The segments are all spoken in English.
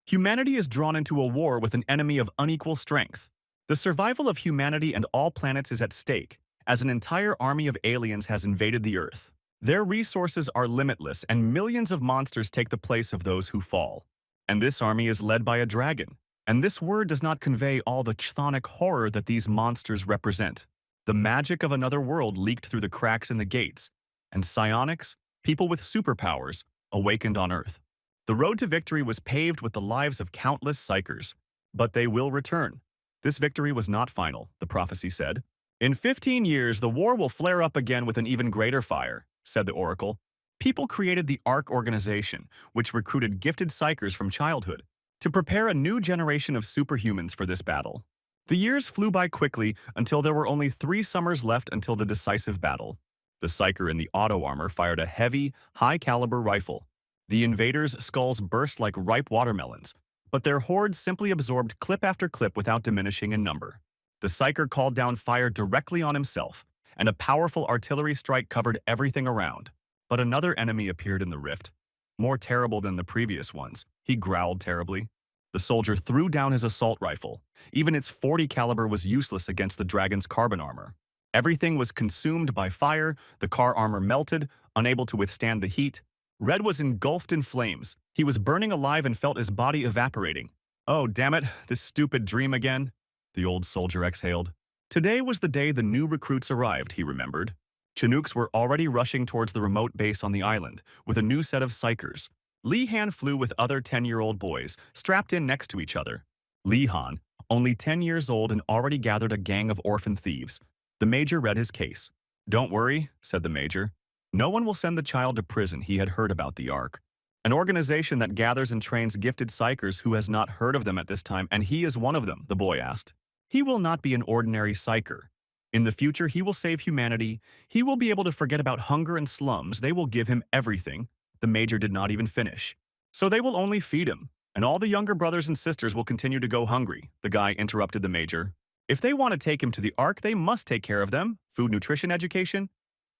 Humanity is drawn into a war with an enemy of unequal strength. The survival of humanity and all planets is at stake, as an entire army of aliens has invaded the Earth. Their resources are limitless, and millions of monsters take the place of those who fall. And this army is led by a dragon. And this word does not convey all the chthonic horror that these monsters represent. The magic of another world leaked through the cracks in the gates, and psionics, people with superpowers, awakened on Earth. The road to victory was paved with the lives of countless psychers, but they will return. This victory was not final, the prophecy said. In 15 years, the war will flare up again with an even greater fire, said the oracle. People created the ARC organization, which recruited gifted psychers from childhood, to prepare a new generation of superhumans for this battle. The years flew by quickly until there were only 3 summers left until the decisive battle. The psycher in the auto armor fired a heavy, high-caliber rifle. The invaders' skulls burst like ripe watermelons, but their hordes simply absorbed clip after clip without diminishing in number. The psycher called down fire directly on himself, and a powerful artillery strike covered everything around. But another enemy appeared in the rift. More terrible than the previous ones, he growled terribly. The soldier threw down his assault rifle. Even its .40 caliber was useless against the dragon's carbon armor. Everything was consumed by fire, the car armor melted, unable to withstand the heat. Red was engulfed in flames. He was burning alive and felt his body evaporating. Oh, damn it, this stupid dream again, the old soldier exhaled. Today was the day the new recruits arrived, he remembered. Chinooks were already rushing towards the remote base on the island, with a new set of psychers. Li Han flew with other 10-year-old boys, strapped in next to each other. Li Han, only 10 years old and already gathered a gang of orphan thieves. The major read his case. Don't worry, said the major. No one will send the child to prison. He had heard about the ARC, an organization that gathers and trains gifted psychers who has not heard of them at this time, and he is one of them, the boy asked. He will not be an ordinary psycher. In the future, he will save humanity. He will be able to forget about hunger and slums. They will give him everything. The major did not even finish. So they will only feed him, and all the younger brothers and sisters will continue to go hungry, the guy interrupted the major. If they want to take him to the ARC, they must take care of them. Food, nutrition, education.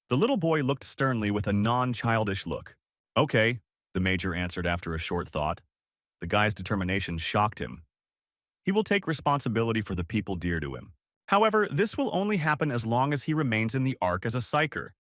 The little boy looked sternly with a non-childish look. Okay, the major answered after a short thought. The guy's determination shocked him. He will take responsibility for the people dear to him. However, this will only happen as long as he remains in the ARC as a psycher.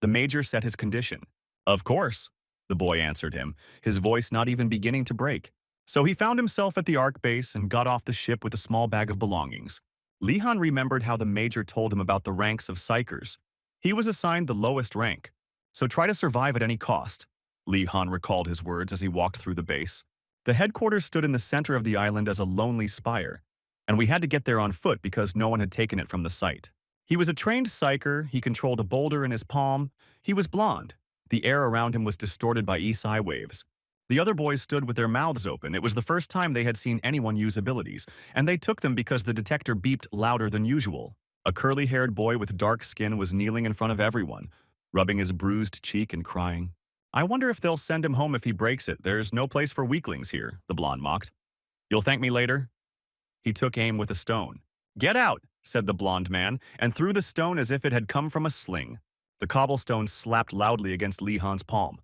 The major set his condition. Of course, the boy answered him, his voice not even beginning to break. So he found himself at the ARC base and got off the ship with a small bag of belongings. Li Han remembered how the major told him about the ranks of psychers. He was assigned the lowest rank, so try to survive at any cost. Li Han recalled his words as he walked through the base. The headquarters stood in the center of the island as a lonely spire, and we had to get there on foot because no one had taken it from the site. He was a trained psycher, he controlled a boulder in his palm, he was blonde. The air around him was distorted by ESI waves. The other boys stood with their mouths open. It was the first time they had seen anyone use abilities, and they took them because the detector beeped louder than usual. A curly-haired boy with dark skin was kneeling in front of everyone, rubbing his bruised cheek and crying. I wonder if they'll send him home if he breaks it. There's no place for weaklings here, the blonde mocked. You'll thank me later? He took aim with a stone. Get out, said the blonde man, and threw the stone as if it had come from a sling. The cobblestone slapped loudly against Li Han's palm.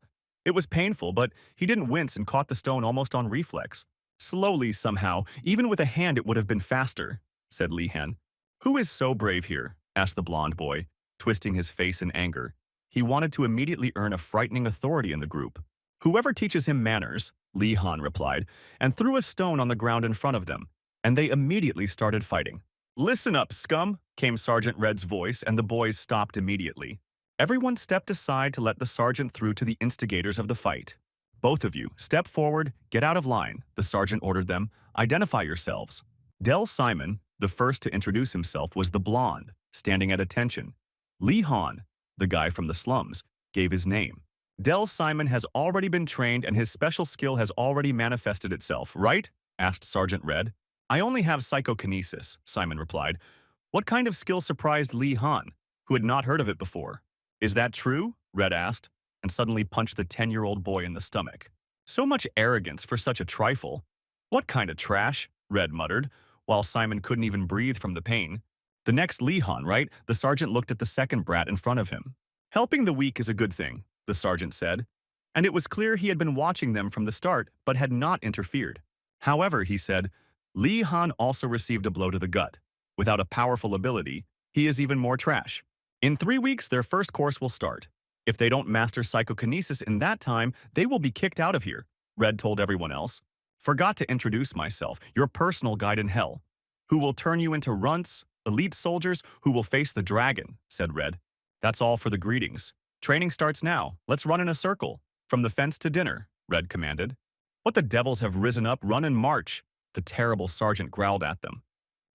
It was painful, but he didn't wince and caught the stone almost on reflex. Slowly, somehow, even with a hand it would have been faster, said Li Han. Who is so brave here? Asked the blonde boy, twisting his face in anger. He wanted to immediately earn a frightening authority in the group. Whoever teaches him manners, Li Han replied, and threw a stone on the ground in front of them, and they immediately started fighting. Listen up, scum, came Sergeant Red's voice, and the boys stopped immediately. Everyone stepped aside to let the sergeant through to the instigators of the fight. Both of you, step forward, get out of line, the sergeant ordered them. Identify yourselves. Del Simon, the first to introduce himself, was the blonde, standing at attention. Li Han, the guy from the slums, gave his name. Del Simon has already been trained and his special skill has already manifested itself, right? Asked Sergeant Red. I only have psychokinesis, Simon replied. What kind of skill surprised Li Han, who had not heard of it before? Is that true? Red asked, and suddenly punched the 10-year-old boy in the stomach. So much arrogance for such a trifle. What kind of trash? Red muttered, while Simon couldn't even breathe from the pain. The next Li Han, right? The sergeant looked at the second brat in front of him. Helping the weak is a good thing, the sergeant said, and it was clear he had been watching them from the start but had not interfered. However, he said, Lee Han also received a blow to the gut. Without a powerful ability, he is even more trash. In 3 weeks, their first course will start. If they don't master psychokinesis in that time, they will be kicked out of here, Red told everyone else. Forgot to introduce myself, your personal guide in hell. Who will turn you into runts, elite soldiers who will face the dragon, said Red. That's all for the greetings. Training starts now. Let's run in a circle. From the fence to dinner, Red commanded. What the devils have risen up, run and march, the terrible sergeant growled at them.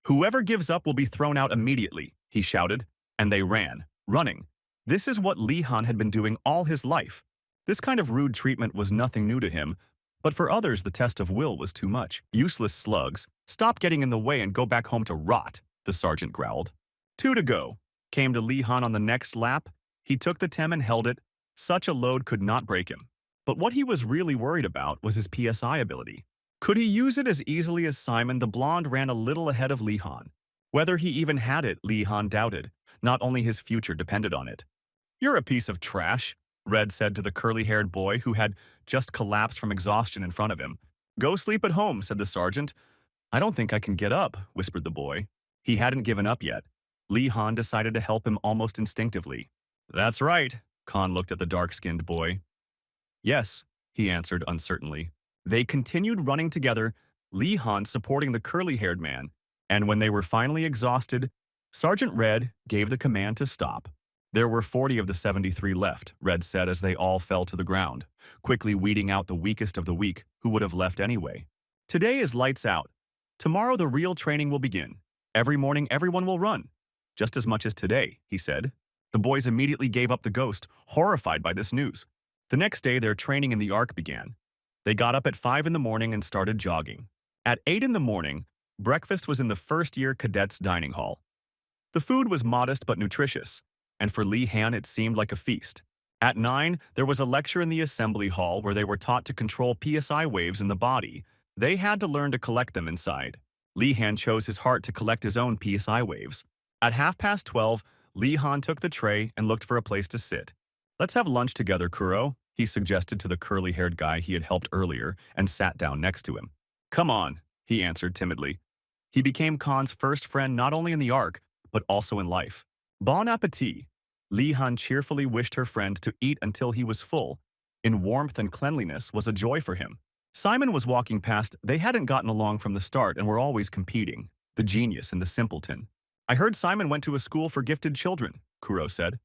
Whoever gives up will be thrown out immediately, he shouted, and they ran, running. This is what Lee Han had been doing all his life. This kind of rude treatment was nothing new to him, but for others the test of will was too much. Useless slugs, stop getting in the way and go back home to rot, the sergeant growled. 2 to go. Came to Lee Han on the next lap. He took the tem and held it. Such a load could not break him. But what he was really worried about was his PSI ability. Could he use it as easily as Simon? The blonde ran a little ahead of Lee Han. Whether he even had it, Lee Han doubted. Not only his future depended on it. You're a piece of trash, Red said to the curly-haired boy who had just collapsed from exhaustion in front of him. Go sleep at home, said the sergeant. I don't think I can get up, whispered the boy. He hadn't given up yet. Lee Han decided to help him almost instinctively. That's right, Khan looked at the dark-skinned boy. Yes, he answered uncertainly. They continued running together, Lee Han supporting the curly-haired man, and when they were finally exhausted, Sergeant Red gave the command to stop. There were 40 of the 73 left, Red said as they all fell to the ground, quickly weeding out the weakest of the weak who would have left anyway. Today is lights out. Tomorrow the real training will begin. Every morning everyone will run. Just as much as today, he said. The boys immediately gave up the ghost, horrified by this news. The next day their training in the Ark began. They got up at 5 in the morning and started jogging. At 8 in the morning, breakfast was in the first-year cadets' dining hall. The food was modest but nutritious, and for Lee Han it seemed like a feast. At 9, there was a lecture in the assembly hall where they were taught to control PSI waves in the body. They had to learn to collect them inside. Lee Han chose his heart to collect his own PSI waves. At 12:30, Lee Han took the tray and looked for a place to sit. Let's have lunch together, Kuro, he suggested to the curly-haired guy he had helped earlier and sat down next to him. Come on, he answered timidly. He became Khan's first friend not only in the Ark, but also in life. Bon appetit. Lee Han cheerfully wished her friend to eat until he was full. In warmth and cleanliness was a joy for him. Simon was walking past. They hadn't gotten along from the start and were always competing. The genius and the simpleton. I heard Simon went to a school for gifted children, Kuro said.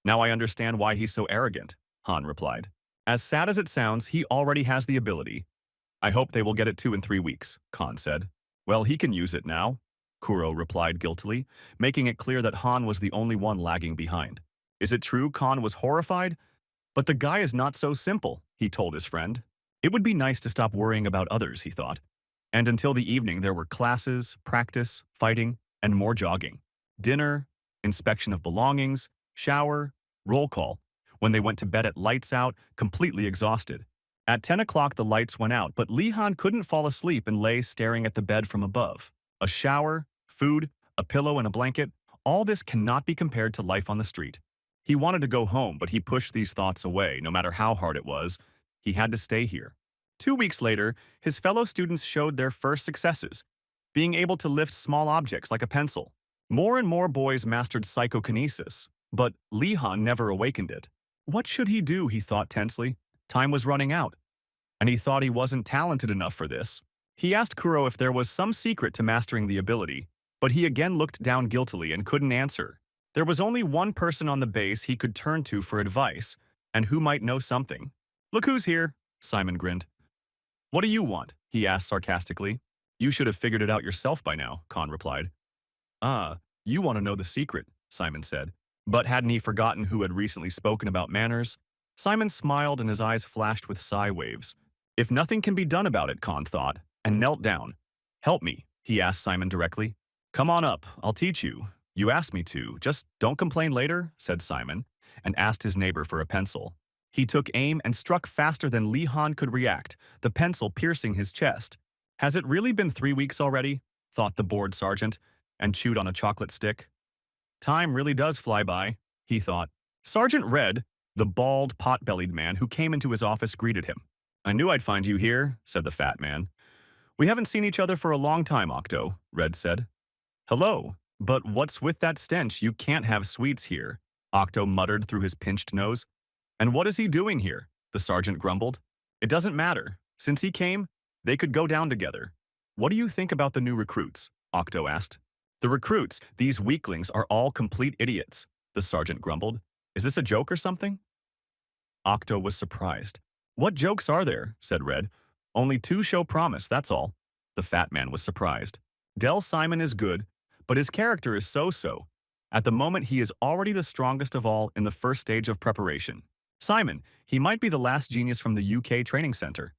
Now I understand why he's so arrogant, Han replied. As sad as it sounds, he already has the ability. I hope they will get it too in 3 weeks, Khan said. Well, he can use it now, Kuro replied guiltily, making it clear that Han was the only one lagging behind. Is it true Khan was horrified? But the guy is not so simple, he told his friend. It would be nice to stop worrying about others, he thought. And until the evening there were classes, practice, fighting, and more jogging. Dinner, inspection of belongings, shower, roll call. When they went to bed at lights out, completely exhausted. At 10 o'clock the lights went out, but Lee Han couldn't fall asleep and lay staring at the bed from above. A shower, food, a pillow and a blanket, all this cannot be compared to life on the street. He wanted to go home, but he pushed these thoughts away, no matter how hard it was. He had to stay here. 2 weeks later, his fellow students showed their first successes, being able to lift small objects like a pencil. More and more boys mastered psychokinesis, but Lee Han never awakened it. What should he do, he thought tensely. Time was running out, and he thought he wasn't talented enough for this. He asked Kuro if there was some secret to mastering the ability, but he again looked down guiltily and couldn't answer. There was only one person on the base he could turn to for advice, and who might know something. Look who's here, Simon grinned. What do you want? He asked sarcastically. You should have figured it out yourself by now, Khan replied. Ah, you want to know the secret, Simon said. But hadn't he forgotten who had recently spoken about manners? Simon smiled and his eyes flashed with sigh waves. If nothing can be done about it, Khan thought, and knelt down. Help me, he asked Simon directly. Come on up, I'll teach you. You asked me to, just don't complain later, said Simon, and asked his neighbor for a pencil. He took aim and struck faster than Lee Han could react, the pencil piercing his chest. Has it really been 3 weeks already? Thought the bored sergeant, and chewed on a chocolate stick. Time really does fly by, he thought. Sergeant Red, the bald, pot-bellied man who came into his office, greeted him. I knew I'd find you here, said the fat man. We haven't seen each other for a long time, Octo, Red said. Hello, but what's with that stench? You can't have sweets here, Octo muttered through his pinched nose. And what is he doing here? The sergeant grumbled. It doesn't matter. Since he came, they could go down together. What do you think about the new recruits? Octo asked. The recruits, these weaklings, are all complete idiots, the sergeant grumbled. Is this a joke or something? Octo was surprised. What jokes are there? Said Red. Only two show promise, that's all. The fat man was surprised. Del Simon is good, but his character is so-so. At the moment, he is already the strongest of all in the first stage of preparation. Simon, he might be the last genius from the UK training center.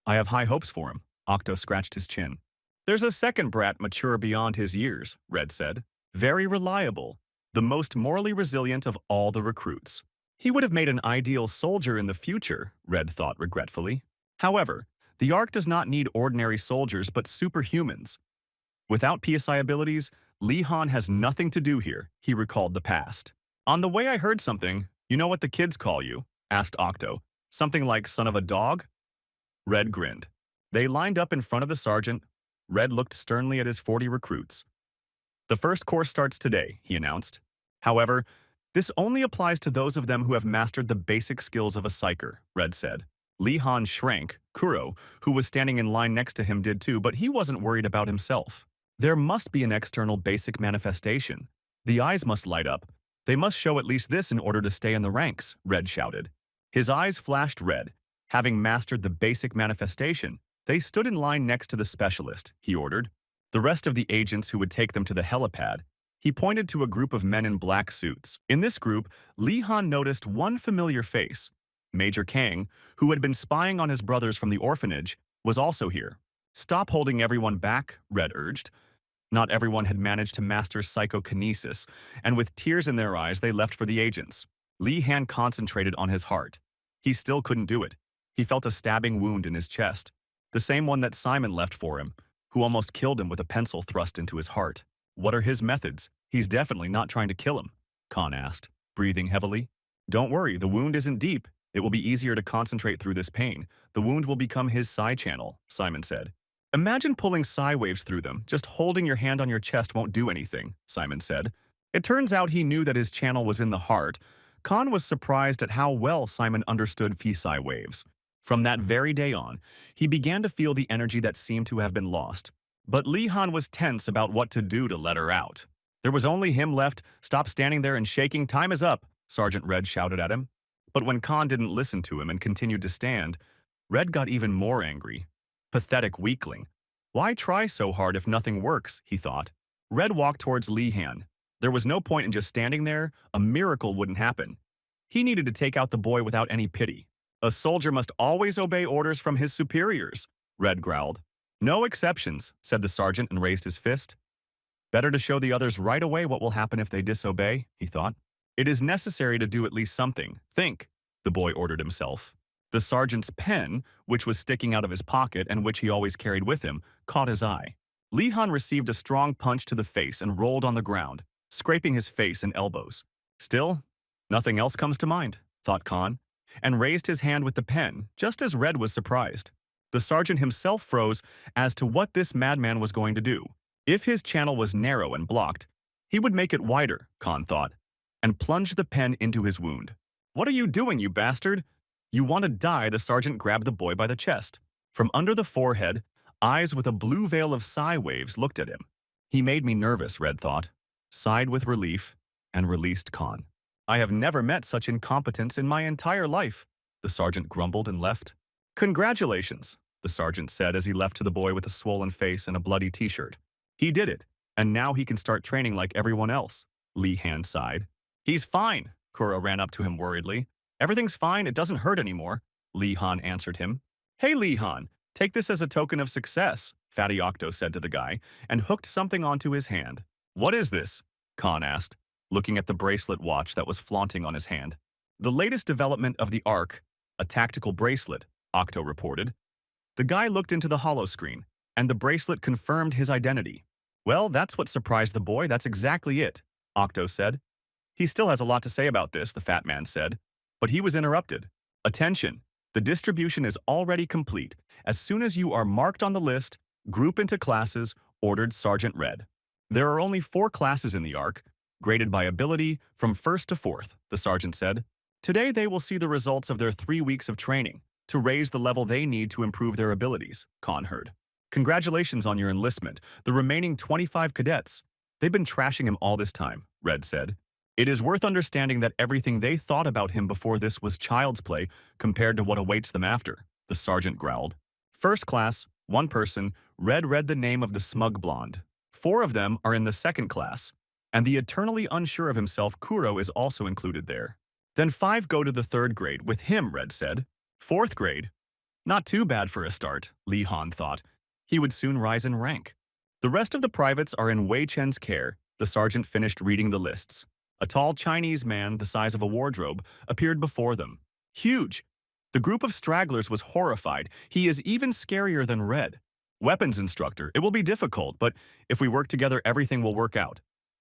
I have high hopes for him. Octo scratched his chin. There's a second brat mature beyond his years, Red said. Very reliable. The most morally resilient of all the recruits. He would have made an ideal soldier in the future, Red thought regretfully. However, the Ark does not need ordinary soldiers but superhumans. Without PSI abilities, Lee Han has nothing to do here, he recalled the past. On the way I heard something, you know what the kids call you? Asked Octo. Something like son of a dog? Red grinned. They lined up in front of the sergeant. Red looked sternly at his 40 recruits. The first course starts today, he announced. However, this only applies to those of them who have mastered the basic skills of a psyker, Red said. Lee Han shrank. Kuro, who was standing in line next to him, did too, but he wasn't worried about himself. There must be an external basic manifestation. The eyes must light up. They must show at least this in order to stay in the ranks, Red shouted. His eyes flashed red. Having mastered the basic manifestation, they stood in line next to the specialist, he ordered. The rest of the agents who would take them to the helipad. He pointed to a group of men in black suits. In this group, Lee Han noticed one familiar face. Major Kang, who had been spying on his brothers from the orphanage, was also here. Stop holding everyone back, Red urged. Not everyone had managed to master psychokinesis, and with tears in their eyes, they left for the agents. Lee Han concentrated on his heart. He still couldn't do it. He felt a stabbing wound in his chest, the same one that Simon left for him, who almost killed him with a pencil thrust into his heart. What are his methods? He's definitely not trying to kill him, Khan asked, breathing heavily. Don't worry, the wound isn't deep. It will be easier to concentrate through this pain. The wound will become his psi channel, Simon said. Imagine pulling psi waves through them. Just holding your hand on your chest won't do anything, Simon said. It turns out he knew that his channel was in the heart. Khan was surprised at how well Simon understood psi waves. From that very day on, he began to feel the energy that seemed to have been lost. But Lee Han was tense about what to do to let her out. There was only him left. Stop standing there and shaking. Time is up, Sergeant Red shouted at him. But when Khan didn't listen to him and continued to stand, Red got even more angry. Pathetic weakling. Why try so hard if nothing works, he thought. Red walked towards Lee Han. There was no point in just standing there. A miracle wouldn't happen. He needed to take out the boy without any pity. A soldier must always obey orders from his superiors, Red growled. No exceptions, said the sergeant and raised his fist. Better to show the others right away what will happen if they disobey, he thought. It is necessary to do at least something. Think, the boy ordered himself. The sergeant's pen, which was sticking out of his pocket and which he always carried with him, caught his eye. Lee Han received a strong punch to the face and rolled on the ground, scraping his face and elbows. Still, nothing else comes to mind, thought Khan, and raised his hand with the pen, just as Red was surprised. The sergeant himself froze as to what this madman was going to do. If his channel was narrow and blocked, he would make it wider, Khan thought, and plunge the pen into his wound. What are you doing, you bastard? You want to die, the sergeant grabbed the boy by the chest. From under the forehead, eyes with a blue veil of psi waves looked at him. He made me nervous, Red thought, sighed with relief, and released Khan. I have never met such incompetence in my entire life, the sergeant grumbled and left. Congratulations, the sergeant said as he left to the boy with a swollen face and a bloody t-shirt. He did it, and now he can start training like everyone else, Lee Han sighed. He's fine, Kuro ran up to him worriedly. Everything's fine, it doesn't hurt anymore, Lee Han answered him. Hey Lee Han, take this as a token of success, Fatty Octo said to the guy, and hooked something onto his hand. What is this? Khan asked, looking at the bracelet watch that was flaunting on his hand. The latest development of the Ark, a tactical bracelet, Octo reported. The guy looked into the holoscreen, and the bracelet confirmed his identity. Well, that's what surprised the boy, that's exactly it, Octo said. He still has a lot to say about this, the fat man said, but he was interrupted. Attention, the distribution is already complete. As soon as you are marked on the list, Group into classes, ordered Sergeant Red. There are only 4 classes in the arc, graded by ability from 1st to 4th, the sergeant said. Today they will see the results of their 3 weeks of training to raise the level they need to improve their abilities, Khan heard. Congratulations on your enlistment. The remaining 25 cadets. They've been trashing him all this time, Red said. It is worth understanding that everything they thought about him before this was child's play compared to what awaits them after, the sergeant growled. First class, 1 person, Red read the name of the smug blonde. 4 of them are in the 2nd class, and the eternally unsure of himself Kuro is also included there. Then 5 go to the 3rd grade with him, Red said. 4th grade? Not too bad for a start, Li Han thought. He would soon rise in rank. The rest of the privates are in Wei Chen's care. The sergeant finished reading the lists. A tall Chinese man the size of a wardrobe appeared before them. Huge. The group of stragglers was horrified. He is even scarier than Red. Weapons instructor, it will be difficult, but if we work together, everything will work out.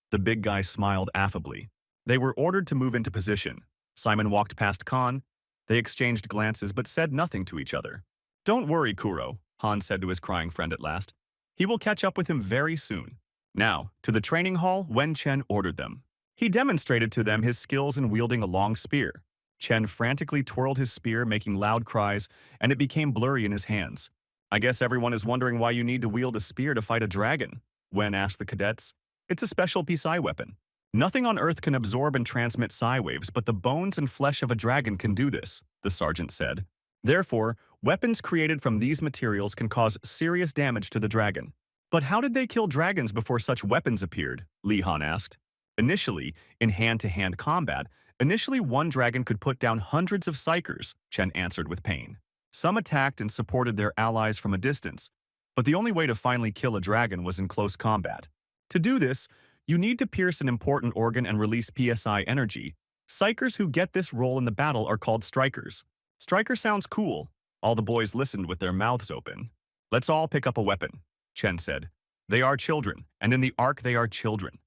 The big guy smiled affably. They were ordered to move into position. Simon walked past Khan. They exchanged glances but said nothing to each other. Don't worry, Kuro, Han said to his crying friend at last. He will catch up with him very soon. Now, to the training hall, Wen Chen ordered them. He demonstrated to them his skills in wielding a long spear. Chen frantically twirled his spear, making loud cries, and it became blurry in his hands. I guess everyone is wondering why you need to wield a spear to fight a dragon, Wen asked the cadets. It's a special psi weapon. Nothing on Earth can absorb and transmit psi waves, but the bones and flesh of a dragon can do this, the sergeant said. Therefore, weapons created from these materials can cause serious damage to the dragon. But how did they kill dragons before such weapons appeared? Li Han asked. Initially, in hand-to-hand combat, one dragon could put down hundreds of psychers, Chen answered with pain. Some attacked and supported their allies from a distance, but the only way to finally kill a dragon was in close combat. To do this, you need to pierce an important organ and release psi energy. Psychers who get this role in the battle are called strikers. Striker sounds cool. All the boys listened with their mouths open. Let's all pick up a weapon, Chen said. They are children, and in the arc they are children.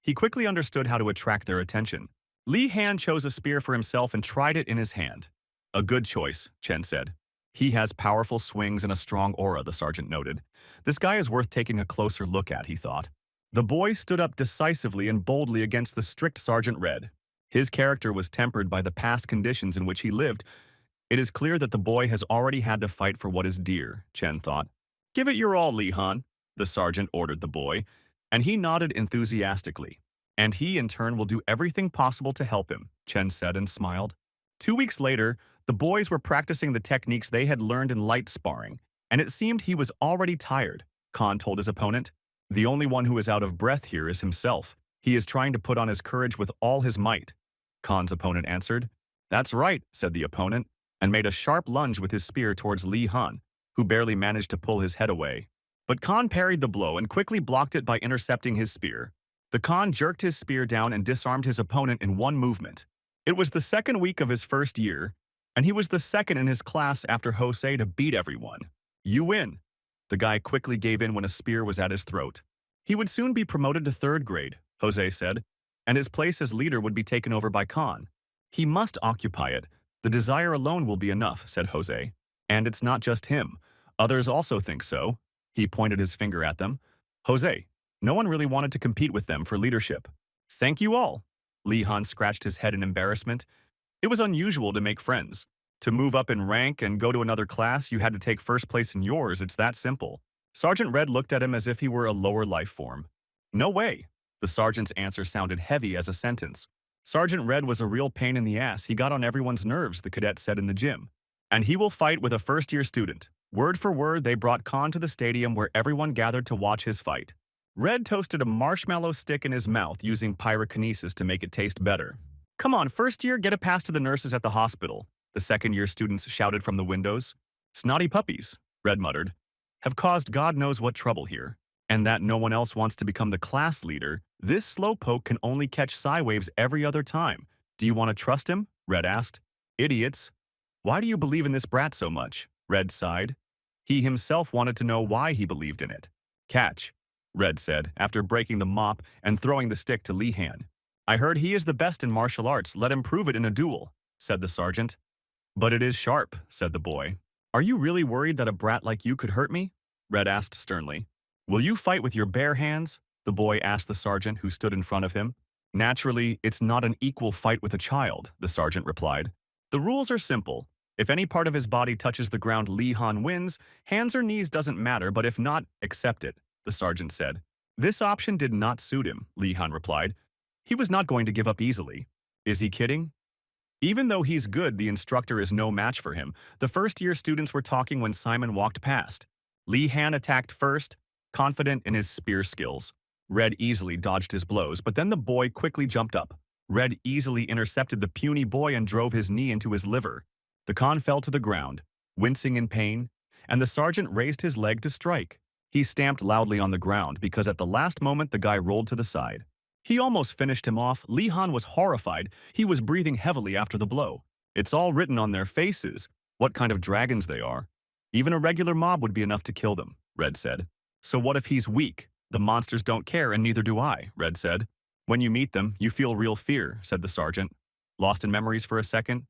He quickly understood how to attract their attention. Li Han chose a spear for himself and tried it in his hand. A good choice, Chen said. He has powerful swings and a strong aura, the sergeant noted. This guy is worth taking a closer look at, he thought. The boy stood up decisively and boldly against the strict Sergeant Red. His character was tempered by the past conditions in which he lived. It is clear that the boy has already had to fight for what is dear, Chen thought. Give it your all, Li Han, the sergeant ordered the boy, and he nodded enthusiastically. And he, in turn, will do everything possible to help him, Chen said and smiled. 2 weeks later, the boys were practicing the techniques they had learned in light sparring, and it seemed he was already tired, Khan told his opponent. The only one who is out of breath here is himself. He is trying to put on his courage with all his might, Khan's opponent answered. That's right, said the opponent, and made a sharp lunge with his spear towards Li Han, who barely managed to pull his head away. But Khan parried the blow and quickly blocked it by intercepting his spear. The Khan jerked his spear down and disarmed his opponent in one movement. It was the 2nd week of his first year, and he was the 2nd in his class after Jose to beat everyone. You win. The guy quickly gave in when a spear was at his throat. He would soon be promoted to 3rd grade, Jose said, and his place as leader would be taken over by Khan. He must occupy it. The desire alone will be enough, said Jose. And it's not just him. Others also think so. He pointed his finger at them. Jose, no one really wanted to compete with them for leadership. Thank you all. Li Han scratched his head in embarrassment. It was unusual to make friends. To move up in rank and go to another class, you had to take first place in yours. It's that simple. Sergeant Red looked at him as if he were a lower life form. No way. The sergeant's answer sounded heavy as a sentence. Sergeant Red was a real pain in the ass. He got on everyone's nerves, the cadet said in the gym. And he will fight with a first-year student. Word for word, they brought Khan to the stadium where everyone gathered to watch his fight. Red toasted a marshmallow stick in his mouth using pyrokinesis to make it taste better. Come on, first year, get a pass to the nurses at the hospital, the 2nd-year students shouted from the windows. Snotty puppies, Red muttered, have caused God knows what trouble here. And that no one else wants to become the class leader, this slowpoke can only catch psi waves every other time. Do you want to trust him? Red asked. Idiots. Why do you believe in this brat so much? Red sighed. He himself wanted to know why he believed in it. Catch, Red said, after breaking the mop and throwing the stick to Li Han. I heard he is the best in martial arts. Let him prove it in a duel, said the sergeant. But it is sharp, said the boy. Are you really worried that a brat like you could hurt me? Red asked sternly. Will you fight with your bare hands? The boy asked the sergeant who stood in front of him. Naturally, it's not an equal fight with a child, the sergeant replied. The rules are simple. If any part of his body touches the ground, Li Han wins. Hands or knees doesn't matter, but if not, accept it, the sergeant said. This option did not suit him, Li Han replied. He was not going to give up easily. Is he kidding? Even though he's good, the instructor is no match for him. The first-year students were talking when Simon walked past. Li Han attacked first, confident in his spear skills. Red easily dodged his blows, but then the boy quickly jumped up. Red easily intercepted the puny boy and drove his knee into his liver. The Khan fell to the ground, wincing in pain, and the sergeant raised his leg to strike. He stamped loudly on the ground because at the last moment the guy rolled to the side. He almost finished him off. Li Han was horrified. He was breathing heavily after the blow. It's all written on their faces, what kind of dragons they are. Even a regular mob would be enough to kill them, Red said. So what if he's weak? The monsters don't care and neither do I, Red said. When you meet them, you feel real fear, said the sergeant. Lost in memories for a second?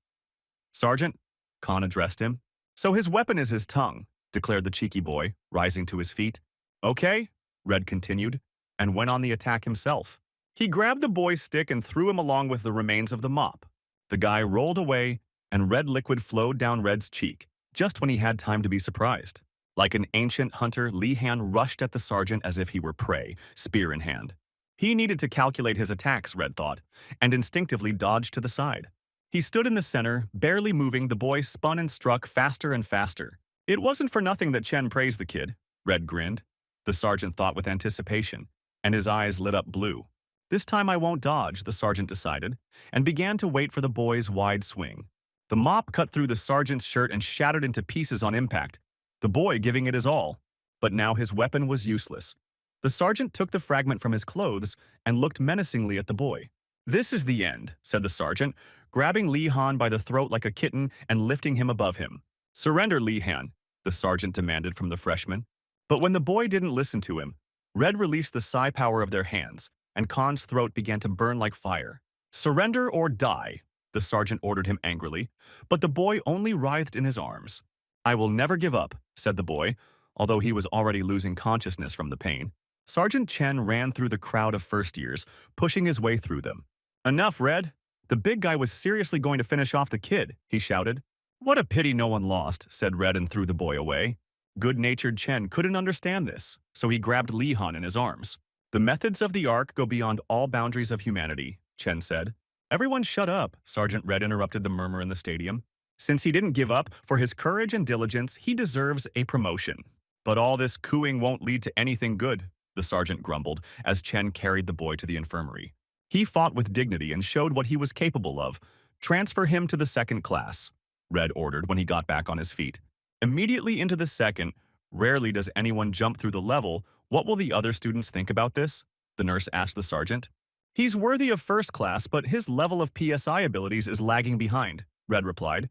Sergeant, Khan addressed him. So his weapon is his tongue, declared the cheeky boy, rising to his feet. Okay, Red continued, and went on the attack himself. He grabbed the boy's stick and threw him along with the remains of the mop. The guy rolled away, and red liquid flowed down Red's cheek, just when he had time to be surprised. Like an ancient hunter, Li Han rushed at the sergeant as if he were prey, spear in hand. He needed to calculate his attacks, Red thought, and instinctively dodged to the side. He stood in the center, barely moving. The boy spun and struck faster and faster. It wasn't for nothing that Chen praised the kid, Red grinned. The sergeant thought with anticipation, and his eyes lit up blue. This time I won't dodge, the sergeant decided, and began to wait for the boy's wide swing. The mop cut through the sergeant's shirt and shattered into pieces on impact, the boy giving it his all. But now his weapon was useless. The sergeant took the fragment from his clothes and looked menacingly at the boy. This is the end, said the sergeant, grabbing Li Han by the throat like a kitten and lifting him above him. Surrender, Li Han, the sergeant demanded from the freshman. But when the boy didn't listen to him, Red released the psi power of their hands, and Khan's throat began to burn like fire. Surrender or die, the sergeant ordered him angrily, but the boy only writhed in his arms. I will never give up, said the boy, although he was already losing consciousness from the pain. Sergeant Chen ran through the crowd of first years, pushing his way through them. Enough, Red. The big guy was seriously going to finish off the kid, he shouted. What a pity no one lost, said Red and threw the boy away. Good-natured Chen couldn't understand this, so he grabbed Li Han in his arms. The methods of the Ark go beyond all boundaries of humanity, Chen said. Everyone shut up, Sergeant Red interrupted the murmur in the stadium. Since he didn't give up, for his courage and diligence, he deserves a promotion. But all this cooing won't lead to anything good, the sergeant grumbled as Chen carried the boy to the infirmary. He fought with dignity and showed what he was capable of. Transfer him to the second class, Red ordered when he got back on his feet. Immediately into the second, rarely does anyone jump through the level. What will the other students think about this? The nurse asked the sergeant. He's worthy of first class, but his level of PSI abilities is lagging behind, Red replied.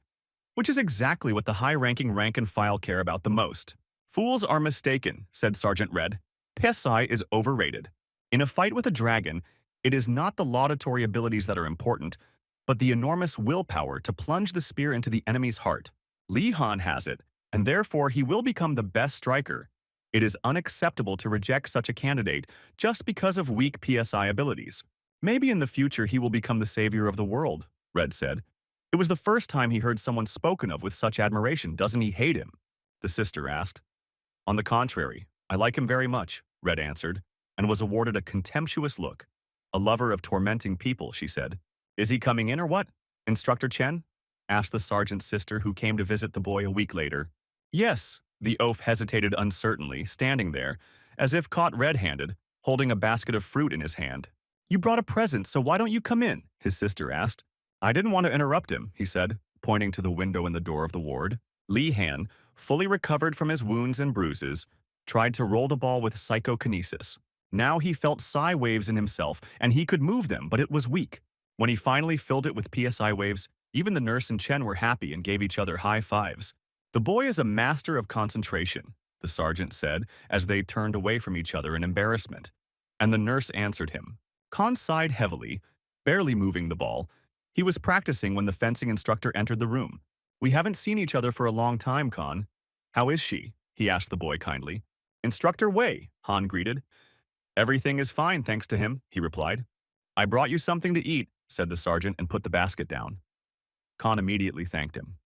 Which is exactly what the high-ranking rank and file care about the most. Fools are mistaken, said Sergeant Red. PSI is overrated. In a fight with a dragon, it is not the laudatory abilities that are important, but the enormous willpower to plunge the spear into the enemy's heart. Li Han has it, and therefore he will become the best striker. It is unacceptable to reject such a candidate just because of weak PSI abilities. Maybe in the future he will become the savior of the world, Red said. It was the first time he heard someone spoken of with such admiration. Doesn't he hate him? The sister asked. On the contrary, I like him very much, Red answered, and was awarded a contemptuous look. A lover of tormenting people, she said. Is he coming in or what? Instructor Chen? Asked the sergeant's sister who came to visit the boy a week later. Yes, the oaf hesitated uncertainly, standing there, as if caught red-handed, holding a basket of fruit in his hand. You brought a present, so why don't you come in? His sister asked. I didn't want to interrupt him, he said, pointing to the window in the door of the ward. Li Han, fully recovered from his wounds and bruises, tried to roll the ball with psychokinesis. Now he felt psi waves in himself, and he could move them, but it was weak. When he finally filled it with PSI waves, even the nurse and Chen were happy and gave each other high fives. The boy is a master of concentration, the sergeant said, as they turned away from each other in embarrassment. And the nurse answered him. Khan sighed heavily, barely moving the ball. He was practicing when the fencing instructor entered the room. We haven't seen each other for a long time, Khan. How is she? He asked the boy kindly. Instructor Wei, Han greeted. Everything is fine thanks to him, he replied. I brought you something to eat, said the sergeant and put the basket down. Khan immediately thanked him.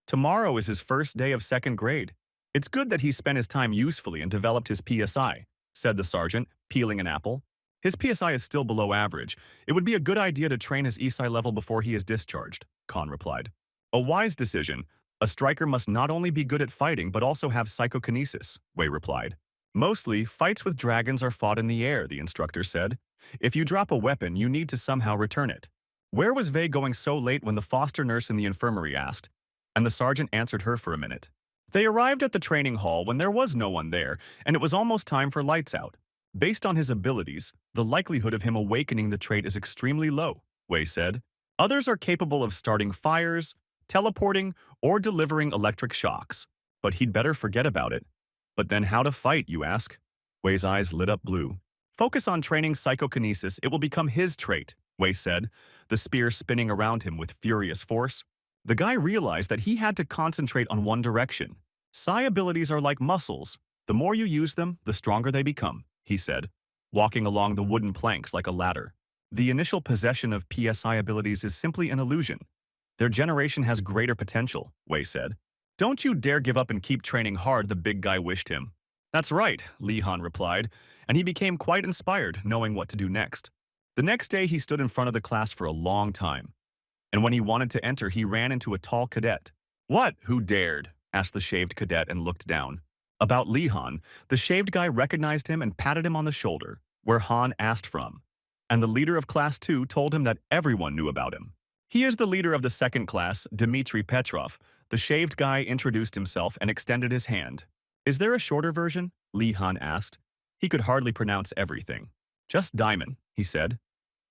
Tomorrow is his first day of second grade. It's good that he spent his time usefully and developed his PSI, said the sergeant, peeling an apple. His PSI is still below average. It would be a good idea to train his ESI level before he is discharged, Khan replied. A wise decision. A striker must not only be good at fighting but also have psychokinesis, Wei replied. Mostly, fights with dragons are fought in the air, the instructor said. If you drop a weapon, you need to somehow return it. Where was Wei going so late when the foster nurse in the infirmary asked? And the sergeant answered her for a minute. They arrived at the training hall when there was no one there, and it was almost time for lights out. Based on his abilities, the likelihood of him awakening the trait is extremely low, Wei said. Others are capable of starting fires, teleporting, or delivering electric shocks. But he'd better forget about it. But then how to fight, you ask? Wei's eyes lit up blue. Focus on training psychokinesis, it will become his trait, Wei said, the spear spinning around him with furious force. The guy realized that he had to concentrate on one direction. Psi abilities are like muscles. The more you use them, the stronger they become, he said, walking along the wooden planks like a ladder. The initial possession of PSI abilities is simply an illusion. Their generation has greater potential, Wei said. Don't you dare give up and keep training hard, the big guy wished him. That's right, Li Han replied, and he became quite inspired, knowing what to do next. The next day he stood in front of the class for a long time. And when he wanted to enter, he ran into a tall cadet. What? Who dared? Asked the shaved cadet and looked down. About Li Han, the shaved guy recognized him and patted him on the shoulder, where Han asked from. And the leader of Class 2 told him that everyone knew about him. He is the leader of the second class, Dmitry Petrov. The shaved guy introduced himself and extended his hand. Is there a shorter version? Li Han asked. He could hardly pronounce everything. Just Diamond, he said.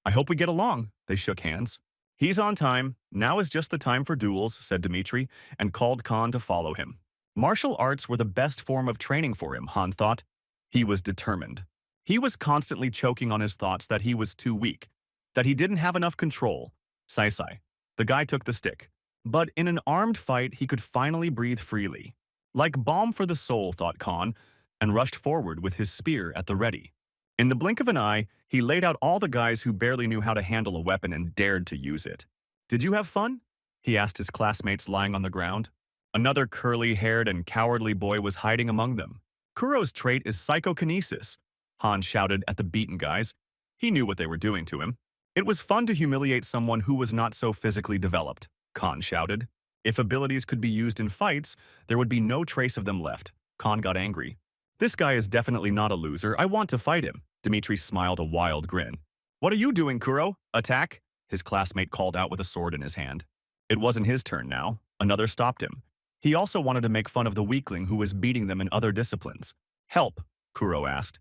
I hope we get along. They shook hands. He's on time. Now is just the time for duels, said Dmitry, and called Khan to follow him. Martial arts were the best form of training for him, Han thought. He was determined. He was constantly choking on his thoughts that he was too weak, that he didn't have enough control. Sai. The guy took the stick. But in an armed fight, he could finally breathe freely. Like balm for the soul, thought Khan, and rushed forward with his spear at the ready. In the blink of an eye, he laid out all the guys who barely knew how to handle a weapon and dared to use it. Did you have fun? He asked his classmates lying on the ground. Another curly-haired and cowardly boy was hiding among them. Kuro's trait is psychokinesis, Han shouted at the beaten guys. He knew what they were doing to him. It was fun to humiliate someone who was not so physically developed, Khan shouted. If abilities could be used in fights, there would be no trace of them left. Khan got angry. This guy is definitely not a loser. I want to fight him. Dmitry smiled a wild grin. What are you doing, Kuro? Attack? His classmate called out with a sword in his hand. It wasn't his turn now. Another stopped him. He also wanted to make fun of the weakling who was beating them in other disciplines. Help, Kuro asked.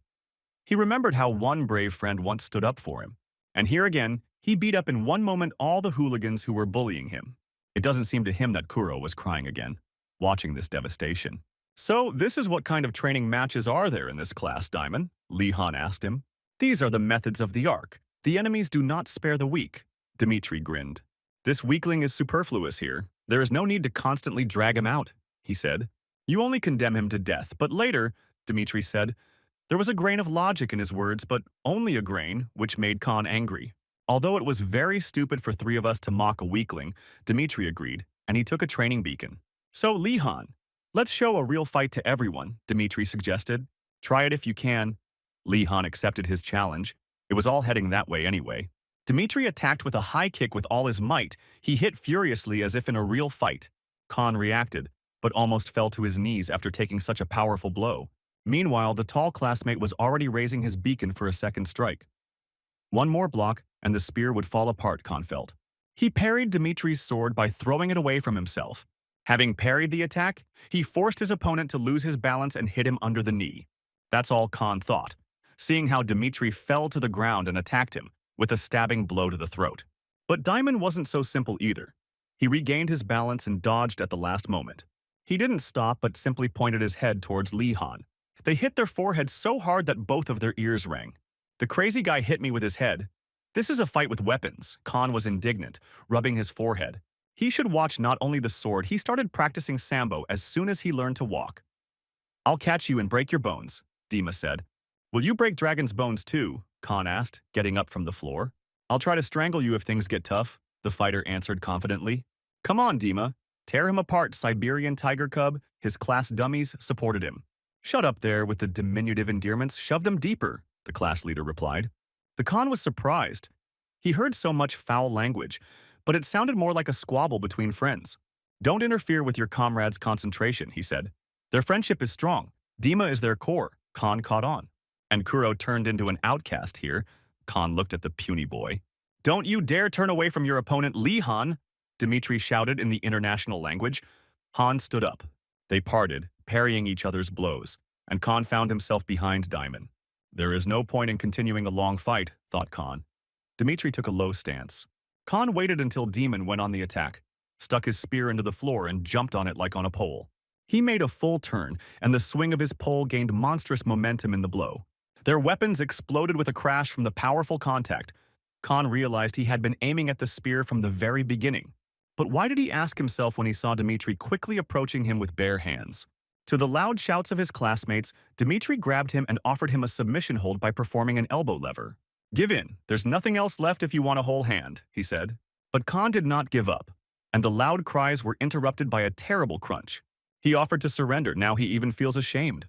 He remembered how one brave friend once stood up for him. And here again, he beat up in one moment all the hooligans who were bullying him. It doesn't seem to him that Kuro was crying again, watching this devastation. So, this is what kind of training matches are there in this class, Diamond? Li Han asked him. These are the methods of the Ark. The enemies do not spare the weak. Dmitry grinned. This weakling is superfluous here. There is no need to constantly drag him out, he said. You only condemn him to death, but later, Dmitry said. There was a grain of logic in his words, but only a grain, which made Khan angry. Although it was very stupid for three of us to mock a weakling, Dmitry agreed, and he took a training beacon. So, Li Han, let's show a real fight to everyone, Dmitry suggested. Try it if you can. Li Han accepted his challenge. It was all heading that way anyway. Dmitry attacked with a high kick with all his might. He hit furiously as if in a real fight. Khan reacted, but almost fell to his knees after taking such a powerful blow. Meanwhile, the tall classmate was already raising his beacon for a second strike. One more block, and the spear would fall apart, Khan felt. He parried Dmitry's sword by throwing it away from himself. Having parried the attack, he forced his opponent to lose his balance and hit him under the knee. That's all Khan thought, seeing how Dmitry fell to the ground and attacked him with a stabbing blow to the throat. But Diamond wasn't so simple either. He regained his balance and dodged at the last moment. He didn't stop but simply pointed his head towards Li Han. They hit their foreheads so hard that both of their ears rang. The crazy guy hit me with his head. This is a fight with weapons. Khan was indignant, rubbing his forehead. He should watch not only the sword, he started practicing sambo as soon as he learned to walk. I'll catch you and break your bones, Dima said. Will you break Dragon's bones too? Khan asked, getting up from the floor. I'll try to strangle you if things get tough, the fighter answered confidently. Come on, Dima. Tear him apart, Siberian tiger cub. His class dummies supported him. Shut up there with the diminutive endearments. Shove them deeper, the class leader replied. The Khan was surprised. He heard so much foul language, but it sounded more like a squabble between friends. Don't interfere with your comrades' concentration, he said. Their friendship is strong. Dima is their core. Khan caught on. And Kuro turned into an outcast here. Khan looked at the puny boy. Don't you dare turn away from your opponent, Lee Han, Dmitri shouted in the international language. Han stood up. They parted, parrying each other's blows, and Khan found himself behind Diamond. There is no point in continuing a long fight, thought Khan. Dmitri took a low stance. Khan waited until Demon went on the attack, stuck his spear into the floor and jumped on it like on a pole. He made a full turn, and the swing of his pole gained monstrous momentum in the blow. Their weapons exploded with a crash from the powerful contact. Khan realized he had been aiming at the spear from the very beginning. But why did he ask himself when he saw Dmitri quickly approaching him with bare hands? To the loud shouts of his classmates, Dmitri grabbed him and offered him a submission hold by performing an elbow lever. Give in, there's nothing else left if you want a whole hand, he said. But Khan did not give up, and the loud cries were interrupted by a terrible crunch. He offered to surrender, now he even feels ashamed.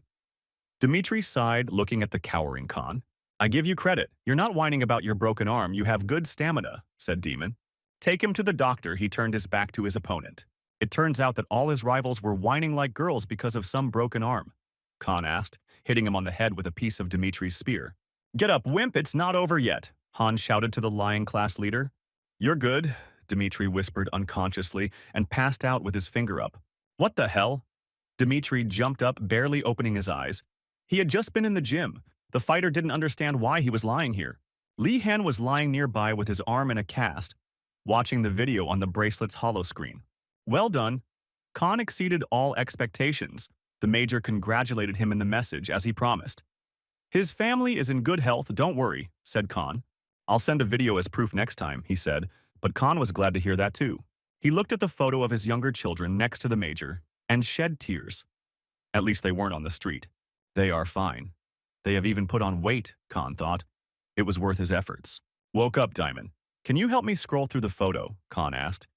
Dmitri sighed, looking at the cowering Khan. I give you credit, you're not whining about your broken arm, you have good stamina, said Demon. Take him to the doctor, he turned his back to his opponent. It turns out that all his rivals were whining like girls because of some broken arm. Khan asked, hitting him on the head with a piece of Dmitri's spear. Get up, wimp, it's not over yet, Han shouted to the lying class leader. You're good, Dmitri whispered unconsciously and passed out with his finger up. What the hell? Dmitri jumped up, barely opening his eyes. He had just been in the gym. The fighter didn't understand why he was lying here. Li Han was lying nearby with his arm in a cast, watching the video on the bracelet's hollow screen. Well done. Khan exceeded all expectations. The major congratulated him in the message as he promised. His family is in good health, don't worry, said Khan. I'll send a video as proof next time, he said, but Khan was glad to hear that too. He looked at the photo of his younger children next to the major and shed tears. At least they weren't on the street. They are fine. They have even put on weight, Khan thought. It was worth his efforts. Woke up, Diamond. Can you help me scroll through the photo? Khan asked.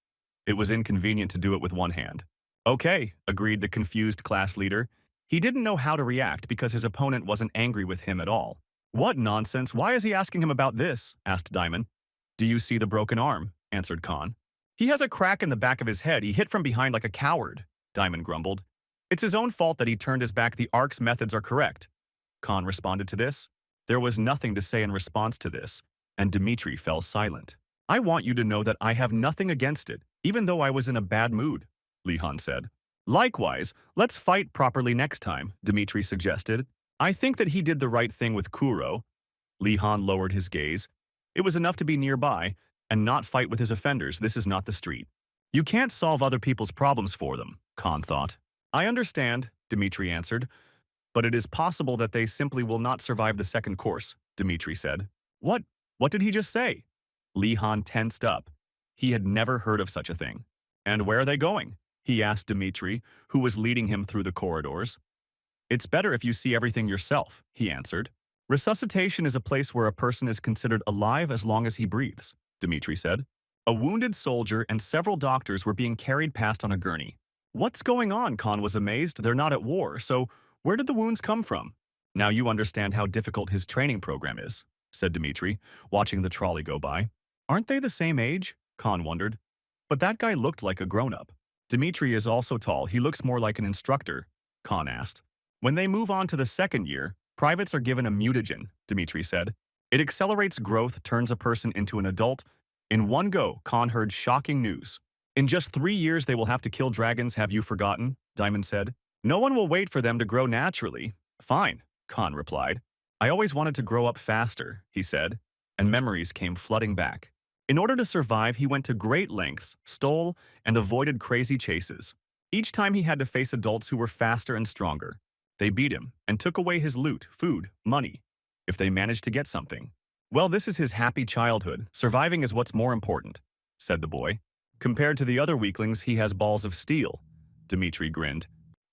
It was inconvenient to do it with one hand. Okay, agreed the confused class leader. He didn't know how to react because his opponent wasn't angry with him at all. What nonsense, why is he asking him about this? Asked Diamond. Do you see the broken arm? Answered Khan. He has a crack in the back of his head, he hit from behind like a coward, Diamond grumbled. It's his own fault that he turned his back, the Ark's methods are correct. Khan responded to this. There was nothing to say in response to this, and Dmitri fell silent. I want you to know that I have nothing against it, even though I was in a bad mood, Li Han said. Likewise, let's fight properly next time, Dmitri suggested. I think that he did the right thing with Kuro. Li Han lowered his gaze. It was enough to be nearby and not fight with his offenders. This is not the street. You can't solve other people's problems for them, Khan thought. I understand, Dmitri answered, but it is possible that they simply will not survive the second course, Dmitri said. What did he just say? Li Han tensed up. He had never heard of such a thing. And where are they going? He asked Dmitri, who was leading him through the corridors. It's better if you see everything yourself, he answered. Resuscitation is a place where a person is considered alive as long as he breathes, Dmitri said. A wounded soldier and several doctors were being carried past on a gurney. What's going on? Khan was amazed. They're not at war, so where did the wounds come from? Now you understand how difficult his training program is, said Dmitri, watching the trolley go by. Aren't they the same age? Khan wondered. But that guy looked like a grown-up. Dmitri is also tall. He looks more like an instructor, Khan asked. When they move on to the second year, privates are given a mutagen, Dmitri said. It accelerates growth, turns a person into an adult. In one go, Khan heard shocking news. In just 3 years, they will have to kill dragons, have you forgotten? Diamond said. No one will wait for them to grow naturally. Fine, Khan replied. I always wanted to grow up faster, he said, and memories came flooding back. In order to survive, he went to great lengths, stole, and avoided crazy chases. Each time he had to face adults who were faster and stronger. They beat him and took away his loot, food, money, if they managed to get something. Well, this is his happy childhood. Surviving is what's more important, said the boy. Compared to the other weaklings, he has balls of steel. Dmitri grinned.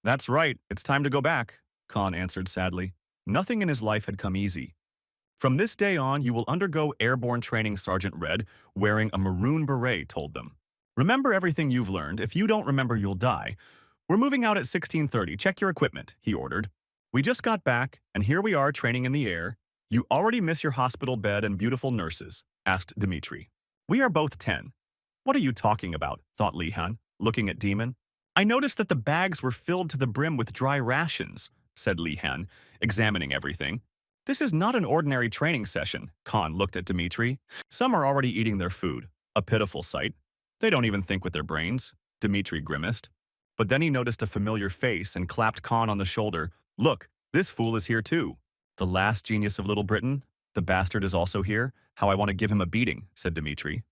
That's right, it's time to go back. Khan answered sadly. Nothing in his life had come easy. From this day on, you will undergo airborne training, Sergeant Red, wearing a maroon beret, told them. Remember everything you've learned. If you don't remember, you'll die. We're moving out at 16:30. Check your equipment, he ordered. We just got back, and here we are training in the air. You already miss your hospital bed and beautiful nurses, asked Dmitri. We are both 10. What are you talking about, thought Lihan, looking at Demon. I noticed that the bags were filled to the brim with dry rations, said Lihan, examining everything. This is not an ordinary training session, Khan looked at Dmitri. Some are already eating their food, a pitiful sight. They don't even think with their brains, Dmitri grimaced. But then he noticed a familiar face and clapped Khan on the shoulder. Look, this fool is here too. The last genius of Little Britain? The bastard is also here? How I want to give him a beating, said Dmitri.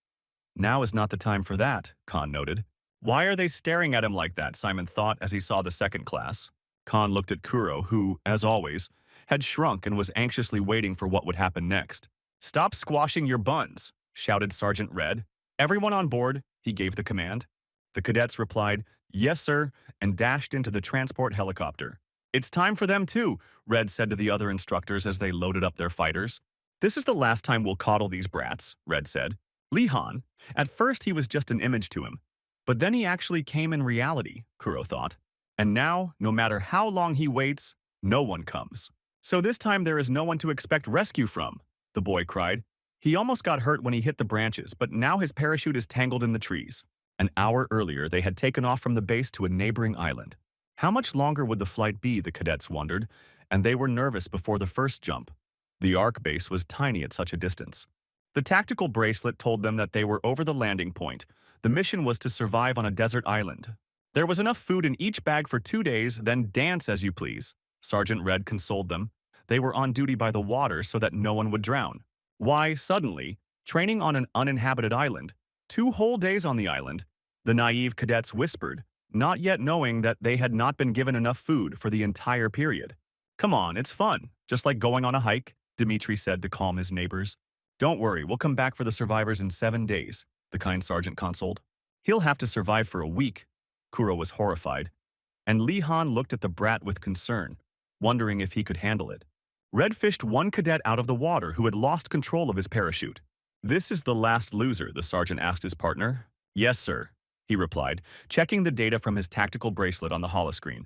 Now is not the time for that, Khan noted. Why are they staring at him like that, Simon thought as he saw the second class. Khan looked at Kuro, who, as always, had shrunk and was anxiously waiting for what would happen next. Stop squashing your buns, shouted Sergeant Red. Everyone on board, he gave the command. The cadets replied, yes, sir, and dashed into the transport helicopter. It's time for them too, Red said to the other instructors as they loaded up their fighters. This is the last time we'll coddle these brats, Red said. Lihan, at first he was just an image to him, but then he actually came in reality, Kuro thought. And now, no matter how long he waits, no one comes. So this time there is no one to expect rescue from, the boy cried. He almost got hurt when he hit the branches, but now his parachute is tangled in the trees. An hour earlier, they had taken off from the base to a neighboring island. How much longer would the flight be, the cadets wondered, and they were nervous before the first jump. The Ark base was tiny at such a distance. The tactical bracelet told them that they were over the landing point. The mission was to survive on a desert island. There was enough food in each bag for 2 days, then dance as you please. Sergeant Red consoled them. They were on duty by the water so that no one would drown. Why, suddenly, training on an uninhabited island? 2 whole days on the island, the naive cadets whispered, not yet knowing that they had not been given enough food for the entire period. Come on, it's fun, just like going on a hike, Dmitri said to calm his neighbors. Don't worry, we'll come back for the survivors in 7 days, the kind sergeant consoled. He'll have to survive for a week. Kuro was horrified, and Lihan looked at the brat with concern, wondering if he could handle it. Red fished one cadet out of the water who had lost control of his parachute. This is the last loser, the sergeant asked his partner. Yes, sir, he replied, checking the data from his tactical bracelet on the holoscreen.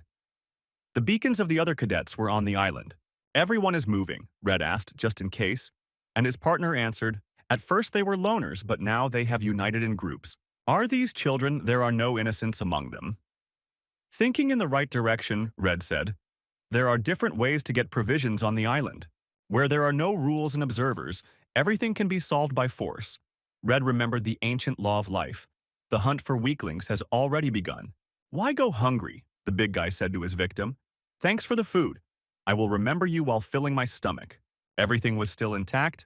The beacons of the other cadets were on the island. Everyone is moving, Red asked, just in case, and his partner answered, at first they were loners, but now they have united in groups. Are these children? There are no innocents among them. Thinking in the right direction, Red said, there are different ways to get provisions on the island. Where there are no rules and observers, everything can be solved by force. Red remembered the ancient law of life. The hunt for weaklings has already begun. Why go hungry? The big guy said to his victim. Thanks for the food. I will remember you while filling my stomach. Everything was still intact?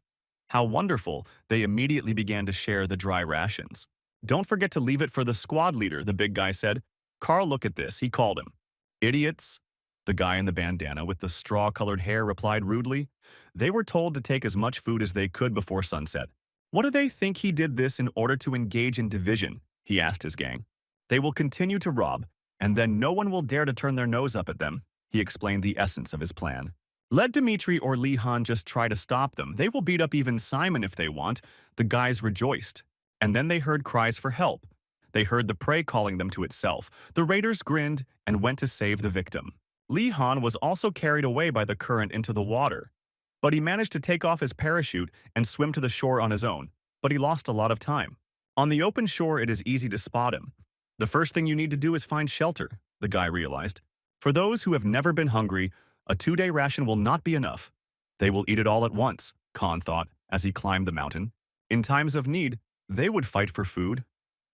How wonderful. They immediately began to share the dry rations. Don't forget to leave it for the squad leader, the big guy said. Carl, look at this, he called him. Idiots. The guy in the bandana with the straw-colored hair replied rudely. They were told to take as much food as they could before sunset. What do they think he did this in order to engage in division? He asked his gang. They will continue to rob, and then no one will dare to turn their nose up at them. He explained the essence of his plan. Let Dmitri or Lihan just try to stop them. They will beat up even Simon if they want. The guys rejoiced. And then they heard cries for help. They heard the prey calling them to itself. The raiders grinned and went to save the victim. Lihan was also carried away by the current into the water. But he managed to take off his parachute and swim to the shore on his own. But he lost a lot of time. On the open shore, it is easy to spot him. The first thing you need to do is find shelter, the guy realized. For those who have never been hungry, a 2-day ration will not be enough. They will eat it all at once, Khan thought, as he climbed the mountain. In times of need, they would fight for food.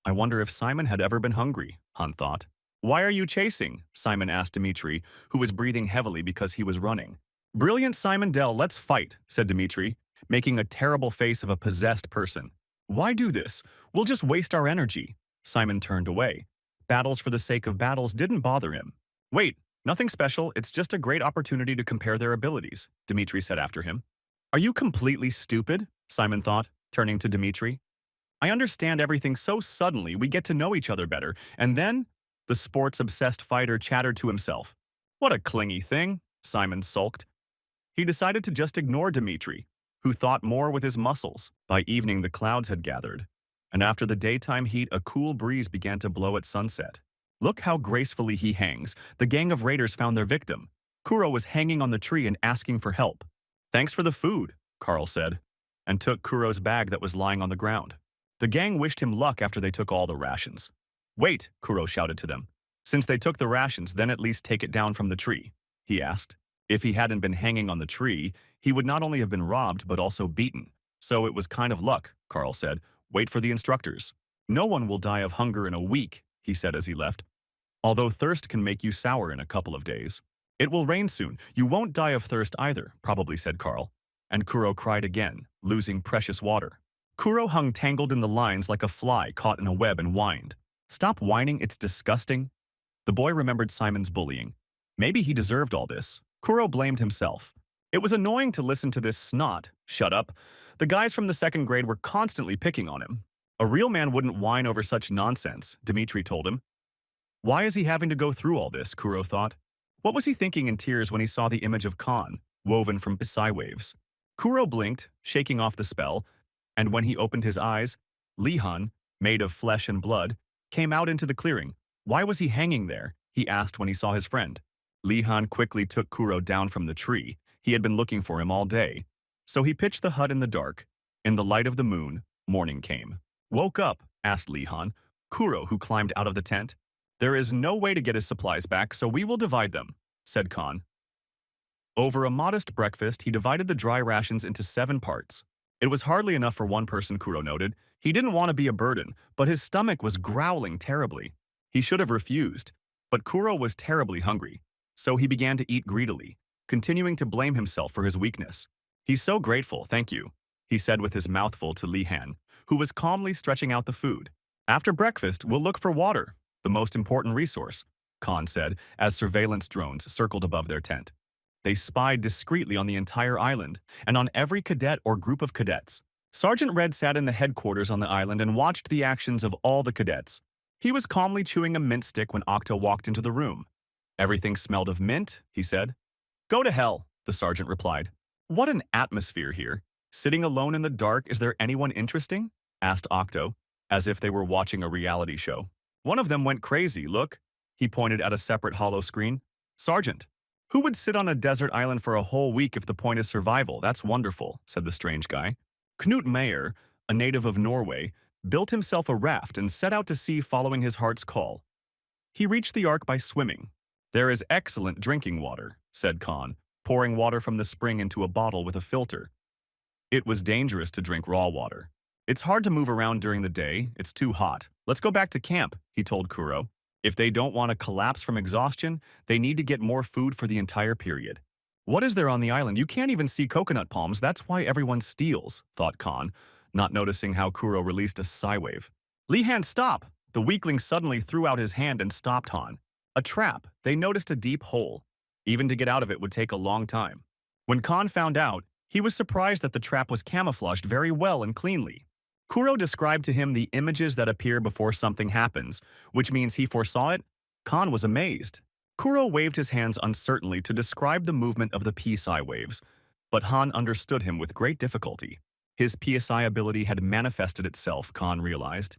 I wonder if Simon had ever been hungry, Han thought. Why are you chasing? Simon asked Dmitri, who was breathing heavily because he was running. Brilliant, Simon Dell, let's fight, said Dmitri, making a terrible face of a possessed person. Why do this? We'll just waste our energy. Simon turned away. Battles for the sake of battles didn't bother him. Wait, nothing special, it's just a great opportunity to compare their abilities, Dmitri said after him. Are you completely stupid? Simon thought, turning to Dmitri. I understand everything so suddenly we get to know each other better, and then the sports-obsessed fighter chattered to himself. What a clingy thing. Simon sulked. He decided to just ignore Dmitri, who thought more with his muscles. By evening, the clouds had gathered, and after the daytime heat, a cool breeze began to blow at sunset. Look how gracefully he hangs. The gang of raiders found their victim. Kuro was hanging on the tree and asking for help. Thanks for the food, Carl said, and took Kuro's bag that was lying on the ground. The gang wished him luck after they took all the rations. Wait, Kuro shouted to them. Since they took the rations, then at least take it down from the tree, he asked. If he hadn't been hanging on the tree, he would not only have been robbed but also beaten. So it was kind of luck, Carl said. Wait for the instructors. No one will die of hunger in a week, he said as he left. Although thirst can make you sour in a couple of days. It will rain soon. You won't die of thirst either, probably said Carl. And Kuro cried again, losing precious water. Kuro hung tangled in the lines like a fly caught in a web and whined. Stop whining, it's disgusting. The boy remembered Simon's bullying. Maybe he deserved all this. Kuro blamed himself. It was annoying to listen to this snot. Shut up. The guys from the second grade were constantly picking on him. A real man wouldn't whine over such nonsense, Dmitri told him. Why is he having to go through all this, Kuro thought. What was he thinking in tears when he saw the image of Khan, woven from psi waves? Kuro blinked, shaking off the spell, and when he opened his eyes, Lihan, made of flesh and blood, came out into the clearing. Why was he hanging there? He asked when he saw his friend. Lihan quickly took Kuro down from the tree. He had been looking for him all day. So he pitched the hut in the dark. In the light of the moon, morning came. Woke up, asked Lihan, Kuro, who climbed out of the tent. There is no way to get his supplies back, so we will divide them, said Khan. Over a modest breakfast, he divided the dry rations into 7 parts. It was hardly enough for one person, Kuro noted. He didn't want to be a burden, but his stomach was growling terribly. He should have refused, but Kuro was terribly hungry, so he began to eat greedily, continuing to blame himself for his weakness. He's so grateful, thank you, he said with his mouth full to Lihan, who was calmly stretching out the food. After breakfast, we'll look for water, the most important resource, Khan said as surveillance drones circled above their tent. They spied discreetly on the entire island and on every cadet or group of cadets. Sergeant Red sat in the headquarters on the island and watched the actions of all the cadets. He was calmly chewing a mint stick when Octo walked into the room. Everything smelled of mint, he said. Go to hell, the sergeant replied. What an atmosphere here. Sitting alone in the dark, is there anyone interesting? Asked Octo, as if they were watching a reality show. One of them went crazy, look. He pointed at a separate hollow screen. Sergeant, who would sit on a desert island for a whole week if the point is survival? That's wonderful, said the strange guy. Knut Mayer, a native of Norway, built himself a raft and set out to sea following his heart's call. He reached the ark by swimming. There is excellent drinking water, said Khan, pouring water from the spring into a bottle with a filter. It was dangerous to drink raw water. It's hard to move around during the day, it's too hot. Let's go back to camp, he told Kuro. If they don't want to collapse from exhaustion, they need to get more food for the entire period. What is there on the island? You can't even see coconut palms, that's why everyone steals, thought Khan, not noticing how Kuro released a psi wave. Lihan, stop! The weakling suddenly threw out his hand and stopped Han. A trap. They noticed a deep hole. Even to get out of it would take a long time. When Khan found out, he was surprised that the trap was camouflaged very well and cleanly. Kuro described to him the images that appear before something happens, which means he foresaw it. Khan was amazed. Kuro waved his hands uncertainly to describe the movement of the psi waves, but Han understood him with great difficulty. His psi ability had manifested itself, Khan realized.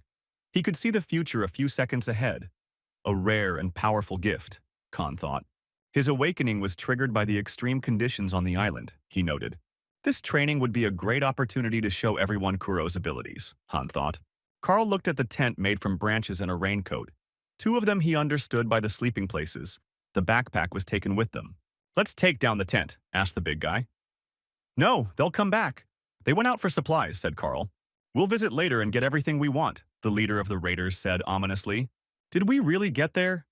He could see the future a few seconds ahead. A rare and powerful gift, Khan thought. His awakening was triggered by the extreme conditions on the island, he noted. This training would be a great opportunity to show everyone Kuro's abilities, Han thought. Carl looked at the tent made from branches and a raincoat. 2 of them he understood by the sleeping places. The backpack was taken with them. Let's take down the tent, asked the big guy. No, they'll come back. They went out for supplies, said Carl. We'll visit later and get everything we want, the leader of the raiders said ominously. Did we really get there?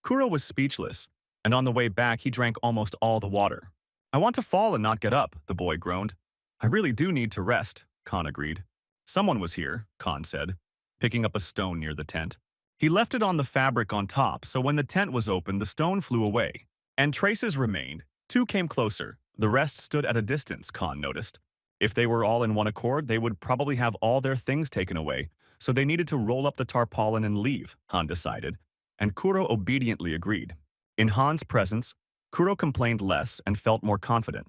Kuro was speechless, and on the way back he drank almost all the water. I want to fall and not get up, the boy groaned. I really do need to rest, Khan agreed. Someone was here, Khan said, picking up a stone near the tent. He left it on the fabric on top, so when the tent was opened, the stone flew away. And traces remained. 2 came closer. The rest stood at a distance, Khan noticed. If they were all in one accord, they would probably have all their things taken away, so they needed to roll up the tarpaulin and leave, Han decided, and Kuro obediently agreed. In Han's presence, Kuro complained less and felt more confident.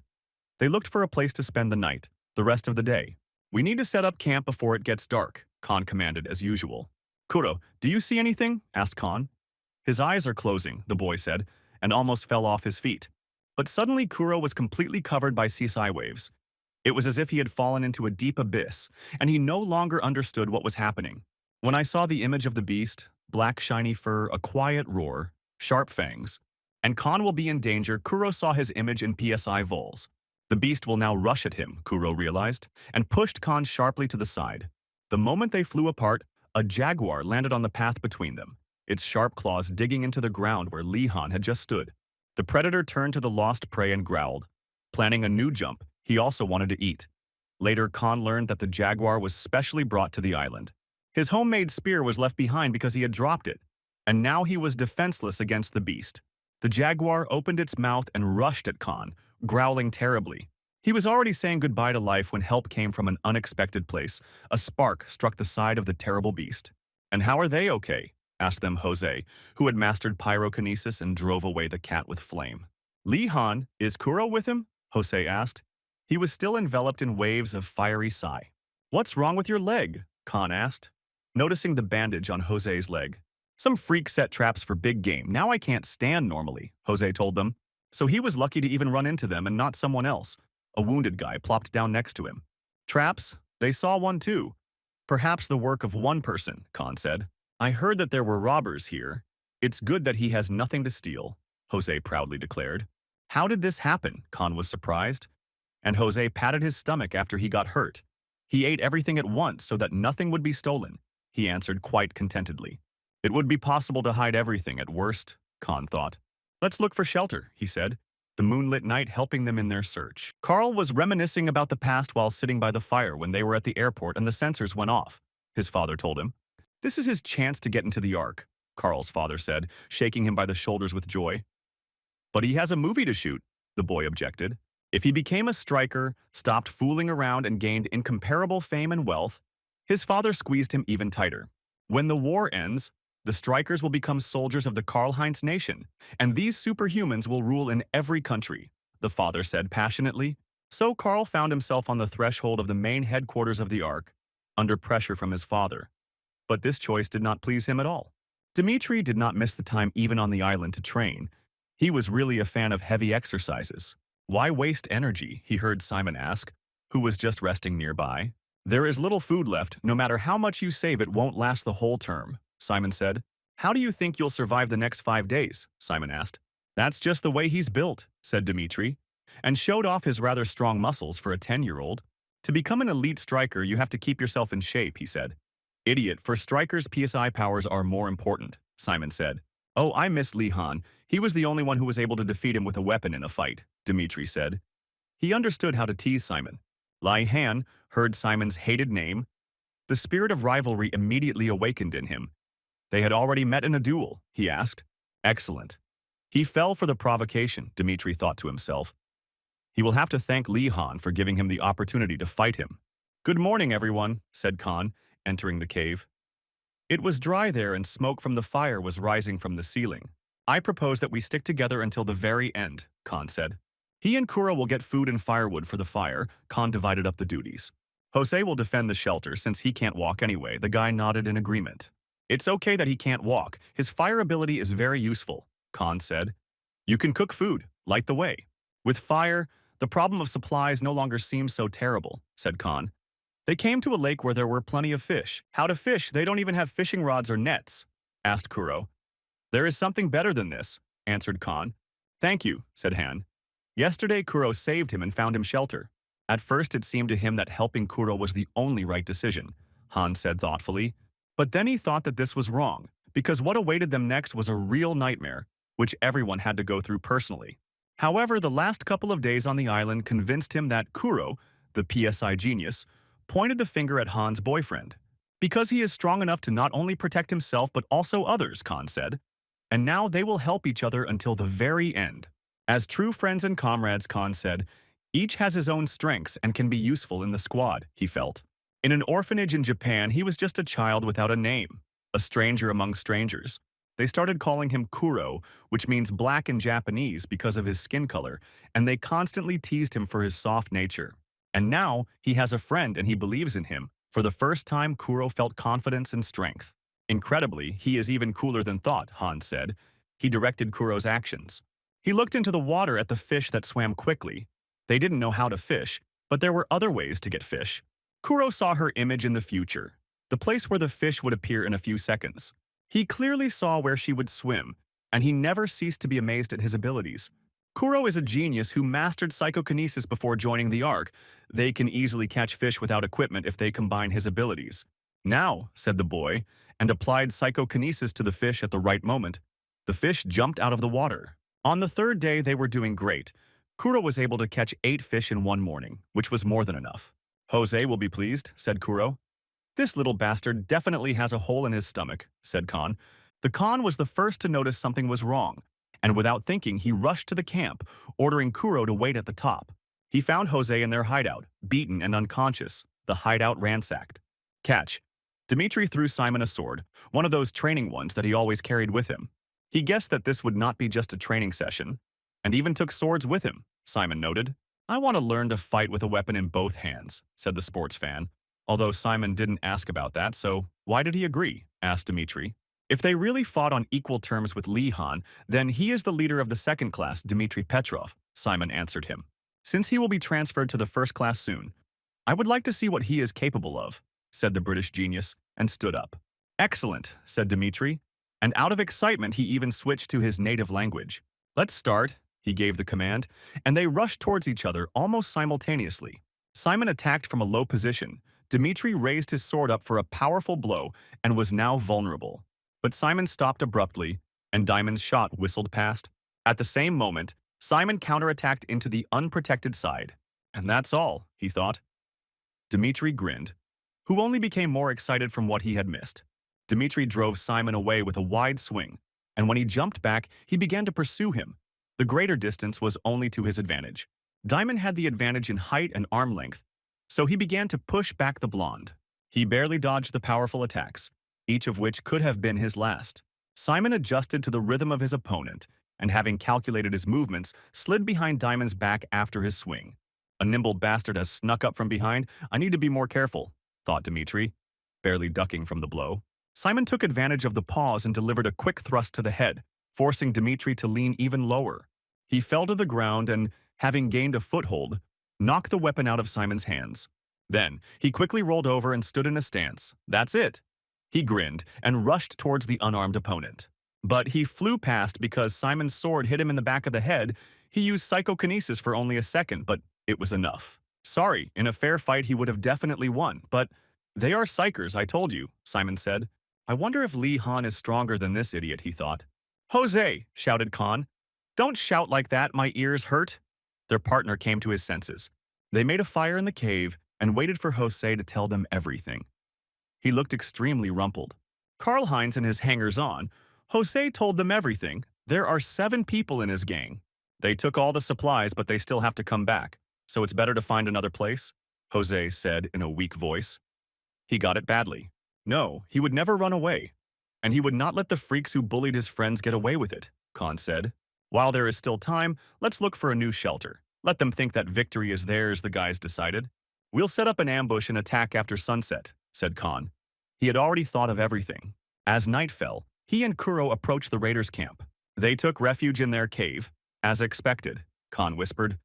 They looked for a place to spend the night, the rest of the day. We need to set up camp before it gets dark, Khan commanded as usual. Kuro, do you see anything? Asked Khan. His eyes are closing, the boy said, and almost fell off his feet. But suddenly Kuro was completely covered by seaside waves. It was as if he had fallen into a deep abyss, and he no longer understood what was happening. When I saw the image of the beast, black shiny fur, a quiet roar, sharp fangs, and Khan will be in danger, Kuro saw his image in PSI vols. The beast will now rush at him, Kuro realized, and pushed Khan sharply to the side. The moment they flew apart, a jaguar landed on the path between them, its sharp claws digging into the ground where Lee Han had just stood. The predator turned to the lost prey and growled. Planning a new jump, he also wanted to eat. Later, Khan learned that the jaguar was specially brought to the island. His homemade spear was left behind because he had dropped it, and now he was defenseless against the beast. The jaguar opened its mouth and rushed at Khan, growling terribly. He was already saying goodbye to life when help came from an unexpected place. A spark struck the side of the terrible beast. "And how are they okay?" asked them Jose, who had mastered pyrokinesis and drove away the cat with flame. "Lee Han, is Kuro with him?" Jose asked. He was still enveloped in waves of fiery sigh. "What's wrong with your leg?" Khan asked, noticing the bandage on Jose's leg. "Some freak set traps for big game. Now I can't stand normally," Jose told them. So he was lucky to even run into them and not someone else. A wounded guy plopped down next to him. "Traps? They saw one too. Perhaps the work of one person," Khan said. "I heard that there were robbers here. It's good that he has nothing to steal," Jose proudly declared. "How did this happen?" Khan was surprised. And Jose patted his stomach after he got hurt. "He ate everything at once so that nothing would be stolen," he answered quite contentedly. "It would be possible to hide everything at worst," Khan thought. "Let's look for shelter," he said, the moonlit night helping them in their search. Carl was reminiscing about the past while sitting by the fire when they were at the airport and the sensors went off, his father told him. "This is his chance to get into the Ark," Carl's father said, shaking him by the shoulders with joy. "But he has a movie to shoot," the boy objected. If he became a striker, stopped fooling around and gained incomparable fame and wealth, his father squeezed him even tighter. "When the war ends, the strikers will become soldiers of the Karl-Heinz nation, and these superhumans will rule in every country," the father said passionately. So Carl found himself on the threshold of the main headquarters of the Ark, under pressure from his father. But this choice did not please him at all. Dmitri did not miss the time even on the island to train. He was really a fan of heavy exercises. "Why waste energy?" he heard Simon ask, who was just resting nearby. "There is little food left. No matter how much you save, it won't last the whole term," Simon said. "How do you think you'll survive the next 5 days?" Simon asked. "That's just the way he's built," said Dmitri, and showed off his rather strong muscles for a 10-year-old. "To become an elite striker, you have to keep yourself in shape," he said. "Idiot, for strikers, PSI powers are more important," Simon said. "Oh, I miss Lee Han. He was the only one who was able to defeat him with a weapon in a fight," Dmitri said. He understood how to tease Simon. Lai Han heard Simon's hated name. The spirit of rivalry immediately awakened in him. "They had already met in a duel?" he asked. "Excellent." He fell for the provocation, Dmitri thought to himself. He will have to thank Lee Han for giving him the opportunity to fight him. "Good morning, everyone," said Khan, entering the cave. It was dry there and smoke from the fire was rising from the ceiling. "I propose that we stick together until the very end," Khan said. He and Kuro will get food and firewood for the fire. Khan divided up the duties. Jose will defend the shelter since he can't walk anyway. The guy nodded in agreement. "It's okay that he can't walk. His fire ability is very useful," Khan said. "You can cook food. Light the way." "With fire, the problem of supplies no longer seems so terrible," said Khan. They came to a lake where there were plenty of fish. "How to fish? They don't even have fishing rods or nets," asked Kuro. "There is something better than this," answered Khan. "Thank you," said Han. Yesterday, Kuro saved him and found him shelter. At first, it seemed to him that helping Kuro was the only right decision, Han said thoughtfully. But then he thought that this was wrong, because what awaited them next was a real nightmare, which everyone had to go through personally. However, the last couple of days on the island convinced him that Kuro, the PSI genius, pointed the finger at Han's boyfriend. "Because he is strong enough to not only protect himself but also others," Khan said. "And now they will help each other until the very end." As true friends and comrades, Khan said, each has his own strengths and can be useful in the squad, he felt. In an orphanage in Japan, he was just a child without a name, a stranger among strangers. They started calling him Kuro, which means black in Japanese because of his skin color, and they constantly teased him for his soft nature. And now, he has a friend and he believes in him. For the first time, Kuro felt confidence and strength. Incredibly, he is even cooler than thought, Han said. He directed Kuro's actions. He looked into the water at the fish that swam quickly. They didn't know how to fish, but there were other ways to get fish. Kuro saw her image in the future, the place where the fish would appear in a few seconds. He clearly saw where she would swim, and he never ceased to be amazed at his abilities. Kuro is a genius who mastered psychokinesis before joining the Ark. They can easily catch fish without equipment if they combine his abilities. Now, said the boy, and applied psychokinesis to the fish at the right moment. The fish jumped out of the water. On the third day, they were doing great. Kuro was able to catch 8 fish in one morning, which was more than enough. Jose will be pleased, said Kuro. This little bastard definitely has a hole in his stomach, said Khan. The Khan was the first to notice something was wrong, and without thinking, he rushed to the camp, ordering Kuro to wait at the top. He found Jose in their hideout, beaten and unconscious, the hideout ransacked. Catch. Dimitri threw Simon a sword, one of those training ones that he always carried with him. He guessed that this would not be just a training session, and even took swords with him, Simon noted. I want to learn to fight with a weapon in both hands, said the sports fan. Although Simon didn't ask about that, so why did he agree? Asked Dimitri. If they really fought on equal terms with Li Han, then he is the leader of the second class, Dmitry Petrov, Simon answered him. Since he will be transferred to the first class soon, I would like to see what he is capable of, said the British genius, and stood up. Excellent, said Dmitri, and out of excitement he even switched to his native language. Let's start, he gave the command, and they rushed towards each other almost simultaneously. Simon attacked from a low position. Dmitri raised his sword up for a powerful blow and was now vulnerable. But Simon stopped abruptly, and Diamond's shot whistled past. At the same moment, Simon counterattacked into the unprotected side. And that's all, he thought. Dmitri grinned, who only became more excited from what he had missed. Dmitri drove Simon away with a wide swing, and when he jumped back, he began to pursue him. The greater distance was only to his advantage. Diamond had the advantage in height and arm length, so he began to push back the blonde. He barely dodged the powerful attacks, each of which could have been his last. Simon adjusted to the rhythm of his opponent, and having calculated his movements, slid behind Diamond's back after his swing. A nimble bastard has snuck up from behind. I need to be more careful, thought Dmitri, barely ducking from the blow. Simon took advantage of the pause and delivered a quick thrust to the head, forcing Dmitri to lean even lower. He fell to the ground and, having gained a foothold, knocked the weapon out of Simon's hands. Then, he quickly rolled over and stood in a stance. That's it. He grinned and rushed towards the unarmed opponent. But he flew past because Simon's sword hit him in the back of the head. He used psychokinesis for only a second, but it was enough. Sorry, in a fair fight he would have definitely won, but they are psychers, I told you, Simon said. I wonder if Li Han is stronger than this idiot, he thought. Jose, shouted Khan. Don't shout like that, my ears hurt. Their partner came to his senses. They made a fire in the cave and waited for Jose to tell them everything. He looked extremely rumpled. Karl-Heinz and his hangers-on. Jose told them everything. There are 7 people in his gang. They took all the supplies, but they still have to come back. So it's better to find another place, Jose said in a weak voice. He got it badly. No, he would never run away. And he would not let the freaks who bullied his friends get away with it, Khan said. While there is still time, let's look for a new shelter. Let them think that victory is theirs, the guys decided. We'll set up an ambush and attack after sunset, said Khan. He had already thought of everything. As night fell, he and Kuro approached the raiders' camp. They took refuge in their cave, as expected, Khan whispered.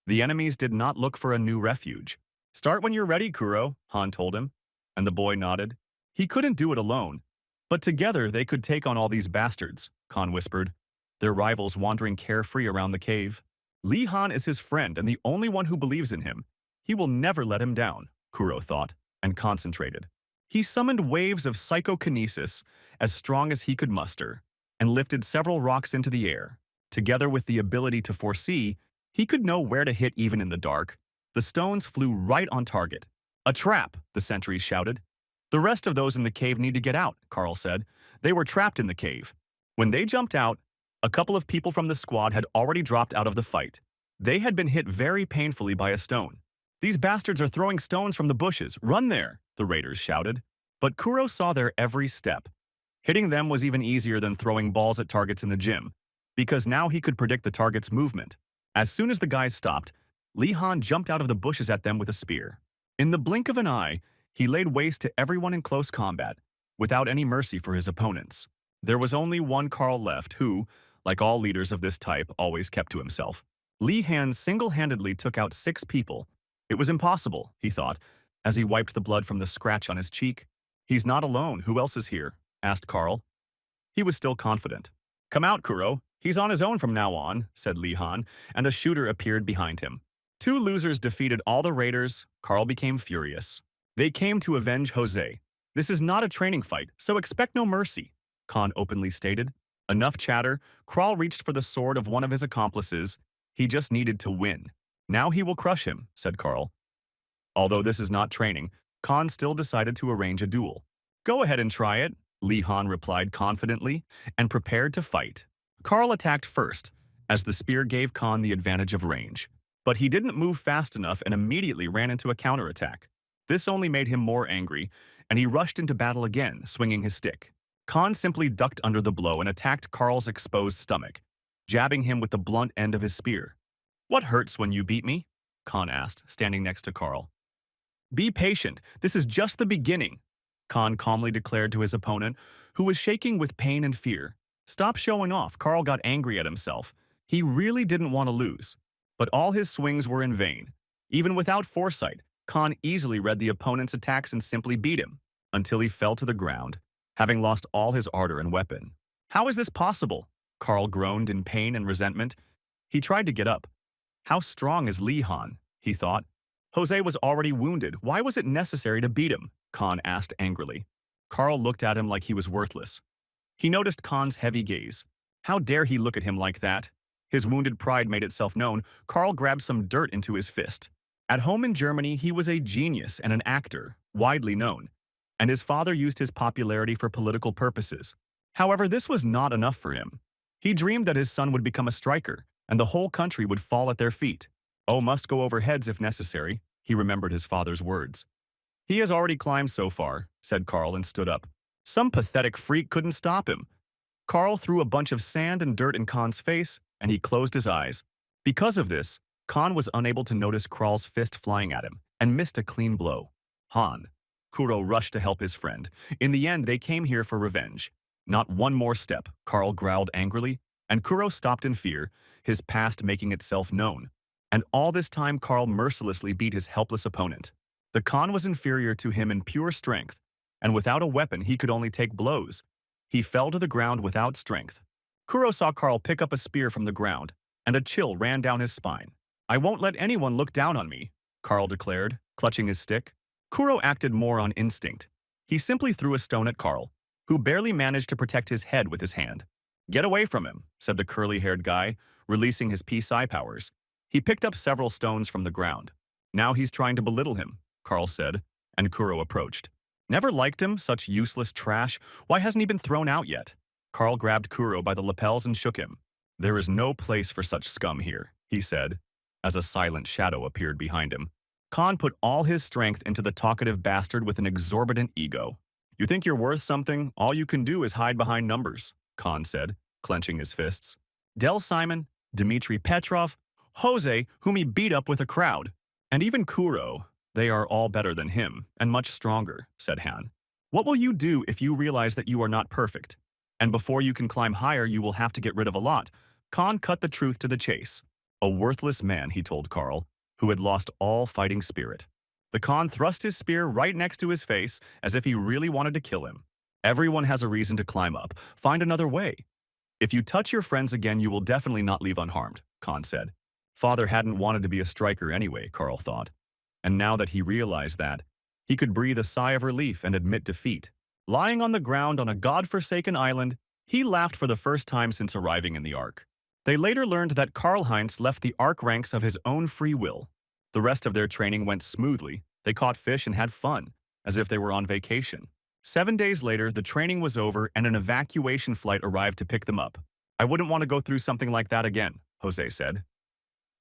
The enemies did not look for a new refuge. Start when you're ready, Kuro, Han told him, and the boy nodded. He couldn't do it alone, but together they could take on all these bastards, Khan whispered, their rivals wandering carefree around the cave. Li Han is his friend and the only one who believes in him. He will never let him down, Kuro thought, and concentrated. He summoned waves of psychokinesis as strong as he could muster, and lifted several rocks into the air. Together with the ability to foresee, he could know where to hit even in the dark. The stones flew right on target. A trap, the sentries shouted. The rest of those in the cave need to get out, Carl said. They were trapped in the cave. When they jumped out, a couple of people from the squad had already dropped out of the fight. They had been hit very painfully by a stone. These bastards are throwing stones from the bushes. Run there, the raiders shouted. But Kuro saw their every step. Hitting them was even easier than throwing balls at targets in the gym, because now he could predict the target's movement. As soon as the guys stopped, Li Han jumped out of the bushes at them with a spear. In the blink of an eye, he laid waste to everyone in close combat, without any mercy for his opponents. There was only one Carl left who, like all leaders of this type, always kept to himself. Li Han single-handedly took out 6 people. It was impossible, he thought, as he wiped the blood from the scratch on his cheek. He's not alone. Who else is here? Asked Carl. He was still confident. Come out, Kuro. He's on his own from now on, said Li Han, and a shooter appeared behind him. 2 losers defeated all the raiders. Carl became furious. They came to avenge Jose. This is not a training fight, so expect no mercy, Khan openly stated. Enough chatter. Carl reached for the sword of one of his accomplices. He just needed to win. Now he will crush him, said Carl. Although this is not training, Khan still decided to arrange a duel. Go ahead and try it, Li Han replied confidently, and prepared to fight. Carl attacked first, as the spear gave Khan the advantage of range. But he didn't move fast enough and immediately ran into a counterattack. This only made him more angry, and he rushed into battle again, swinging his stick. Khan simply ducked under the blow and attacked Carl's exposed stomach, jabbing him with the blunt end of his spear. What hurts when you beat me? Khan asked, standing next to Carl. Be patient. This is just the beginning, Khan calmly declared to his opponent, who was shaking with pain and fear. Stop showing off. Carl got angry at himself. He really didn't want to lose. But all his swings were in vain. Even without foresight, Khan easily read the opponent's attacks and simply beat him, until he fell to the ground, having lost all his ardor and weapon. How is this possible? Carl groaned in pain and resentment. He tried to get up. How strong is Li Han? He thought. Jose was already wounded. Why was it necessary to beat him? Khan asked angrily. Carl looked at him like he was worthless. He noticed Khan's heavy gaze. How dare he look at him like that? His wounded pride made itself known. Carl grabbed some dirt into his fist. At home in Germany, he was a genius and an actor, widely known, and his father used his popularity for political purposes. However, this was not enough for him. He dreamed that his son would become a striker, and the whole country would fall at their feet. Oh, must go over heads if necessary, he remembered his father's words. He has already climbed so far, said Carl and stood up. Some pathetic freak couldn't stop him. Carl threw a bunch of sand and dirt in Khan's face, and he closed his eyes. Because of this, Khan was unable to notice Carl's fist flying at him, and missed a clean blow. Han. Kuro rushed to help his friend. In the end, they came here for revenge. Not one more step, Carl growled angrily, and Kuro stopped in fear, his past making itself known. And all this time, Carl mercilessly beat his helpless opponent. The Khan was inferior to him in pure strength, and without a weapon, he could only take blows. He fell to the ground without strength. Kuro saw Carl pick up a spear from the ground, and a chill ran down his spine. I won't let anyone look down on me, Carl declared, clutching his stick. Kuro acted more on instinct. He simply threw a stone at Carl, who barely managed to protect his head with his hand. Get away from him, said the curly-haired guy, releasing his Psi powers. He picked up several stones from the ground. Now he's trying to belittle him, Carl said, and Kuro approached. Never liked him, such useless trash. Why hasn't he been thrown out yet? Carl grabbed Kuro by the lapels and shook him. There is no place for such scum here, he said, as a silent shadow appeared behind him. Khan put all his strength into the talkative bastard with an exorbitant ego. You think you're worth something? All you can do is hide behind numbers, Khan said, clenching his fists. Del Simon, Dmitry Petrov, Jose, whom he beat up with a crowd, and even Kuro, they are all better than him, and much stronger, said Han. What will you do if you realize that you are not perfect? And before you can climb higher, you will have to get rid of a lot. Khan cut the truth to the chase. A worthless man, he told Carl, who had lost all fighting spirit. The Khan thrust his spear right next to his face, as if he really wanted to kill him. Everyone has a reason to climb up. Find another way. If you touch your friends again, you will definitely not leave unharmed, Khan said. Father hadn't wanted to be a striker anyway, Carl thought. And now that he realized that, he could breathe a sigh of relief and admit defeat. Lying on the ground on a god-forsaken island, he laughed for the first time since arriving in the Ark. They later learned that Karl-Heinz left the Ark ranks of his own free will. The rest of their training went smoothly. They caught fish and had fun, as if they were on vacation. 7 days later, the training was over and an evacuation flight arrived to pick them up. I wouldn't want to go through something like that again, Jose said.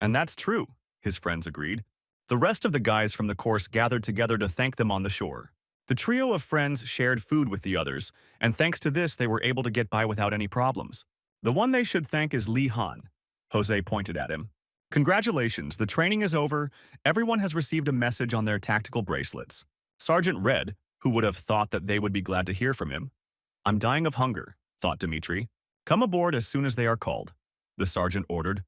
And that's true, his friends agreed. The rest of the guys from the course gathered together to thank them on the shore. The trio of friends shared food with the others, and thanks to this they were able to get by without any problems. The one they should thank is Li Han. Jose pointed at him. Congratulations, the training is over. Everyone has received a message on their tactical bracelets. Sergeant Red, who would have thought that they would be glad to hear from him. I'm dying of hunger, thought Dimitri. Come aboard as soon as they are called, the sergeant ordered.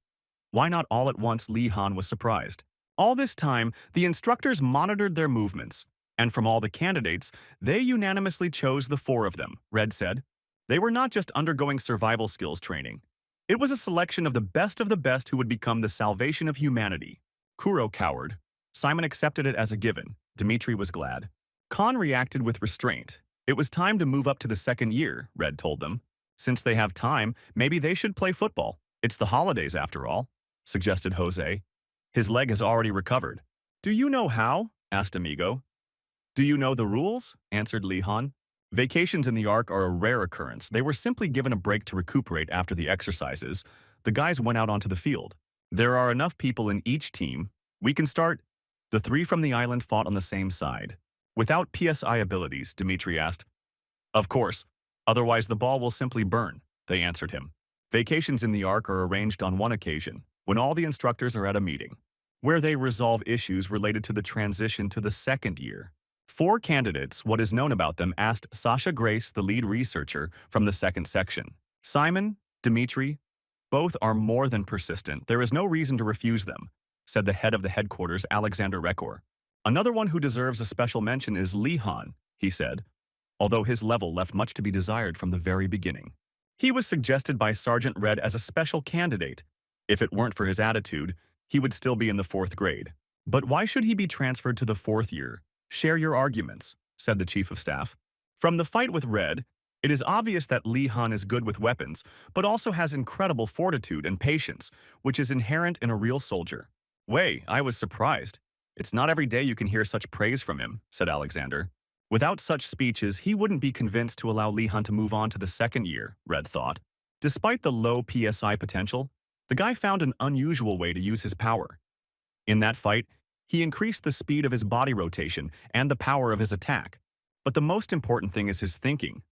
Why not all at once? Li Han was surprised. All this time, the instructors monitored their movements, and from all the candidates, they unanimously chose the four of them, Red said. They were not just undergoing survival skills training. It was a selection of the best who would become the salvation of humanity. Kuro cowered. Simon accepted it as a given. Dimitri was glad. Khan reacted with restraint. It was time to move up to the second year, Red told them. Since they have time, maybe they should play football. It's the holidays after all, suggested Jose. His leg has already recovered. Do you know how? Asked Amigo. Do you know the rules? Answered Li Han. Vacations in the Ark are a rare occurrence. They were simply given a break to recuperate after the exercises. The guys went out onto the field. There are enough people in each team. We can start. The three from the island fought on the same side. Without PSI abilities, Dimitri asked. Of course. Otherwise the ball will simply burn, they answered him. Vacations in the Ark are arranged on one occasion, when all the instructors are at a meeting, where they resolve issues related to the transition to the second year. Four candidates, what is known about them, asked Sasha Grace, the lead researcher, from the second section. Simon, Dimitri, both are more than persistent. There is no reason to refuse them, said the head of the headquarters, Alexander Rekor. Another one who deserves a special mention is Li Han, he said, although his level left much to be desired from the very beginning. He was suggested by Sergeant Red as a special candidate. If it weren't for his attitude, he would still be in the 4th grade. But why should he be transferred to the 4th year? Share your arguments, said the chief of staff. From the fight with Red, it is obvious that Li Han is good with weapons, but also has incredible fortitude and patience, which is inherent in a real soldier. Wei, I was surprised. It's not every day you can hear such praise from him, said Alexander. Without such speeches, he wouldn't be convinced to allow Li Han to move on to the second year, Red thought. Despite the low PSI potential, the guy found an unusual way to use his power. In that fight, he increased the speed of his body rotation and the power of his attack. But the most important thing is his thinking.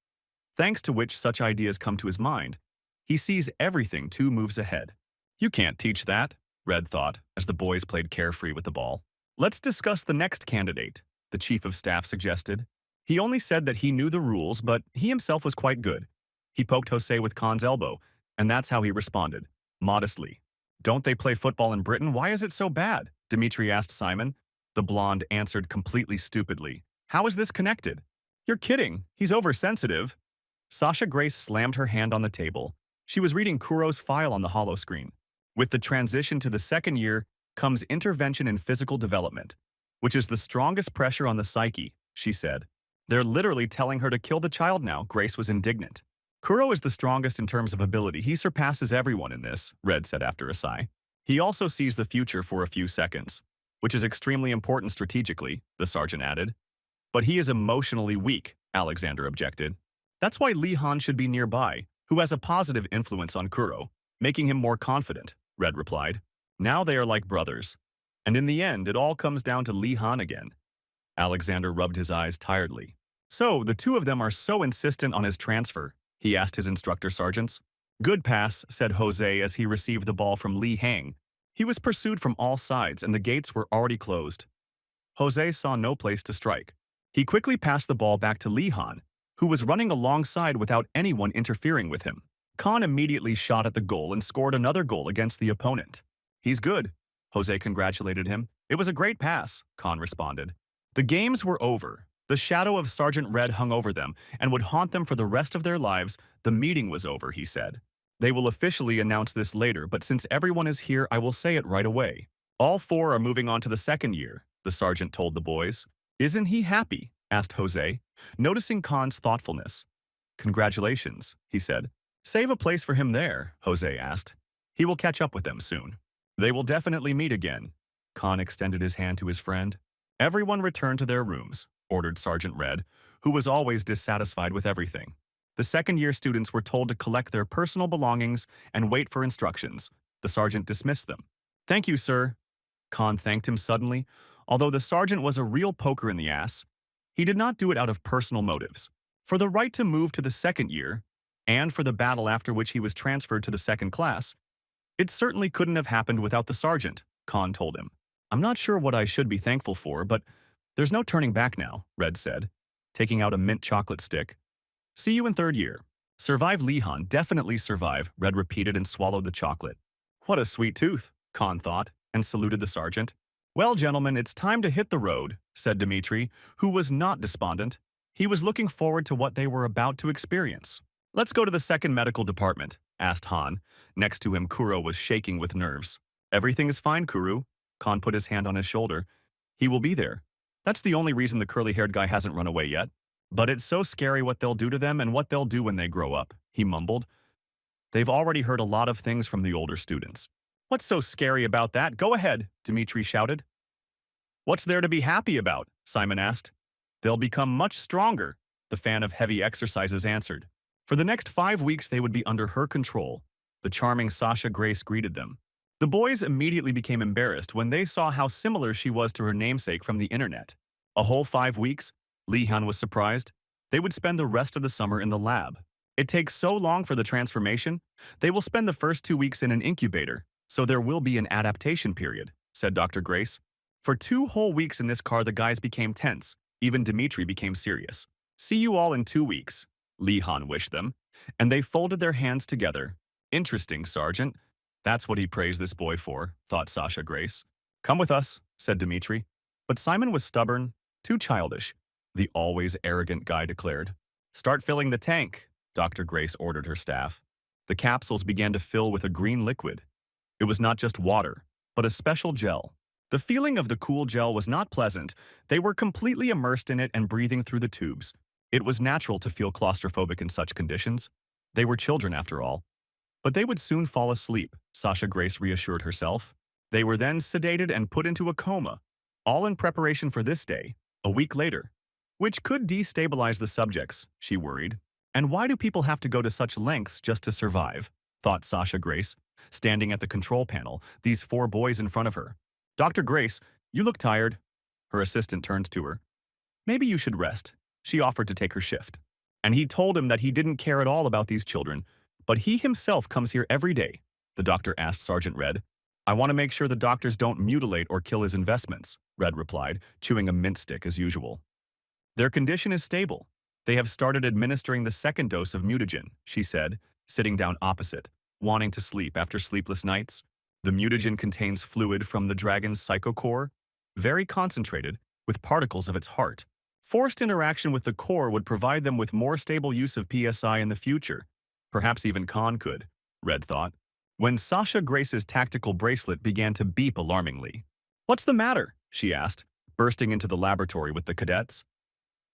Thanks to which such ideas come to his mind, he sees everything 2 moves ahead. You can't teach that, Red thought, as the boys played carefree with the ball. Let's discuss the next candidate, the chief of staff suggested. He only said that he knew the rules, but he himself was quite good. He poked Jose with Khan's elbow, and that's how he responded, modestly. Don't they play football in Britain? Why is it so bad? Dimitri asked Simon. The blonde answered completely stupidly. How is this connected? You're kidding. He's oversensitive. Sasha Grace slammed her hand on the table. She was reading Kuro's file on the hollow screen. With the transition to the second year comes intervention in physical development, which is the strongest pressure on the psyche, she said. They're literally telling her to kill the child now. Grace was indignant. Kuro is the strongest in terms of ability. He surpasses everyone in this, Red said after a sigh. He also sees the future for a few seconds, which is extremely important strategically, the sergeant added. But he is emotionally weak, Alexander objected. That's why Li Han should be nearby, who has a positive influence on Kuro, making him more confident, Red replied. Now they are like brothers. And in the end, it all comes down to Li Han again. Alexander rubbed his eyes tiredly. So, the 2 of them are so insistent on his transfer, he asked his instructor sergeants. Good pass, said Jose as he received the ball from Li Hang. He was pursued from all sides and the gates were already closed. Jose saw no place to strike. He quickly passed the ball back to Li Han, who was running alongside without anyone interfering with him. Khan immediately shot at the goal and scored another goal against the opponent. He's good, Jose congratulated him. It was a great pass, Khan responded. The games were over. The shadow of Sergeant Red hung over them and would haunt them for the rest of their lives. The meeting was over, he said. They will officially announce this later, but since everyone is here, I will say it right away. All 4 are moving on to the second year, the sergeant told the boys. Isn't he happy? Asked Jose, noticing Khan's thoughtfulness. Congratulations, he said. Save a place for him there, Jose asked. He will catch up with them soon. They will definitely meet again. Khan extended his hand to his friend. Everyone returned to their rooms, ordered Sergeant Red, who was always dissatisfied with everything. The second-year students were told to collect their personal belongings and wait for instructions. The sergeant dismissed them. Thank you, sir. Khan thanked him suddenly. Although the sergeant was a real poker in the ass, He did not do it out of personal motives. For the right to move to the second year, and for the battle after which he was transferred to the second class, it certainly couldn't have happened without the sergeant, Khan told him. I'm not sure what I should be thankful for, but there's no turning back now, Red said, taking out a mint chocolate stick. See you in third year. Survive, Li-han, definitely survive, Red repeated and swallowed the chocolate. What a sweet tooth, Khan thought, and saluted the sergeant. Well, gentlemen, it's time to hit the road, said Dmitri, who was not despondent. He was looking forward to what they were about to experience. Let's go to the second medical department, asked Han. Next to him, Kuro was shaking with nerves. Everything is fine, Kuro. Khan put his hand on his shoulder. He will be there. That's the only reason the curly-haired guy hasn't run away yet. But it's so scary what they'll do to them and what they'll do when they grow up, he mumbled. They've already heard a lot of things from the older students. What's so scary about that? Go ahead, Dmitri shouted. What's there to be happy about? Simon asked. They'll become much stronger, the fan of heavy exercises answered. For the next 5 weeks, they would be under her control. The charming Sasha Grace greeted them. The boys immediately became embarrassed when they saw how similar she was to her namesake from the internet. A whole 5 weeks? Li-han was surprised. They would spend the rest of the summer in the lab. It takes so long for the transformation. They will spend the first 2 weeks in an incubator, so there will be an adaptation period, said Dr. Grace. For 2 whole weeks in this car, the guys became tense. Even Dmitri became serious. See you all in 2 weeks, Li-han wished them, and they folded their hands together. Interesting, Sergeant. That's what he praised this boy for, thought Sasha Grace. Come with us, said Dmitri. But Simon was stubborn, too childish, the always arrogant guy declared. Start filling the tank, Dr. Grace ordered her staff. The capsules began to fill with a green liquid. It was not just water, but a special gel. The feeling of the cool gel was not pleasant. They were completely immersed in it and breathing through the tubes. It was natural to feel claustrophobic in such conditions. They were children, after all. But they would soon fall asleep, Sasha Grace reassured herself. They were then sedated and put into a coma, all in preparation for this day, a week later, which could destabilize the subjects, she worried. And why do people have to go to such lengths just to survive? Thought Sasha Grace, standing at the control panel, these 4 boys in front of her. Dr. Grace, you look tired. Her assistant turned to her. Maybe you should rest. She offered to take her shift. And he told him that he didn't care at all about these children, but he himself comes here every day, the doctor asked Sergeant Red. I want to make sure the doctors don't mutilate or kill his investments, Red replied, chewing a mint stick as usual. Their condition is stable. They have started administering the second dose of mutagen, she said, sitting down opposite, wanting to sleep after sleepless nights. The mutagen contains fluid from the dragon's psychocore, very concentrated, with particles of its heart. Forced interaction with the core would provide them with more stable use of PSI in the future. Perhaps even Khan could, Red thought, when Sasha Grace's tactical bracelet began to beep alarmingly. What's the matter? She asked, bursting into the laboratory with the cadets.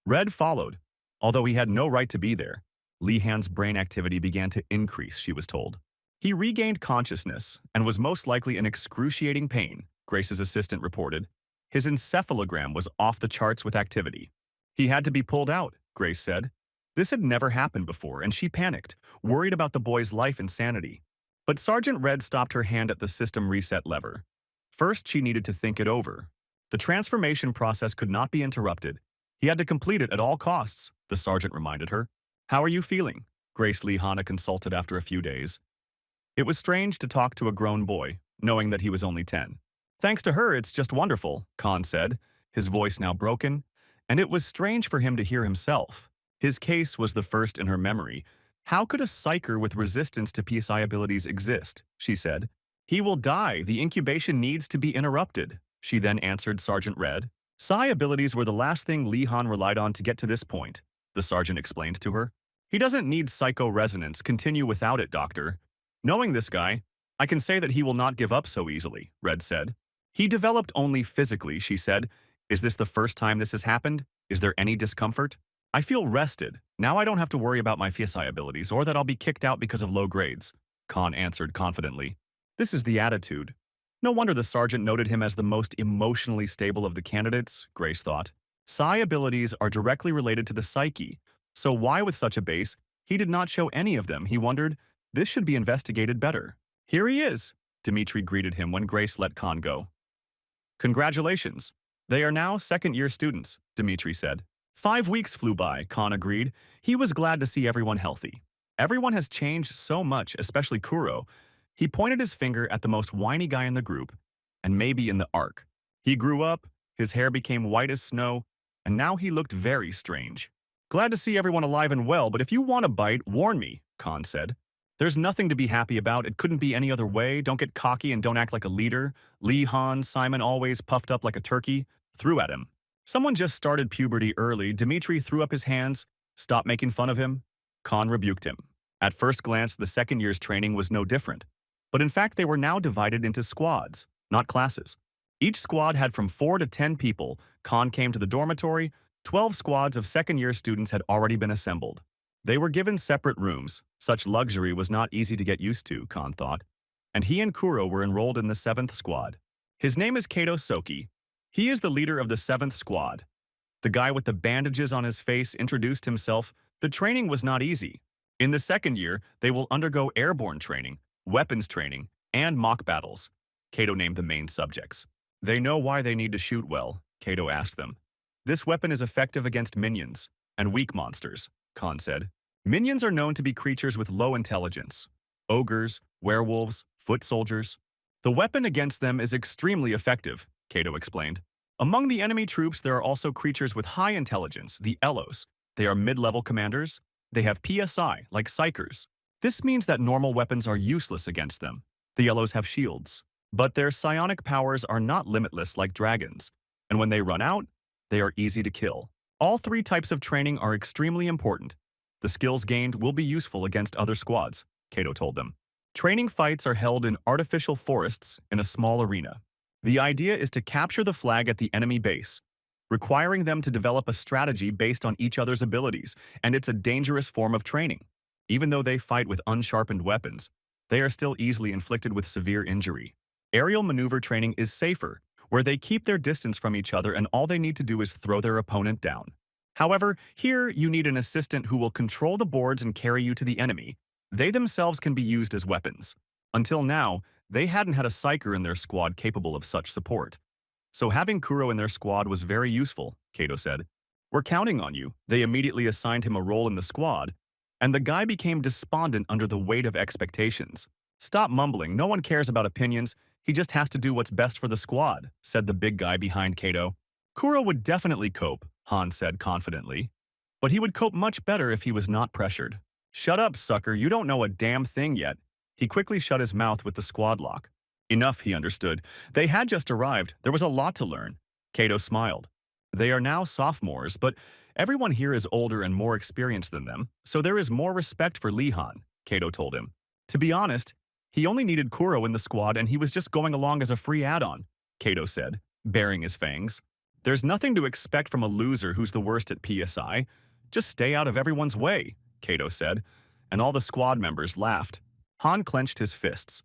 Red followed. Although he had no right to be there, Li-han's brain activity began to increase, she was told. He regained consciousness and was most likely in excruciating pain, Grace's assistant reported. His encephalogram was off the charts with activity. He had to be pulled out, Grace said. This had never happened before, and she panicked, worried about the boy's life and sanity. But Sergeant Red stopped her hand at the system reset lever. First, she needed to think it over. The transformation process could not be interrupted. He had to complete it at all costs, the sergeant reminded her. How are you feeling? Grace Li-han consulted after a few days. It was strange to talk to a grown boy, knowing that he was only 10. Thanks to her, it's just wonderful, Khan said, his voice now broken, and it was strange for him to hear himself. His case was the first in her memory. How could a psyker with resistance to PSI abilities exist? She said. He will die. The incubation needs to be interrupted, she then answered Sergeant Red. Psi abilities were the last thing Li-han relied on to get to this point, the sergeant explained to her. He doesn't need psycho-resonance. Continue without it, Doctor. Knowing this guy, I can say that he will not give up so easily, Red said. He developed only physically, she said. Is this the first time this has happened? Is there any discomfort? I feel rested. Now I don't have to worry about my PSI abilities or that I'll be kicked out because of low grades, Khan answered confidently. This is the attitude. No wonder the sergeant noted him as the most emotionally stable of the candidates, Grace thought. Psi abilities are directly related to the psyche, so why with such a base, he did not show any of them, he wondered. This should be investigated better. Here he is, Dmitri greeted him when Grace let Khan go. Congratulations. They are now second-year students, Dmitri said. 5 weeks flew by, Khan agreed. He was glad to see everyone healthy. Everyone has changed so much, especially Kuro. He pointed his finger at the most whiny guy in the group, and maybe in the arc. He grew up, his hair became white as snow, and now he looked very strange. Glad to see everyone alive and well, but if you want a bite, warn me, Khan said. There's nothing to be happy about. It couldn't be any other way. Don't get cocky and don't act like a leader. Lee Han, Simon always puffed up like a turkey, threw at him. Someone just started puberty early. Dmitri threw up his hands. Stop making fun of him. Khan rebuked him. At first glance, the second year's training was no different. But in fact, they were now divided into squads, not classes. Each squad had from 4 to 10 people. Khan came to the dormitory. 12 squads of second-year students had already been assembled. They were given separate rooms. Such luxury was not easy to get used to, Khan thought. And he and Kuro were enrolled in the 7th squad. His name is Kato Soki. He is the leader of the 7th squad. The guy with the bandages on his face introduced himself. The training was not easy. In the second year, they will undergo airborne training, weapons training, and mock battles. Kato named the main subjects. They know why they need to shoot well, Kato asked them. This weapon is effective against minions and weak monsters, Khan said. Minions are known to be creatures with low intelligence. Ogres, werewolves, foot soldiers. The weapon against them is extremely effective, Kato explained. Among the enemy troops, there are also creatures with high intelligence, the Elos. They are mid-level commanders. They have PSI, like psychers. This means that normal weapons are useless against them. The Elos have shields. But their psionic powers are not limitless like dragons, and when they run out, they are easy to kill. All 3 types of training are extremely important. The skills gained will be useful against other squads, Kato told them. Training fights are held in artificial forests in a small arena. The idea is to capture the flag at the enemy base, requiring them to develop a strategy based on each other's abilities, and it's a dangerous form of training. Even though they fight with unsharpened weapons, they are still easily inflicted with severe injury. Aerial maneuver training is safer, where they keep their distance from each other and all they need to do is throw their opponent down. However, here you need an assistant who will control the boards and carry you to the enemy. They themselves can be used as weapons. Until now, they hadn't had a psyker in their squad capable of such support. So having Kuro in their squad was very useful, Kato said. We're counting on you. They immediately assigned him a role in the squad, and the guy became despondent under the weight of expectations. Stop mumbling, no one cares about opinions. He just has to do what's best for the squad, said the big guy behind Kato. Kuro would definitely cope, Han said confidently. But he would cope much better if he was not pressured. Shut up, sucker, you don't know a damn thing yet. He quickly shut his mouth with the squad lock. Enough, he understood. They had just arrived. There was a lot to learn. Kato smiled. They are now sophomores, but everyone here is older and more experienced than them, so there is more respect for Lee Han, Kato told him. To be honest, he only needed Kuro in the squad and he was just going along as a free add-on, Kato said, baring his fangs. There's nothing to expect from a loser who's the worst at PSI. Just stay out of everyone's way, Kato said, and all the squad members laughed. Han clenched his fists.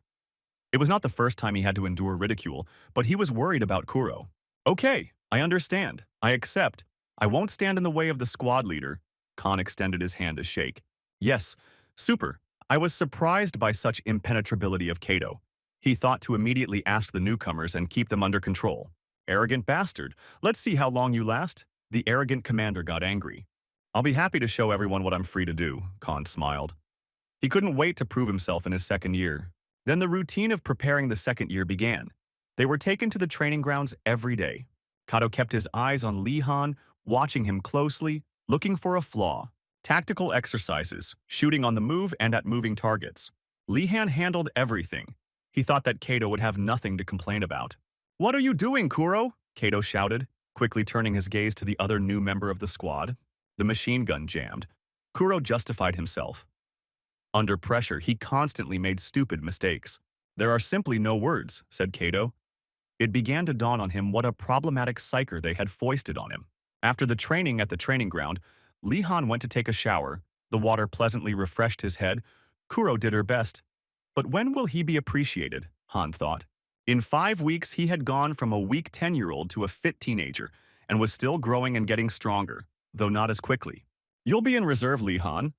It was not the first time he had to endure ridicule, but he was worried about Kuro. Okay, I understand. I accept. I won't stand in the way of the squad leader. Khan extended his hand to shake. Yes, super. I was surprised by such impenetrability of Kato. He thought to immediately ask the newcomers and keep them under control. Arrogant bastard. Let's see how long you last. The arrogant commander got angry. I'll be happy to show everyone what I'm free to do, Khan smiled. He couldn't wait to prove himself in his second year. Then the routine of preparing the second year began. They were taken to the training grounds every day. Kato kept his eyes on Lee Han, watching him closely, looking for a flaw. Tactical exercises, shooting on the move and at moving targets. Lee Han handled everything. He thought that Kato would have nothing to complain about. What are you doing, Kuro? Kato shouted, quickly turning his gaze to the other new member of the squad. The machine gun jammed. Kuro justified himself. Under pressure, he constantly made stupid mistakes. There are simply no words, said Kato. It began to dawn on him what a problematic psyker they had foisted on him. After the training at the training ground, Lee Han went to take a shower. The water pleasantly refreshed his head. Kuro did her best. But when will he be appreciated? Han thought. In 5 weeks, he had gone from a weak 10-year-old to a fit teenager and was still growing and getting stronger, though not as quickly. You'll be in reserve, Lee Han.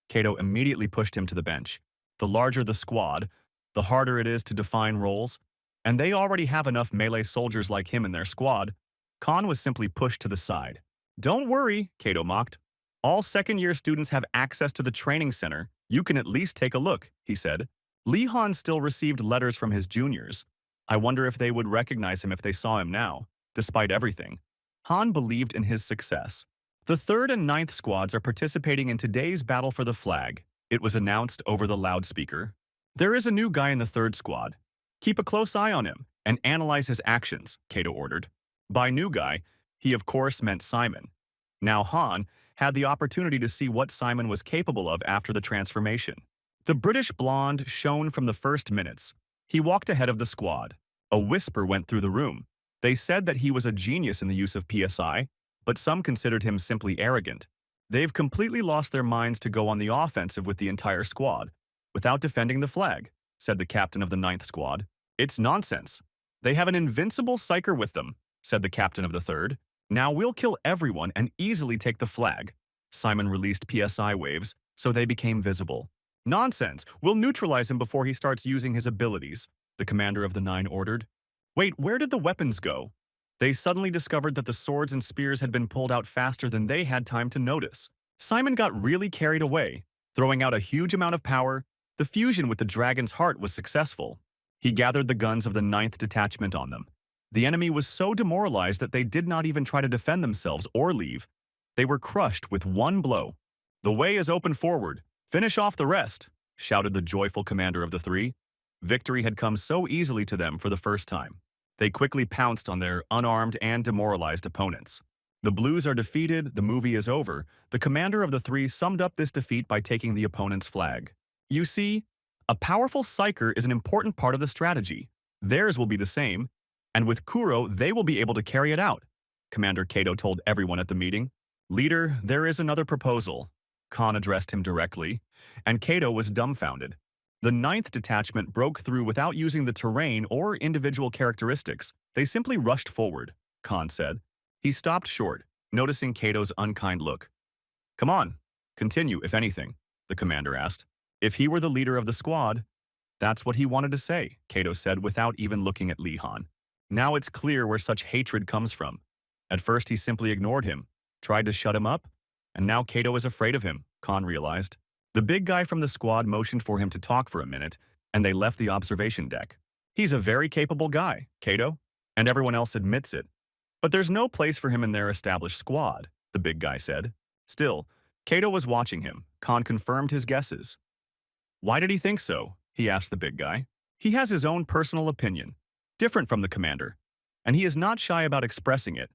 Kato immediately pushed him to the bench. The larger the squad, the harder it is to define roles, and they already have enough melee soldiers like him in their squad. Khan was simply pushed to the side. Don't worry, Kato mocked. All second-year students have access to the training center. You can at least take a look, he said. Lee Han still received letters from his juniors. I wonder if they would recognize him if they saw him now. Despite everything, Han believed in his success. The 3rd and ninth squads are participating in today's battle for the flag. It was announced over the loudspeaker. There is a new guy in the 3rd squad. Keep a close eye on him and analyze his actions, Kato ordered. By new guy, he of course meant Simon. Now Han had the opportunity to see what Simon was capable of after the transformation. The British blonde shone from the first minutes. He walked ahead of the squad. A whisper went through the room. They said that he was a genius in the use of PSI, but some considered him simply arrogant. They've completely lost their minds to go on the offensive with the entire squad, without defending the flag, said the captain of the 9th squad. It's nonsense. They have an invincible psyker with them, said the captain of the 3rd. Now we'll kill everyone and easily take the flag. Simon released PSI waves, so they became visible. Nonsense! We'll neutralize him before he starts using his abilities, the commander of the 9 ordered. Wait, where did the weapons go? They suddenly discovered that the swords and spears had been pulled out faster than they had time to notice. Simon got really carried away, throwing out a huge amount of power. The fusion with the dragon's heart was successful. He gathered the guns of the 9th detachment on them. The enemy was so demoralized that they did not even try to defend themselves or leave. They were crushed with one blow. The way is open forward. Finish off the rest, shouted the joyful commander of the 3. Victory had come so easily to them for the first time. They quickly pounced on their unarmed and demoralized opponents. The Blues are defeated, the movie is over. The commander of the 3 summed up this defeat by taking the opponent's flag. You see, a powerful psyker is an important part of the strategy. Theirs will be the same, and with Kuro, they will be able to carry it out, Commander Kato told everyone at the meeting. Leader, there is another proposal. Khan addressed him directly, and Kato was dumbfounded. The 9th detachment broke through without using the terrain or individual characteristics. They simply rushed forward, Khan said. He stopped short, noticing Kato's unkind look. Come on, continue, if anything, the commander asked. If he were the leader of the squad, that's what he wanted to say, Kato said without even looking at Lee Han. Now it's clear where such hatred comes from. At first he simply ignored him, tried to shut him up, and now Kato is afraid of him, Khan realized. The big guy from the squad motioned for him to talk for a minute, and they left the observation deck. He's a very capable guy, Kato, and everyone else admits it. But there's no place for him in their established squad, the big guy said. Still, Kato was watching him. Khan confirmed his guesses. Why did he think so? He asked the big guy. He has his own personal opinion, different from the commander, and he is not shy about expressing it,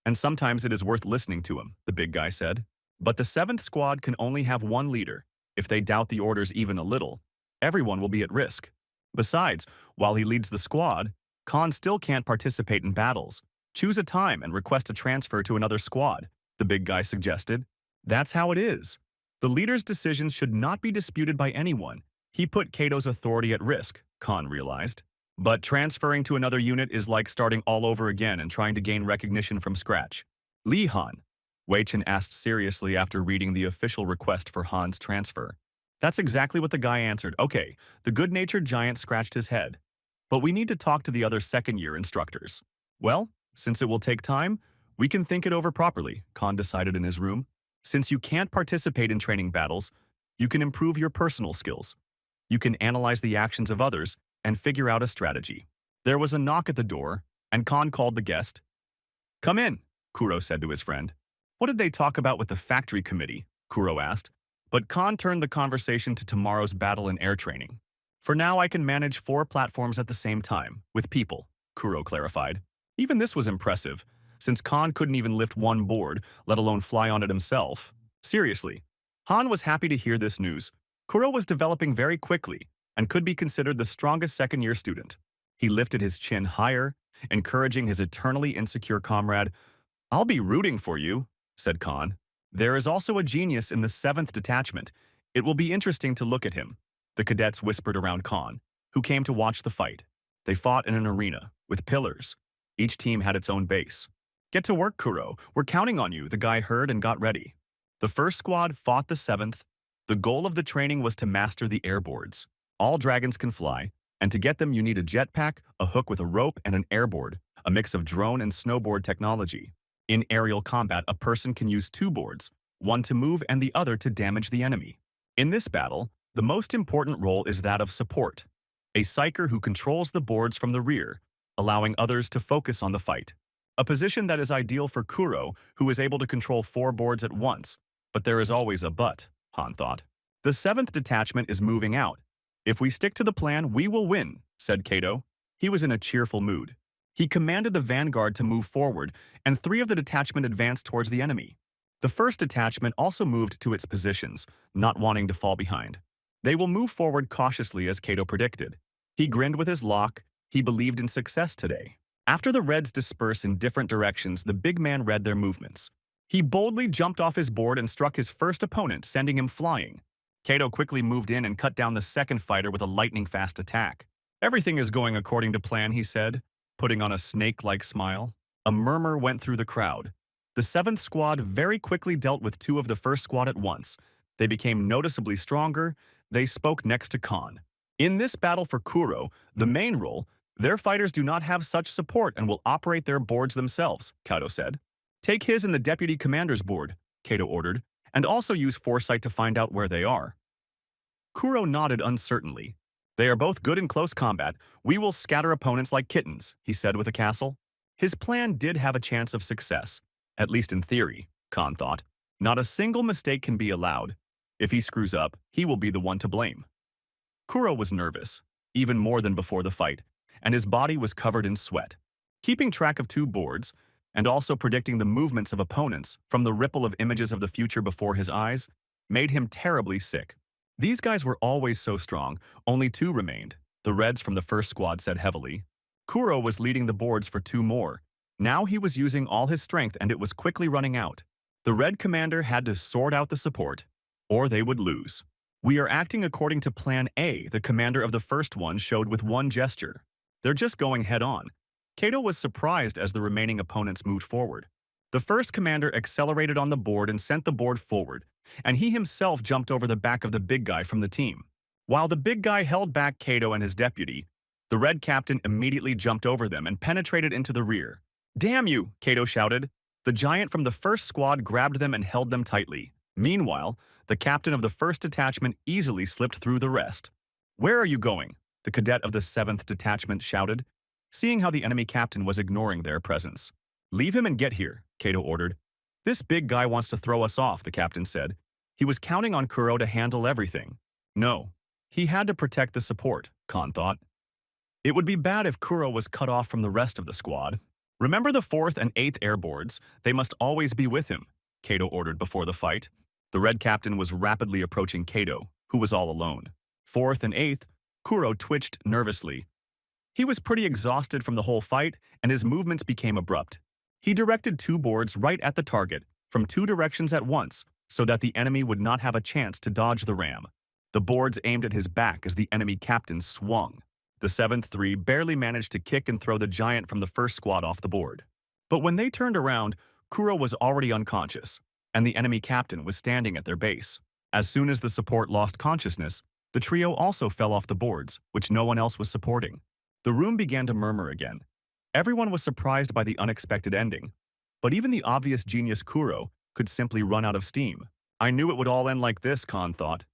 and sometimes it is worth listening to him, the big guy said. But the 7th squad can only have one leader. If they doubt the orders even a little, everyone will be at risk. Besides, while he leads the squad, Khan still can't participate in battles. Choose a time and request a transfer to another squad, the big guy suggested. That's how it is. The leader's decisions should not be disputed by anyone. He put Kato's authority at risk, Khan realized. But transferring to another unit is like starting all over again and trying to gain recognition from scratch. Lee Han, Wei Chen asked seriously after reading the official request for Han's transfer. That's exactly what the guy answered. Okay, the good-natured giant scratched his head. But we need to talk to the other second-year instructors. Well, since it will take time, we can think it over properly, Khan decided in his room. Since you can't participate in training battles, you can improve your personal skills. You can analyze the actions of others and figure out a strategy. There was a knock at the door, and Khan called the guest. Come in, Kuro said to his friend. What did they talk about with the factory committee? Kuro asked. But Khan turned the conversation to tomorrow's battle and air training. For now, I can manage 4 platforms at the same time, with people, Kuro clarified. Even this was impressive, since Khan couldn't even lift one board, let alone fly on it himself. Seriously, Han was happy to hear this news. Kuro was developing very quickly and could be considered the strongest second-year student. He lifted his chin higher, encouraging his eternally insecure comrade. I'll be rooting for you, said Khan. There is also a genius in the 7th detachment. It will be interesting to look at him. The cadets whispered around Khan, who came to watch the fight. They fought in an arena, with pillars. Each team had its own base. Get to work, Kuro. We're counting on you, the guy heard and got ready. The 1st squad fought the 7th. The goal of the training was to master the airboards. All dragons can fly, and to get them you need a jetpack, a hook with a rope, and an airboard, a mix of drone and snowboard technology. In aerial combat, a person can use two boards, one to move and the other to damage the enemy. In this battle, the most important role is that of support, a psyker who controls the boards from the rear, allowing others to focus on the fight. A position that is ideal for Kuro, who is able to control four boards at once. But there is always a but, Han thought. The 7th detachment is moving out. If we stick to the plan, we will win, said Kato. He was in a cheerful mood. He commanded the vanguard to move forward, and 3 of the detachment advanced towards the enemy. The 1st detachment also moved to its positions, not wanting to fall behind. They will move forward cautiously as Kato predicted. He grinned with his lock. He believed in success today. After the Reds disperse in different directions, the big man read their movements. He boldly jumped off his board and struck his first opponent, sending him flying. Kato quickly moved in and cut down the second fighter with a lightning-fast attack. Everything is going according to plan, he said, putting on a snake-like smile. A murmur went through the crowd. The 7th squad very quickly dealt with 2 of the 1st squad at once. They became noticeably stronger. They spoke next to Khan. In this battle for Kuro, the main role, their fighters do not have such support and will operate their boards themselves, Kato said. Take his and the deputy commander's board, Kato ordered, and also use foresight to find out where they are. Kuro nodded uncertainly. They are both good in close combat. We will scatter opponents like kittens, he said with a castle. His plan did have a chance of success, at least in theory, Khan thought. Not a single mistake can be allowed. If he screws up, he will be the one to blame. Kuro was nervous, even more than before the fight, and his body was covered in sweat. Keeping track of 2 boards, and also predicting the movements of opponents from the ripple of images of the future before his eyes, made him terribly sick. These guys were always so strong, only 2 remained, the Reds from the 1st squad said heavily. Kuro was leading the boards for 2 more. Now he was using all his strength and it was quickly running out. The Red commander had to sort out the support, or they would lose. We are acting according to Plan A, the commander of the first one showed with one gesture. They're just going head-on. Kato was surprised as the remaining opponents moved forward. The first commander accelerated on the board and sent the board forward, and he himself jumped over the back of the big guy from the team. While the big guy held back Kato and his deputy, the Red captain immediately jumped over them and penetrated into the rear. "Damn you!" Kato shouted. The giant from the first squad grabbed them and held them tightly. Meanwhile, the captain of the first detachment easily slipped through the rest. "Where are you going?" the cadet of the 7th detachment shouted, seeing how the enemy captain was ignoring their presence. "Leave him and get here," Kato ordered. "This big guy wants to throw us off," the captain said. He was counting on Kuro to handle everything. No, he had to protect the support, Khan thought. It would be bad if Kuro was cut off from the rest of the squad. "Remember the 4th and 8th airboards, they must always be with him," Kato ordered before the fight. The Red captain was rapidly approaching Kato, who was all alone. 4th and 8th, Kuro twitched nervously. He was pretty exhausted from the whole fight, and his movements became abrupt. He directed 2 boards right at the target, from 2 directions at once, so that the enemy would not have a chance to dodge the ram. The boards aimed at his back as the enemy captain swung. The 7th 3 barely managed to kick and throw the giant from the first squad off the board. But when they turned around, Kuro was already unconscious, and the enemy captain was standing at their base. As soon as the support lost consciousness, the trio also fell off the boards, which no one else was supporting. The room began to murmur again. Everyone was surprised by the unexpected ending, but even the obvious genius Kuro could simply run out of steam. "I knew it would all end like this," Khan thought.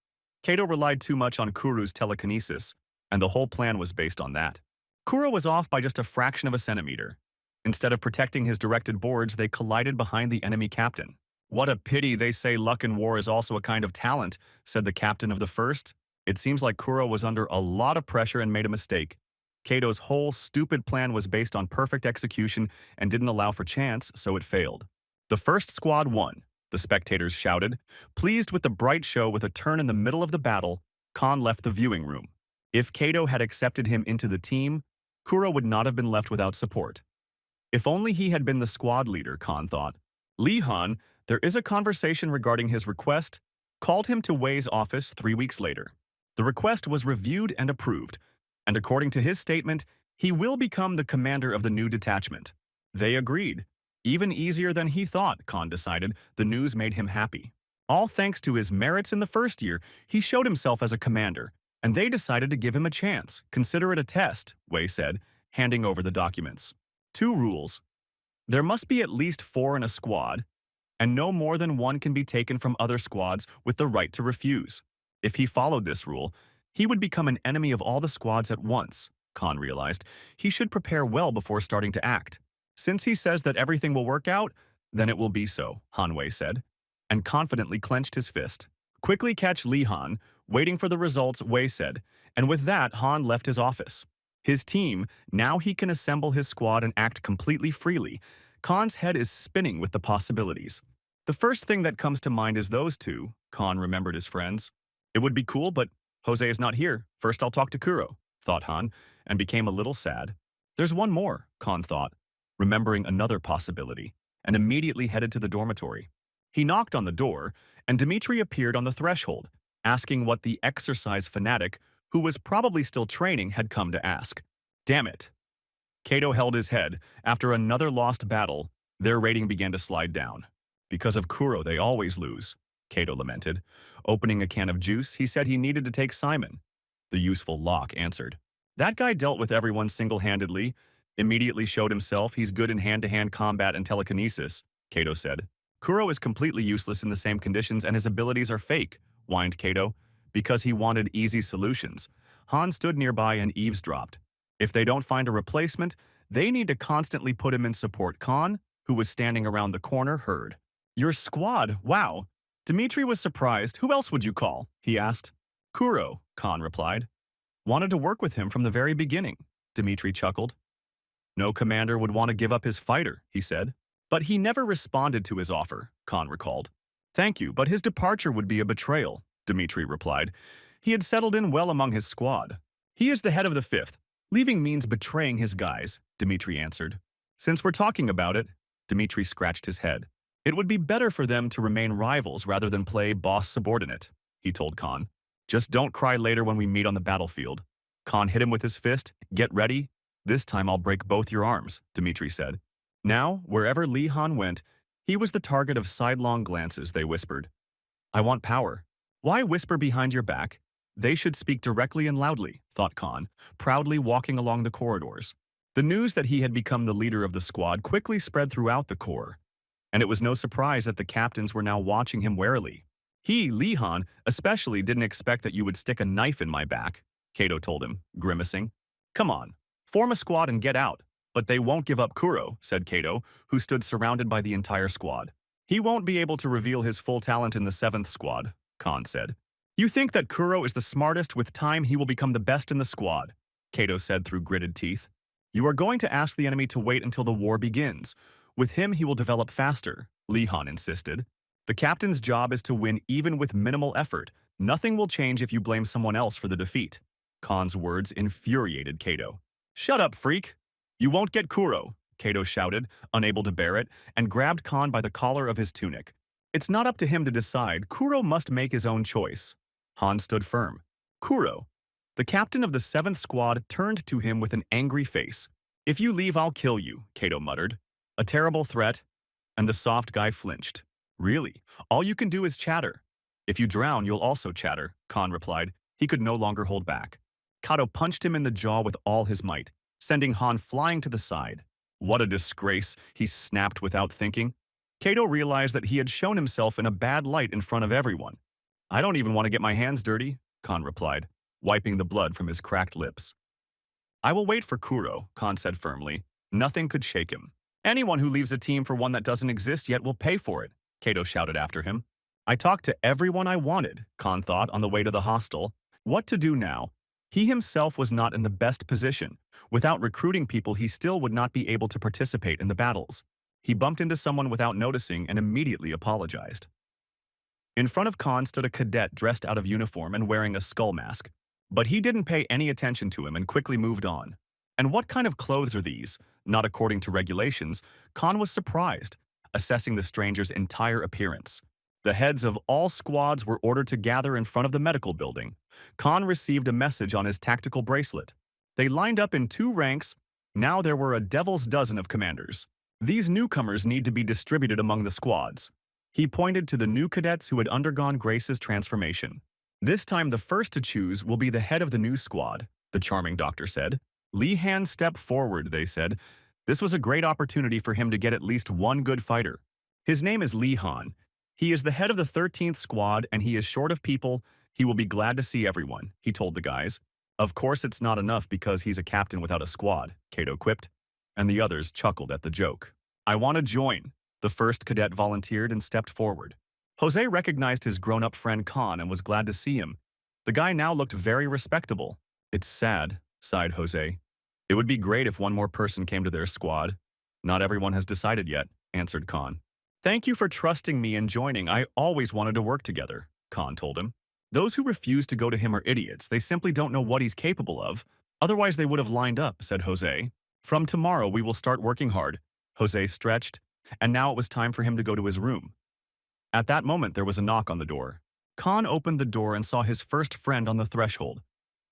Kato relied too much on Kuro's telekinesis, and the whole plan was based on that. Kuro was off by just a fraction of a centimeter. Instead of protecting his directed boards, they collided behind the enemy captain. "What a pity, they say luck in war is also a kind of talent," said the captain of the first. It seems like Kuro was under a lot of pressure and made a mistake. Kato's whole stupid plan was based on perfect execution and didn't allow for chance, so it failed. The first squad won, the spectators shouted. Pleased with the bright show with a turn in the middle of the battle, Khan left the viewing room. If Kato had accepted him into the team, Kuro would not have been left without support. If only he had been the squad leader, Khan thought. Lee Han, there is a conversation regarding his request, called him to Wei's office 3 weeks later. The request was reviewed and approved, and according to his statement, he will become the commander of the new detachment. They agreed. Even easier than he thought, Khan decided. The news made him happy. All thanks to his merits in the first year, he showed himself as a commander, and they decided to give him a chance. Consider it a test, Wei said, handing over the documents. 2 rules. There must be at least 4 in a squad, and no more than one can be taken from other squads with the right to refuse. If he followed this rule, he would become an enemy of all the squads at once. Khan realized he should prepare well before starting to act. Since he says that everything will work out, then it will be so, Hanwei said, and confidently clenched his fist. Quickly catch Li Han, waiting for the results, Wei said, and with that, Han left his office. His team, now he can assemble his squad and act completely freely. Khan's head is spinning with the possibilities. The first thing that comes to mind is those two, Khan remembered his friends. It would be cool, but Jose is not here. First I'll talk to Kuro, thought Han, and became a little sad. There's one more, Khan thought, remembering another possibility, and immediately headed to the dormitory. He knocked on the door, and Dmitri appeared on the threshold, asking what the exercise fanatic, who was probably still training, had come to ask. Damn it. Kato held his head. After another lost battle, their rating began to slide down. Because of Kuro, they always lose, Kato lamented. Opening a can of juice, he said he needed to take Simon. The useful Locke answered. That guy dealt with everyone single-handedly. Immediately showed himself he's good in hand-to-hand combat and telekinesis, Kato said. Kuro is completely useless in the same conditions and his abilities are fake, whined Kato. Because he wanted easy solutions. Han stood nearby and eavesdropped. If they don't find a replacement, they need to constantly put him in support. Khan, who was standing around the corner, heard. Your squad, wow. Dmitri was surprised. Who else would you call? He asked. Kuro, Khan replied. Wanted to work with him from the very beginning, Dmitri chuckled. No commander would want to give up his fighter, he said. But he never responded to his offer, Khan recalled. Thank you, but his departure would be a betrayal, Dmitri replied. He had settled in well among his squad. He is the head of the 5th. Leaving means betraying his guys, Dmitri answered. Since we're talking about it, Dmitri scratched his head. It would be better for them to remain rivals rather than play boss subordinate, he told Khan. Just don't cry later when we meet on the battlefield. Khan hit him with his fist. Get ready. This time I'll break both your arms, Dmitri said. Now, wherever Li Han went, he was the target of sidelong glances, they whispered. I want power. Why whisper behind your back? They should speak directly and loudly, thought Khan, proudly walking along the corridors. The news that he had become the leader of the squad quickly spread throughout the corps, and it was no surprise that the captains were now watching him warily. He, Li Han, especially didn't expect that you would stick a knife in my back, Kato told him, grimacing. Come on, form a squad and get out. But they won't give up Kuro, said Kato, who stood surrounded by the entire squad. He won't be able to reveal his full talent in the 7th squad, Khan said. You think that Kuro is the smartest? With time he will become the best in the squad, Kato said through gritted teeth. You are going to ask the enemy to wait until the war begins. With him he will develop faster, Li Han insisted. The captain's job is to win even with minimal effort. Nothing will change if you blame someone else for the defeat. Khan's words infuriated Kato. Shut up, freak! You won't get Kuro, Kato shouted, unable to bear it, and grabbed Khan by the collar of his tunic. It's not up to him to decide. Kuro must make his own choice. Han stood firm. Kuro. The captain of the 7th squad turned to him with an angry face. If you leave, I'll kill you, Kato muttered. A terrible threat, and the soft guy flinched. Really, all you can do is chatter. If you drown, you'll also chatter, Khan replied. He could no longer hold back. Kato punched him in the jaw with all his might, sending Han flying to the side. What a disgrace, he snapped without thinking. Kato realized that he had shown himself in a bad light in front of everyone. I don't even want to get my hands dirty, Khan replied, wiping the blood from his cracked lips. I will wait for Kuro, Khan said firmly. Nothing could shake him. Anyone who leaves a team for one that doesn't exist yet will pay for it, Kato shouted after him. I talked to everyone I wanted, Khan thought on the way to the hostel. What to do now? He himself was not in the best position. Without recruiting people, he still would not be able to participate in the battles. He bumped into someone without noticing and immediately apologized. In front of Khan stood a cadet dressed out of uniform and wearing a skull mask. But he didn't pay any attention to him and quickly moved on. And what kind of clothes are these? Not according to regulations. Khan was surprised, assessing the stranger's entire appearance. The heads of all squads were ordered to gather in front of the medical building. Khan received a message on his tactical bracelet. They lined up in 2 ranks. Now there were a devil's dozen of commanders. These newcomers need to be distributed among the squads. He pointed to the new cadets who had undergone Grace's transformation. This time the first to choose will be the head of the new squad, the charming doctor said. Li Han, step forward, they said. This was a great opportunity for him to get at least one good fighter. His name is Lee Han. He is the head of the 13th squad and he is short of people. He will be glad to see everyone, he told the guys. Of course it's not enough because he's a captain without a squad, Kato quipped, and the others chuckled at the joke. I want to join. The first cadet volunteered and stepped forward. Jose recognized his grown-up friend Khan and was glad to see him. The guy now looked very respectable. It's sad, sighed Jose. It would be great if one more person came to their squad. Not everyone has decided yet, answered Khan. Thank you for trusting me and joining. I always wanted to work together, Khan told him. Those who refuse to go to him are idiots. They simply don't know what he's capable of. Otherwise they would have lined up, said Jose. From tomorrow we will start working hard. Jose stretched, and now it was time for him to go to his room. At that moment there was a knock on the door. Khan opened the door and saw his first friend on the threshold.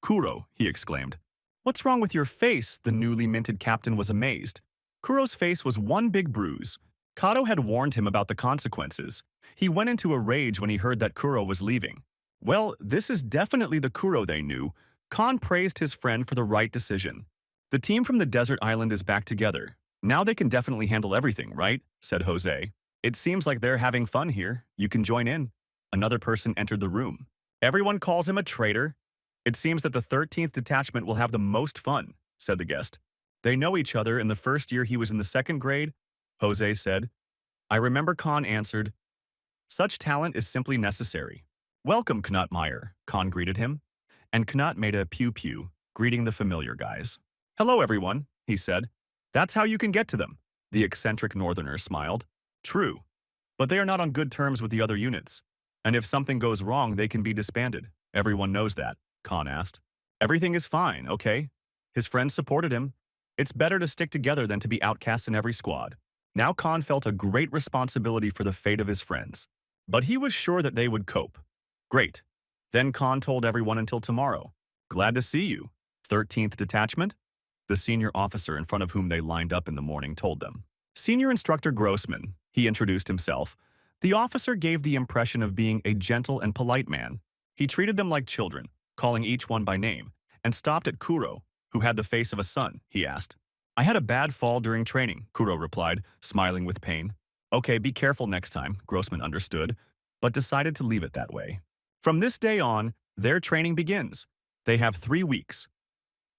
Kuro, he exclaimed. What's wrong with your face? The newly minted captain was amazed. Kuro's face was one big bruise. Kato had warned him about the consequences. He went into a rage when he heard that Kuro was leaving. Well, this is definitely the Kuro they knew. Khan praised his friend for the right decision. The team from the desert island is back together. Now they can definitely handle everything, right? Said Jose. It seems like they're having fun here. You can join in. Another person entered the room. Everyone calls him a traitor. It seems that the 13th detachment will have the most fun, said the guest. They know each other. In the first year he was in the second grade, Jose said. I remember Khan answered. Such talent is simply necessary. Welcome, Knut Meyer, Khan greeted him. And Knut made a pew-pew, greeting the familiar guys. Hello, everyone, he said. That's how you can get to them. The eccentric northerner smiled. True, but they are not on good terms with the other units. And if something goes wrong, they can be disbanded. Everyone knows that, Khan asked. Everything is fine, okay? His friends supported him. It's better to stick together than to be outcast in every squad. Now Khan felt a great responsibility for the fate of his friends. But he was sure that they would cope. Great. Then Khan told everyone until tomorrow. Glad to see you. 13th Detachment? The senior officer in front of whom they lined up in the morning told them. Senior Instructor Grossman, he introduced himself. The officer gave the impression of being a gentle and polite man. He treated them like children, calling each one by name, and stopped at Kuro, who had the face of a son, he asked. I had a bad fall during training, Kuro replied, smiling with pain. Okay, be careful next time, Grossman understood, but decided to leave it that way. From this day on, their training begins. They have 3 weeks.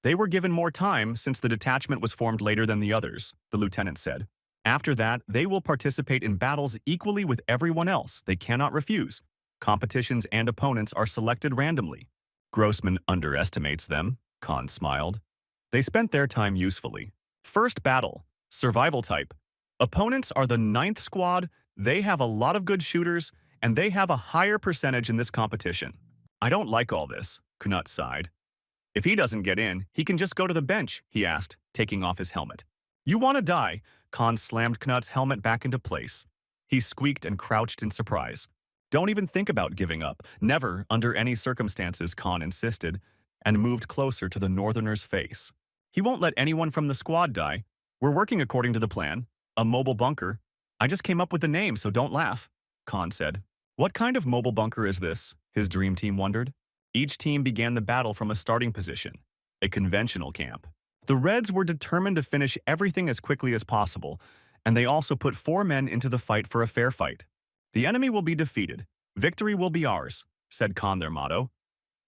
They were given more time since the detachment was formed later than the others, the lieutenant said. After that, they will participate in battles equally with everyone else. They cannot refuse. Competitions and opponents are selected randomly. Grossman underestimates them, Khan smiled. They spent their time usefully. First battle, survival type. Opponents are the 9th squad. They have a lot of good shooters, and they have a higher percentage in this competition. I don't like all this, Knut sighed. If he doesn't get in, he can just go to the bench, he asked, taking off his helmet. You want to die? Khan slammed Knut's helmet back into place. He squeaked and crouched in surprise. Don't even think about giving up. Never, under any circumstances, Khan insisted, and moved closer to the northerner's face. He won't let anyone from the squad die. We're working according to the plan. A mobile bunker. I just came up with the name, so don't laugh, Khan said. What kind of mobile bunker is this? His dream team wondered. Each team began the battle from a starting position, a conventional camp. The Reds were determined to finish everything as quickly as possible, and they also put 4 men into the fight for a fair fight. The enemy will be defeated. Victory will be ours, said Khan, their motto.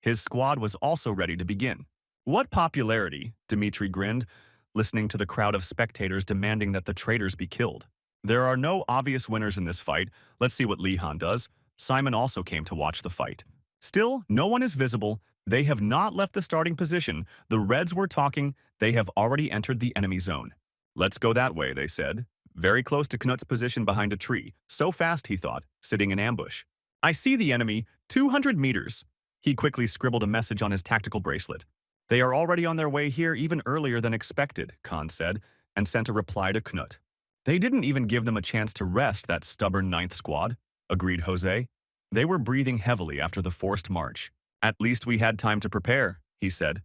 His squad was also ready to begin. What popularity, Dmitri grinned, listening to the crowd of spectators demanding that the traitors be killed. There are no obvious winners in this fight. Let's see what Lee Han does. Simon also came to watch the fight. Still, no one is visible. They have not left the starting position. The Reds were talking. They have already entered the enemy zone. Let's go that way, they said. Very close to Knut's position behind a tree. So fast, he thought, sitting in ambush. I see the enemy, 200 meters. He quickly scribbled a message on his tactical bracelet. They are already on their way here even earlier than expected, Khan said, and sent a reply to Knut. They didn't even give them a chance to rest, that stubborn 9th squad, agreed Jose. They were breathing heavily after the forced march. At least we had time to prepare, he said,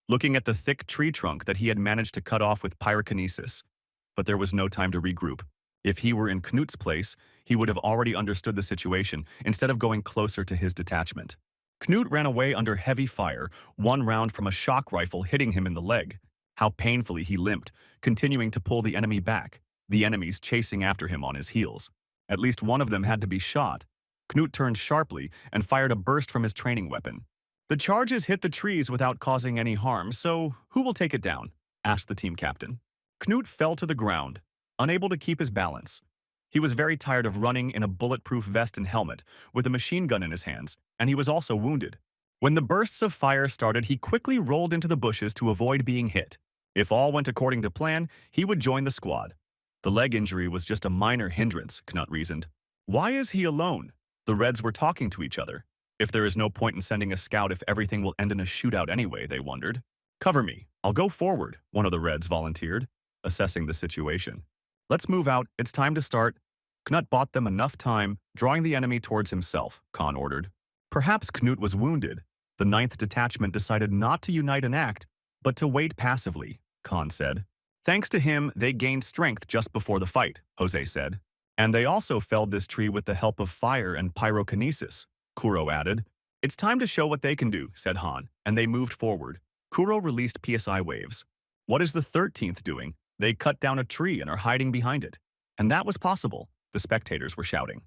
looking at the thick tree trunk that he had managed to cut off with pyrokinesis. But there was no time to regroup. If he were in Knut's place, he would have already understood the situation instead of going closer to his detachment. Knut ran away under heavy fire, 1 round from a shock rifle hitting him in the leg. how painfully he limped, continuing to pull the enemy back, the enemies chasing after him on his heels. At least one of them had to be shot. Knut turned sharply and fired a burst from his training weapon. The charges hit the trees without causing any harm, so who will take it down? Asked the team captain. Knut fell to the ground, unable to keep his balance. He was very tired of running in a bulletproof vest and helmet, with a machine gun in his hands, and he was also wounded. When the bursts of fire started, he quickly rolled into the bushes to avoid being hit. If all went according to plan, he would join the squad. The leg injury was just a minor hindrance, Knut reasoned. Why is he alone? The Reds were talking to each other. If there is no point in sending a scout if everything will end in a shootout anyway, they wondered. Cover me. I'll go forward, one of the Reds volunteered, assessing the situation. Let's move out. It's time to start. Knut bought them enough time, drawing the enemy towards himself, Khan ordered. Perhaps Knut was wounded. The 9th Detachment decided not to unite and act, but to wait passively, Khan said. Thanks to him, they gained strength just before the fight, Jose said. And they also felled this tree with the help of fire and pyrokinesis, Kuro added. It's time to show what they can do, said Han, and they moved forward. Kuro released PSI waves. What is the 13th doing? They cut down a tree and are hiding behind it. And that was possible, the spectators were shouting.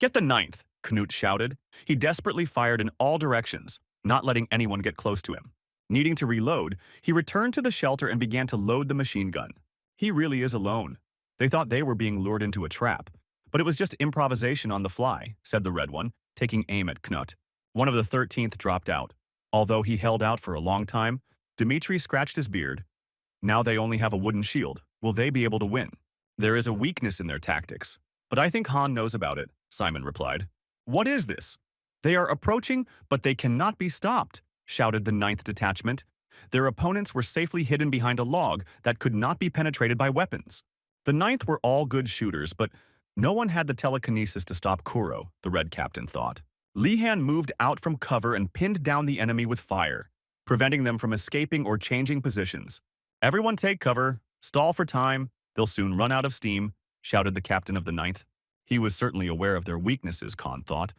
Get the 9th, Knut shouted. He desperately fired in all directions, not letting anyone get close to him. Needing to reload, he returned to the shelter and began to load the machine gun. He really is alone. They thought they were being lured into a trap, but it was just improvisation on the fly, said the red one, taking aim at Knut. One of the 13th dropped out. Although he held out for a long time, Dmitri scratched his beard. Now they only have a wooden shield. Will they be able to win? There is a weakness in their tactics, but I think Han knows about it, Simon replied. What is this? They are approaching, but they cannot be stopped, shouted the 9th Detachment. Their opponents were safely hidden behind a log that could not be penetrated by weapons. The 9th were all good shooters, but no one had the telekinesis to stop Kuro, the Red Captain thought. Li Han moved out from cover and pinned down the enemy with fire, preventing them from escaping or changing positions. Everyone take cover, stall for time, they'll soon run out of steam, shouted the captain of the 9th. He was certainly aware of their weaknesses, Khan thought,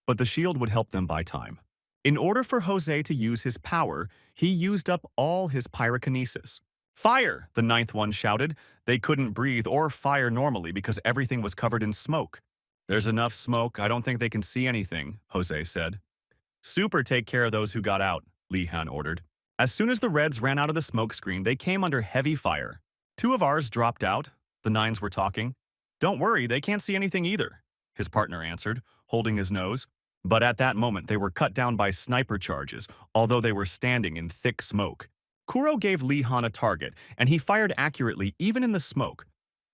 but the shield would help them buy time. In order for Jose to use his power, he used up all his pyrokinesis. Fire, the 9th one shouted. They couldn't breathe or fire normally because everything was covered in smoke. There's enough smoke, I don't think they can see anything, Jose said. Super take care of those who got out, Li Han ordered. As soon as the Reds ran out of the smoke screen, they came under heavy fire. 2 of ours dropped out, the 9s were talking. Don't worry, they can't see anything either, his partner answered, holding his nose. But at that moment, they were cut down by sniper charges, although they were standing in thick smoke. Kuro gave Li Han a target, and he fired accurately even in the smoke.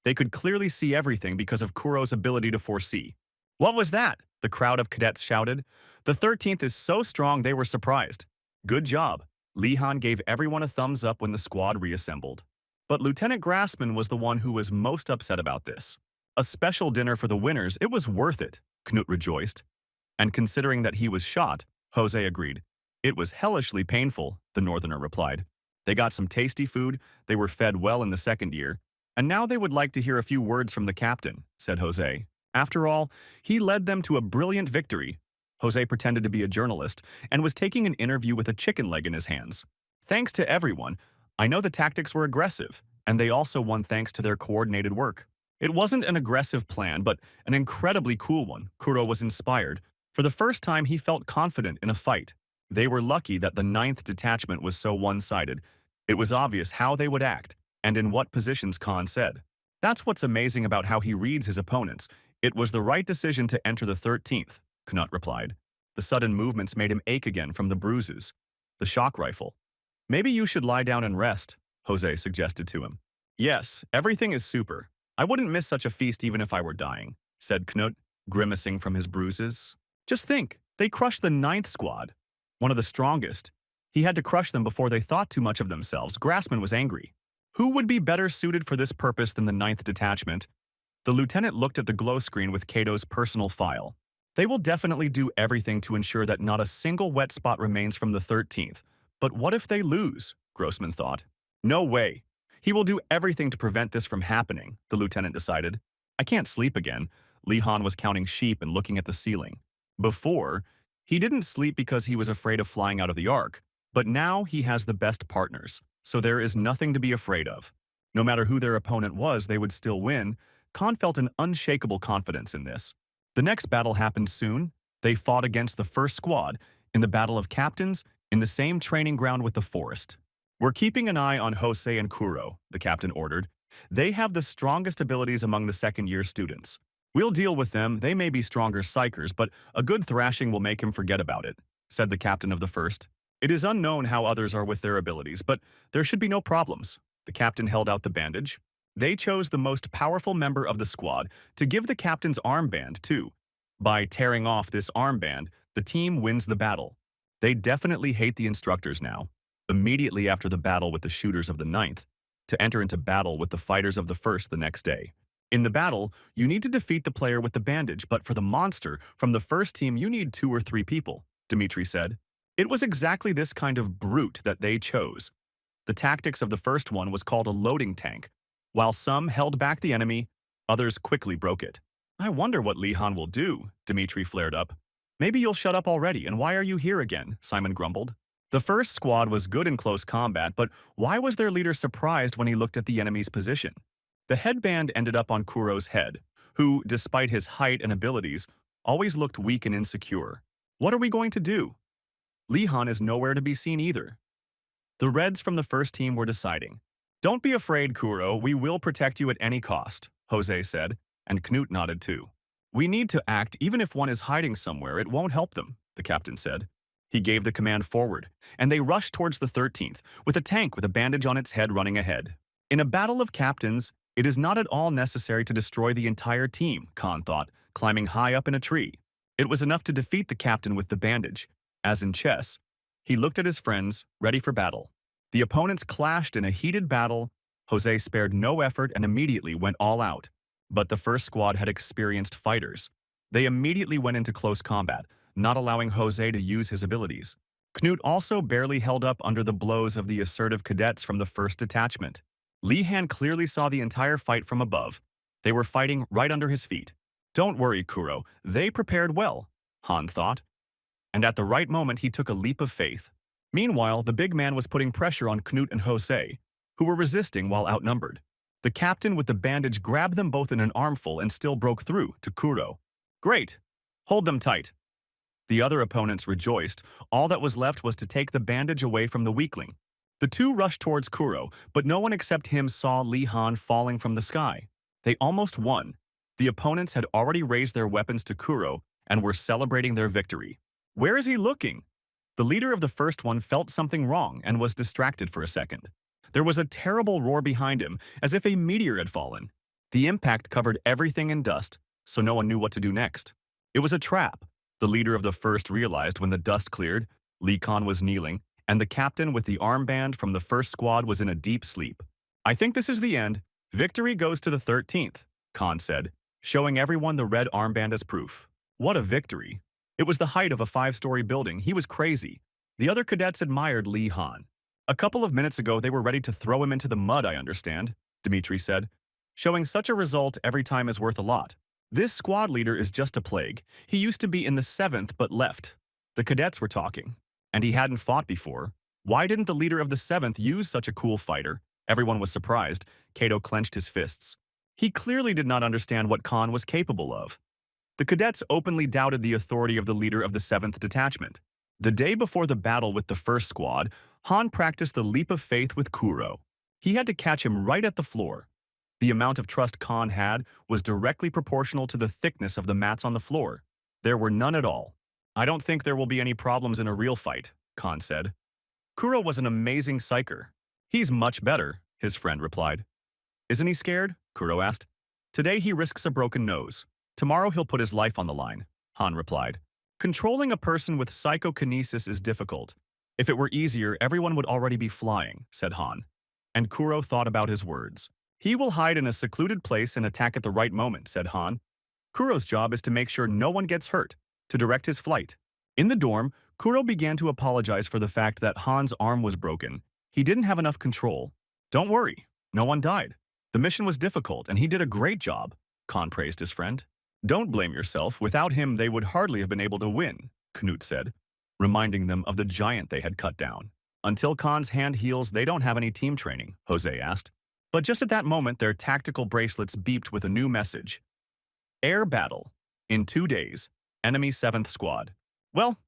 They could clearly see everything because of Kuro's ability to foresee. What was that? The crowd of cadets shouted. The 13th is so strong they were surprised. Good job. Li Han gave everyone a thumbs up when the squad reassembled. But Lieutenant Grassman was the one who was most upset about this. A special dinner for the winners, it was worth it, Knut rejoiced. And considering that he was shot, Jose agreed. It was hellishly painful, the northerner replied. They got some tasty food, they were fed well in the 2nd year, and now they would like to hear a few words from the captain, said Jose. After all, he led them to a brilliant victory. Jose pretended to be a journalist and was taking an interview with a chicken leg in his hands. Thanks to everyone, I know the tactics were aggressive, and they also won thanks to their coordinated work. It wasn't an aggressive plan, but an incredibly cool one. Kuro was inspired. For the first time, he felt confident in a fight. They were lucky that the 9th Detachment was so one-sided. It was obvious how they would act, and in what positions Khan said. That's what's amazing about how he reads his opponents. It was the right decision to enter the 13th, Knut replied. The sudden movements made him ache again from the bruises. The shock rifle. Maybe you should lie down and rest, Jose suggested to him. Yes, everything is super. I wouldn't miss such a feast even if I were dying, said Knut, grimacing from his bruises. Just think, they crushed the 9th squad, one of the strongest. He had to crush them before they thought too much of themselves. Grassman was angry. Who would be better suited for this purpose than the 9th Detachment? The lieutenant looked at the glow screen with Kato's personal file. They will definitely do everything to ensure that not a single wet spot remains from the 13th. But what if they lose? Grossman thought. No way. He will do everything to prevent this from happening, the lieutenant decided. I can't sleep again. Li Han was counting sheep and looking at the ceiling. Before, he didn't sleep because he was afraid of flying out of the ark, but now he has the best partners. so there is nothing to be afraid of. No matter who their opponent was, they would still win. Khan felt an unshakable confidence in this. The next battle happened soon. They fought against the first squad in the Battle of Captains in the same training ground with the forest. "We're keeping an eye on Jose and Kuro," the captain ordered. "They have the strongest abilities among the second-year students. We'll deal with them. They may be stronger psychers, but a good thrashing will make him forget about it," said the captain of the first. "It is unknown how others are with their abilities, but there should be no problems." The captain held out the bandage. They chose the most powerful member of the squad to give the captain's armband to. By tearing off this armband, the team wins the battle. They definitely hate the instructors now. Immediately after the battle with the shooters of the ninth, to enter into battle with the fighters of the first the next day. In the battle, you need to defeat the player with the bandage, but for the monster from the first team you need 2 or 3 people, Dmitri said. It was exactly this kind of brute that they chose. The tactics of the first one was called a loading tank. While some held back the enemy, others quickly broke it. "I wonder what Li Han will do," Dmitri flared up. "Maybe you'll shut up already, and why are you here again?" Simon grumbled. The first squad was good in close combat, but why was their leader surprised when he looked at the enemy's position? The headband ended up on Kuro's head, who, despite his height and abilities, always looked weak and insecure. "What are we going to do?" Li Han is nowhere to be seen either. The Reds from the first team were deciding. "Don't be afraid, Kuro. We will protect you at any cost," Jose said, and Knut nodded too. "We need to act even if one is hiding somewhere. It won't help them," the captain said. He gave the command forward, and they rushed towards the 13th, with a tank with a bandage on its head running ahead. In a battle of captains, it is not at all necessary to destroy the entire team, Khan thought, climbing high up in a tree. It was enough to defeat the captain with the bandage. As in chess, he looked at his friends, ready for battle. The opponents clashed in a heated battle. Jose spared no effort and immediately went all out. But the first squad had experienced fighters. They immediately went into close combat, not allowing Jose to use his abilities. Knut also barely held up under the blows of the assertive cadets from the first detachment. Li Han clearly saw the entire fight from above. They were fighting right under his feet. "Don't worry, Kuro. They prepared well," Han thought. And at the right moment, he took a leap of faith. Meanwhile, the big man was putting pressure on Knut and Jose, who were resisting while outnumbered. The captain with the bandage grabbed them both in an armful and still broke through to Kuro. "Great! Hold them tight." The other opponents rejoiced. All that was left was to take the bandage away from the weakling. The two rushed towards Kuro, but no one except him saw Li Han falling from the sky. They almost won. The opponents had already raised their weapons to Kuro and were celebrating their victory. "Where is he looking?" The leader of the first one felt something wrong and was distracted for a second. There was a terrible roar behind him, as if a meteor had fallen. The impact covered everything in dust, so no one knew what to do next. It was a trap. The leader of the first realized when the dust cleared. Li Khan was kneeling, and the captain with the armband from the first squad was in a deep sleep. "I think this is the end. Victory goes to the 13th, Khan said, showing everyone the red armband as proof. What a victory. It was the height of a 5-story building. He was crazy. The other cadets admired Li Han. "A couple of minutes ago, they were ready to throw him into the mud, I understand," Dmitri said. "Showing such a result every time is worth a lot. This squad leader is just a plague. He used to be in the 7th but left." The cadets were talking. And he hadn't fought before. Why didn't the leader of the 7th use such a cool fighter? Everyone was surprised. Kato clenched his fists. He clearly did not understand what Khan was capable of. The cadets openly doubted the authority of the leader of the 7th detachment. The day before the battle with the first squad, Han practiced the leap of faith with Kuro. He had to catch him right at the floor. The amount of trust Khan had was directly proportional to the thickness of the mats on the floor. There were none at all. "I don't think there will be any problems in a real fight," Khan said. "Kuro was an amazing psyker." "He's much better," his friend replied. "Isn't he scared?" Kuro asked. "Today he risks a broken nose. Tomorrow he'll put his life on the line," Han replied. "Controlling a person with psychokinesis is difficult. If it were easier, everyone would already be flying," said Han. And Kuro thought about his words. "He will hide in a secluded place and attack at the right moment," said Han. "Kuro's job is to make sure no one gets hurt, to direct his flight." In the dorm, Kuro began to apologize for the fact that Han's arm was broken. He didn't have enough control. "Don't worry, no one died. The mission was difficult and he did a great job," Khan praised his friend. "Don't blame yourself. Without him, they would hardly have been able to win," Knut said, reminding them of the giant they had cut down. Until Khan's hand heals, they don't have any team training, Jose asked. But just at that moment, their tactical bracelets beeped with a new message. Air battle. In 2 days. Enemy 7th Squad. Well,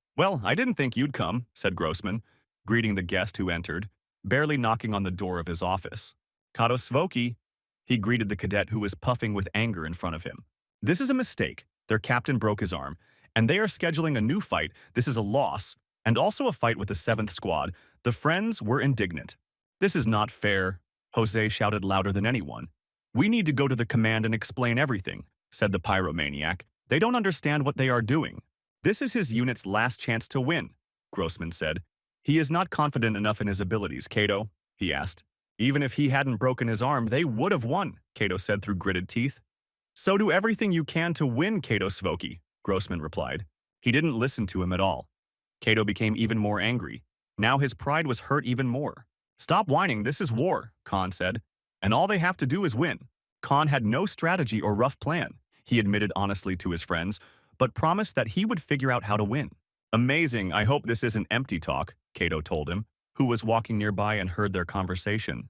I didn't think you'd come, said Grossman, greeting the guest who entered, barely knocking on the door of his office. Kato Svoki, he greeted the cadet who was puffing with anger in front of him. This is a mistake. Their captain broke his arm, and they are scheduling a new fight. This is a loss, and also a fight with the 7th Squad. The friends were indignant. This is not fair, Jose shouted louder than anyone. We need to go to the command and explain everything, said the pyromaniac. They don't understand what they are doing. This is his unit's last chance to win, Grossman said. He is not confident enough in his abilities, Kato, he asked. Even if he hadn't broken his arm, they would have won, Kato said through gritted teeth. So do everything you can to win, Kato Svoki, Grossman replied. He didn't listen to him at all. Kato became even more angry. Now his pride was hurt even more. Stop whining, this is war, Khan said. And all they have to do is win. Khan had no strategy or rough plan, he admitted honestly to his friends, but promised that he would figure out how to win. Amazing, I hope this isn't empty talk, Kato told him, who was walking nearby and heard their conversation.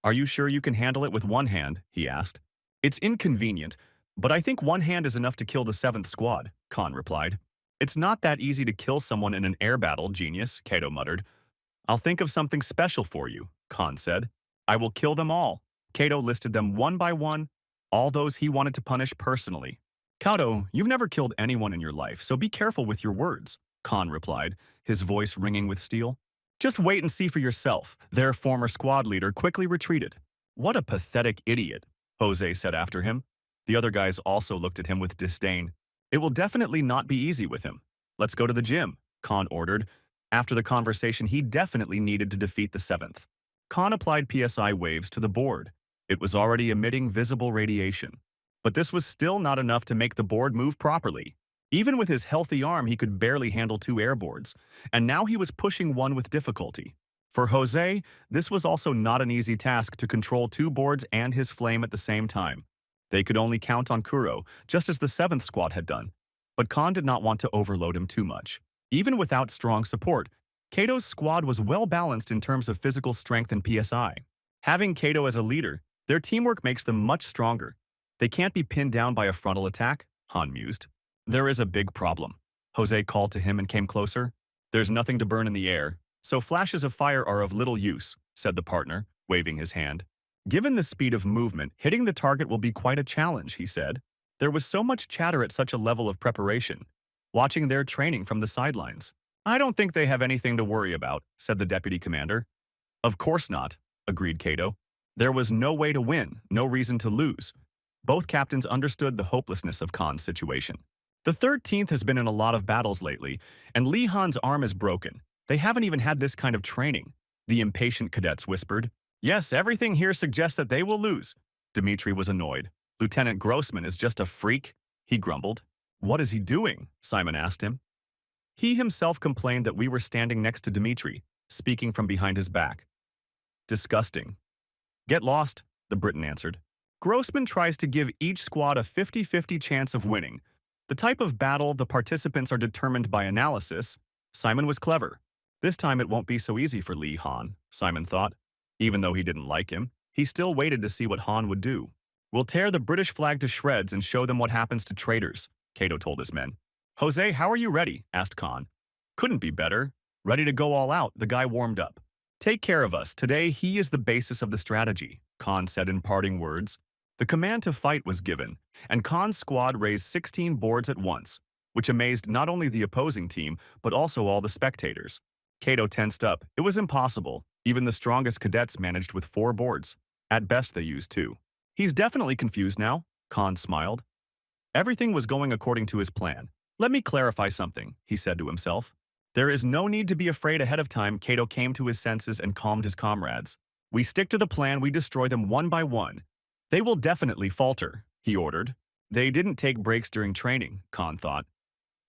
Are you sure you can handle it with one hand? He asked. It's inconvenient, but I think one hand is enough to kill the 7th Squad, Khan replied. It's not that easy to kill someone in an air battle, genius, Kato muttered. I'll think of something special for you, Khan said. I will kill them all. Kato listed them one by one, all those he wanted to punish personally. Kato, you've never killed anyone in your life, so be careful with your words, Khan replied, his voice ringing with steel. Just wait and see for yourself. Their former squad leader quickly retreated. What a pathetic idiot, Jose said after him. The other guys also looked at him with disdain. It will definitely not be easy with him. Let's go to the gym, Khan ordered. After the conversation, he definitely needed to defeat the 7th. Khan applied PSI waves to the board. It was already emitting visible radiation. But this was still not enough to make the board move properly. Even with his healthy arm, he could barely handle 2 airboards, and now he was pushing one with difficulty. For Jose, this was also not an easy task to control 2 boards and his flame at the same time. They could only count on Kuro, just as the 7th Squad had done. But Khan did not want to overload him too much. Even without strong support, Kato's squad was well-balanced in terms of physical strength and PSI. Having Kato as a leader, their teamwork makes them much stronger. They can't be pinned down by a frontal attack, Han mused. There is a big problem. Jose called to him and came closer. There's nothing to burn in the air, so flashes of fire are of little use, said the partner, waving his hand. Given the speed of movement, hitting the target will be quite a challenge, he said. There was so much chatter at such a level of preparation, watching their training from the sidelines. I don't think they have anything to worry about, said the deputy commander. Of course not, agreed Kato. There was no way to win, no reason to lose. Both captains understood the hopelessness of Khan's situation. The 13th has been in a lot of battles lately, and Li Han's arm is broken. They haven't even had this kind of training, the impatient cadets whispered. Yes, everything here suggests that they will lose. Dmitri was annoyed. Lieutenant Grossman is just a freak, he grumbled. What is he doing? Simon asked him. He himself complained that we were standing next to Dmitri, speaking from behind his back. Disgusting. Get lost, the Briton answered. Grossman tries to give each squad a 50-50 chance of winning. The type of battle the participants are determined by analysis. Simon was clever. This time it won't be so easy for Li Han, Simon thought. Even though he didn't like him, he still waited to see what Han would do. We'll tear the British flag to shreds and show them what happens to traitors, Kato told his men. Jose, how are you ready? Asked Khan. Couldn't be better. Ready to go all out, the guy warmed up. Take care of us. Today he is the basis of the strategy, Khan said in parting words. The command to fight was given, and Khan's squad raised 16 boards at once, which amazed not only the opposing team, but also all the spectators. Kato tensed up. It was impossible. Even the strongest cadets managed with 4 boards. At best, they used 2. He's definitely confused now, Khan smiled. Everything was going according to his plan. Let me clarify something, he said to himself. There is no need to be afraid ahead of time. Kato came to his senses and calmed his comrades. We stick to the plan, we destroy them one by one. They will definitely falter, he ordered. They didn't take breaks during training, Khan thought.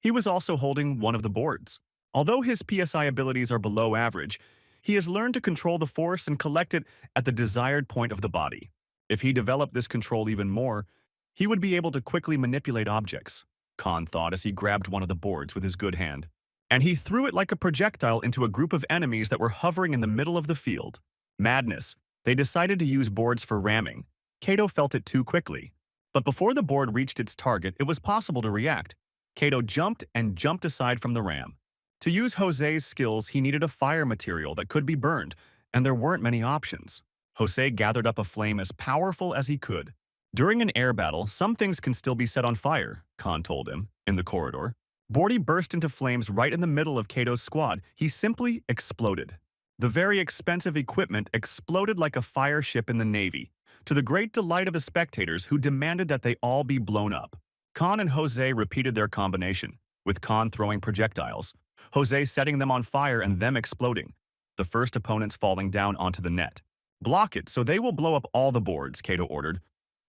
He was also holding one of the boards. Although his PSI abilities are below average, he has learned to control the force and collect it at the desired point of the body. If he developed this control even more, he would be able to quickly manipulate objects, Khan thought as he grabbed one of the boards with his good hand. and he threw it like a projectile into a group of enemies that were hovering in the middle of the field. Madness. They decided to use boards for ramming. Kato felt it too quickly. But before the board reached its target, it was possible to react. Kato jumped and jumped aside from the ram. To use Jose's skills, he needed a fire material that could be burned, and there weren't many options. Jose gathered up a flame as powerful as he could. During an air battle, some things can still be set on fire, Khan told him, in the corridor. Bordy burst into flames right in the middle of Kato's squad. He simply exploded. The very expensive equipment exploded like a fire ship in the Navy, to the great delight of the spectators who demanded that they all be blown up. Khan and Jose repeated their combination, with Khan throwing projectiles, Jose setting them on fire and them exploding, the first opponents falling down onto the net. Block it so they will blow up all the boards, Kato ordered.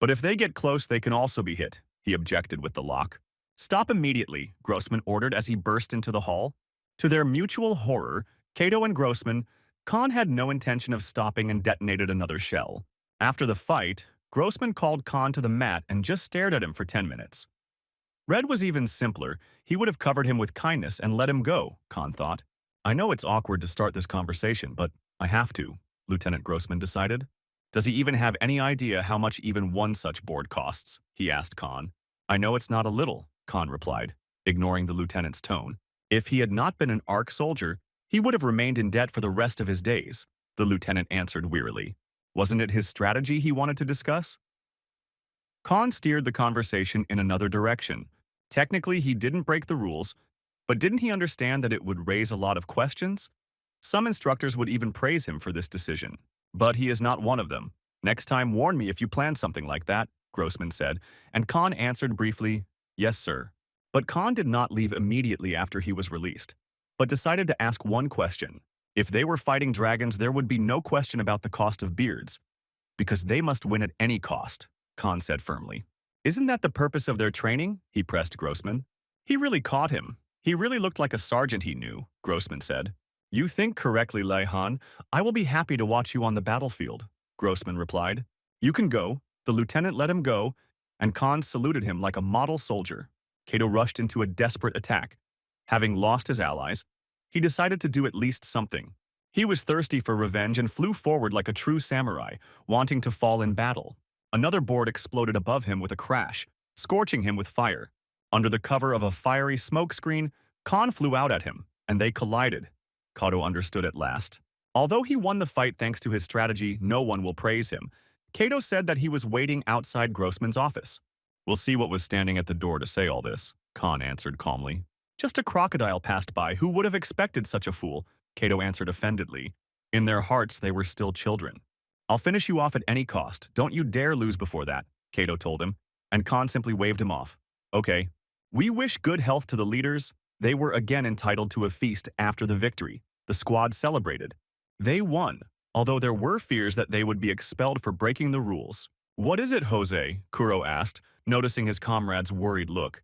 But if they get close, they can also be hit, he objected with the lock. Stop immediately, Grossman ordered as he burst into the hall. To their mutual horror, Kato and Grossman, Khan had no intention of stopping and detonated another shell. After the fight, Grossman called Khan to the mat and just stared at him for 10 minutes. Red was even simpler. He would have covered him with kindness and let him go, Khan thought. I know it's awkward to start this conversation, but I have to, Lieutenant Grossman decided. Does he even have any idea how much even one such board costs? He asked Khan. I know it's not a little, Khan replied, ignoring the lieutenant's tone. If he had not been an ARC soldier, he would have remained in debt for the rest of his days, the lieutenant answered wearily. Wasn't it his strategy he wanted to discuss? Khan steered the conversation in another direction. Technically, he didn't break the rules, but didn't he understand that it would raise a lot of questions? Some instructors would even praise him for this decision. But he is not one of them. Next time, warn me if you plan something like that, Grossman said, and Khan answered briefly, yes, sir. But Khan did not leave immediately after he was released, but decided to ask one question. If they were fighting dragons, there would be no question about the cost of beards, because they must win at any cost, Khan said firmly. Isn't that the purpose of their training? He pressed Grossman. He really caught him. He really looked like a sergeant he knew, Grossman said. You think correctly, Lei-Han. I will be happy to watch you on the battlefield, Grossman replied. You can go. The lieutenant let him go, and Khan saluted him like a model soldier. Kato rushed into a desperate attack. Having lost his allies, he decided to do at least something. He was thirsty for revenge and flew forward like a true samurai, wanting to fall in battle. Another board exploded above him with a crash, scorching him with fire. Under the cover of a fiery smokescreen, Khan flew out at him, and they collided. Kato understood at last. Although he won the fight thanks to his strategy, no one will praise him. Kato said that he was waiting outside Grossman's office. We'll see what was standing at the door to say all this, Khan answered calmly. Just a crocodile passed by. Who would have expected such a fool? Kato answered offendedly. In their hearts, they were still children. I'll finish you off at any cost. Don't you dare lose before that, Kato told him, and Khan simply waved him off. Okay. We wish good health to the leaders. They were again entitled to a feast after the victory. The squad celebrated. They won, although there were fears that they would be expelled for breaking the rules. What is it, Jose? Kuro asked, noticing his comrade's worried look.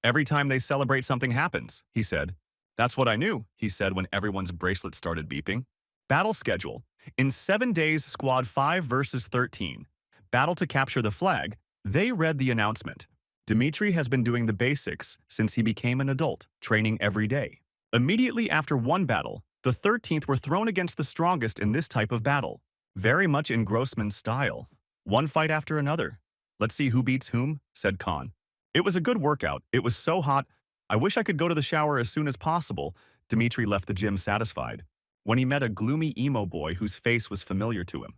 Every time they celebrate, something happens, he said. That's what I knew, he said when everyone's bracelet started beeping. Battle schedule. In 7 days, Squad 5 versus 13. Battle to capture the flag. They read the announcement. Dmitri has been doing the basics since he became an adult, training every day. Immediately after one battle, the 13th were thrown against the strongest in this type of battle. Very much in Grossman's style. One fight after another. Let's see who beats whom, said Khan. It was a good workout. It was so hot. I wish I could go to the shower as soon as possible. Dmitri left the gym satisfied, when he met a gloomy emo boy whose face was familiar to him.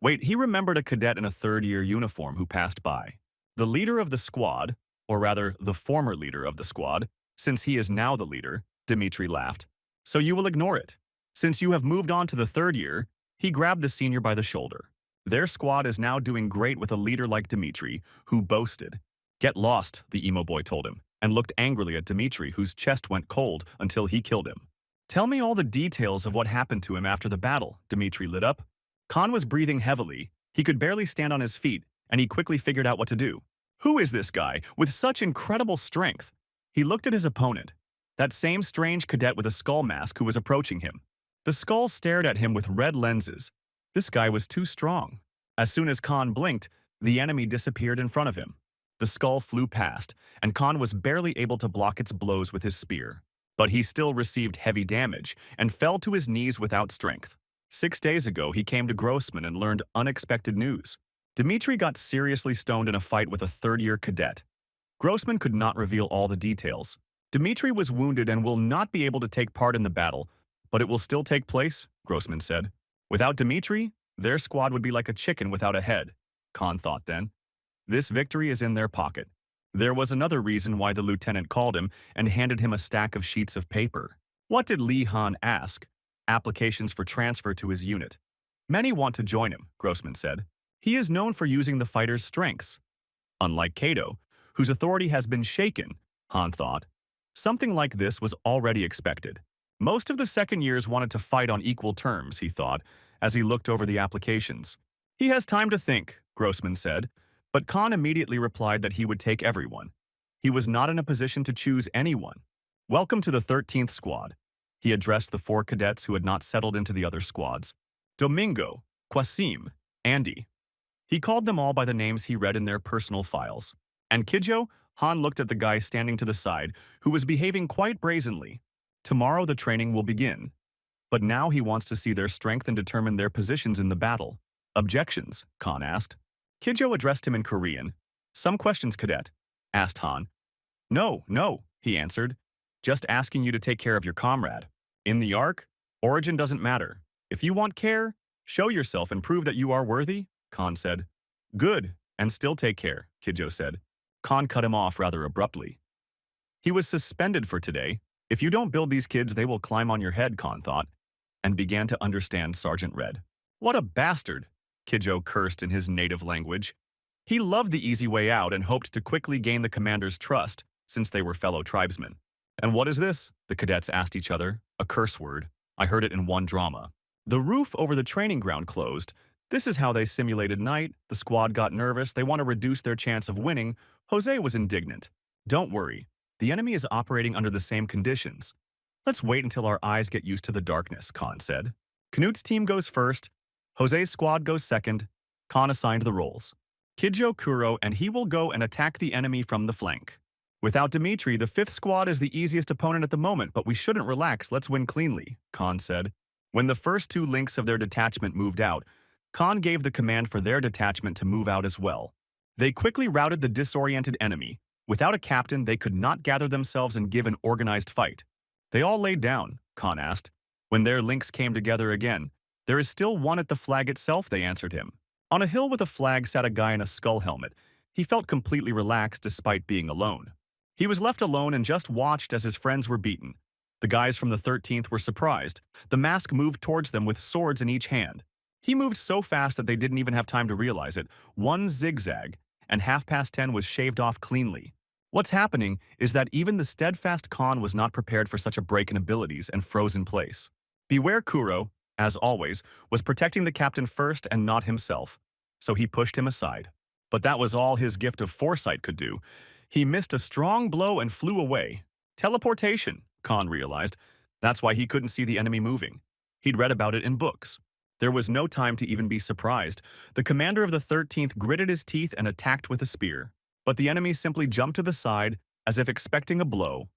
Wait, he remembered a cadet in a third-year uniform who passed by. The leader of the squad, or rather the former leader of the squad, since he is now the leader, Dmitri laughed. So you will ignore it. Since you have moved on to the third year, he grabbed the senior by the shoulder. Their squad is now doing great with a leader like Dmitri, who boasted. Get lost, the emo boy told him, and looked angrily at Dmitri, whose chest went cold until he killed him. Tell me all the details of what happened to him after the battle, Dmitri lit up. Khan was breathing heavily. He could barely stand on his feet, and he quickly figured out what to do. Who is this guy with such incredible strength? He looked at his opponent, that same strange cadet with a skull mask who was approaching him. The skull stared at him with red lenses. This guy was too strong. As soon as Khan blinked, the enemy disappeared in front of him. The skull flew past, and Khan was barely able to block its blows with his spear. but he still received heavy damage and fell to his knees without strength. 6 days ago, he came to Grossman and learned unexpected news. Dmitri got seriously stoned in a fight with a third-year cadet. Grossman could not reveal all the details. Dmitri was wounded and will not be able to take part in the battle, but it will still take place, Grossman said. Without Dmitri, their squad would be like a chicken without a head, Khan thought then. This victory is in their pocket. There was another reason why the lieutenant called him and handed him a stack of sheets of paper. What did Li Han ask? Applications for transfer to his unit. Many want to join him, Grossman said. He is known for using the fighter's strengths. Unlike Kato, whose authority has been shaken, Han thought. Something like this was already expected. Most of the second years wanted to fight on equal terms, he thought, as he looked over the applications. He has time to think, Grossman said, but Khan immediately replied that he would take everyone. He was not in a position to choose anyone. Welcome to the 13th squad. He addressed the 4 cadets who had not settled into the other squads. Domingo, Qasim, Andy. He called them all by the names he read in their personal files. And Kidjo, Han looked at the guy standing to the side, who was behaving quite brazenly. Tomorrow the training will begin. But now he wants to see their strength and determine their positions in the battle. Objections? Khan asked. Kidjo addressed him in Korean. Some questions, cadet? Asked Han. No, he answered. Just asking you to take care of your comrade. In the Ark, origin doesn't matter. If you want care, show yourself and prove that you are worthy, Khan said. Good, and still take care, Kidjo said. Khan cut him off rather abruptly. He was suspended for today. If you don't build these kids, they will climb on your head, Khan thought, and began to understand Sergeant Red. What a bastard, Kidjo cursed in his native language. He loved the easy way out and hoped to quickly gain the commander's trust, since they were fellow tribesmen. And what is this? The cadets asked each other. A curse word. I heard it in one drama. The roof over the training ground closed. This is how they simulated night. The squad got nervous. They want to reduce their chance of winning. Jose was indignant. Don't worry. The enemy is operating under the same conditions. Let's wait until our eyes get used to the darkness, Khan said. Knut's team goes first. Jose's squad goes second. Khan assigned the roles. Kidjo Kuro and he will go and attack the enemy from the flank. Without Dmitri, the 5th squad is the easiest opponent at the moment, but we shouldn't relax. Let's win cleanly, Khan said. When the first 2 links of their detachment moved out, Khan gave the command for their detachment to move out as well. They quickly routed the disoriented enemy. Without a captain, they could not gather themselves and give an organized fight. They all laid down, Khan asked. When their links came together again, there is still one at the flag itself, they answered him. On a hill with a flag sat a guy in a skull helmet. He felt completely relaxed despite being alone. He was left alone and just watched as his friends were beaten. The guys from the 13th were surprised. The mask moved towards them with swords in each hand. He moved so fast that they didn't even have time to realize it. One zigzag, and 10:30 was shaved off cleanly. What's happening is that even the steadfast Khan was not prepared for such a break in abilities and froze in place. Beware Kuro, as always, was protecting the captain first and not himself, so he pushed him aside. But that was all his gift of foresight could do. He missed a strong blow and flew away. Teleportation, Khan realized. That's why he couldn't see the enemy moving. He'd read about it in books. There was no time to even be surprised. The commander of the 13th gritted his teeth and attacked with a spear. But the enemy simply jumped to the side, as if expecting a blow.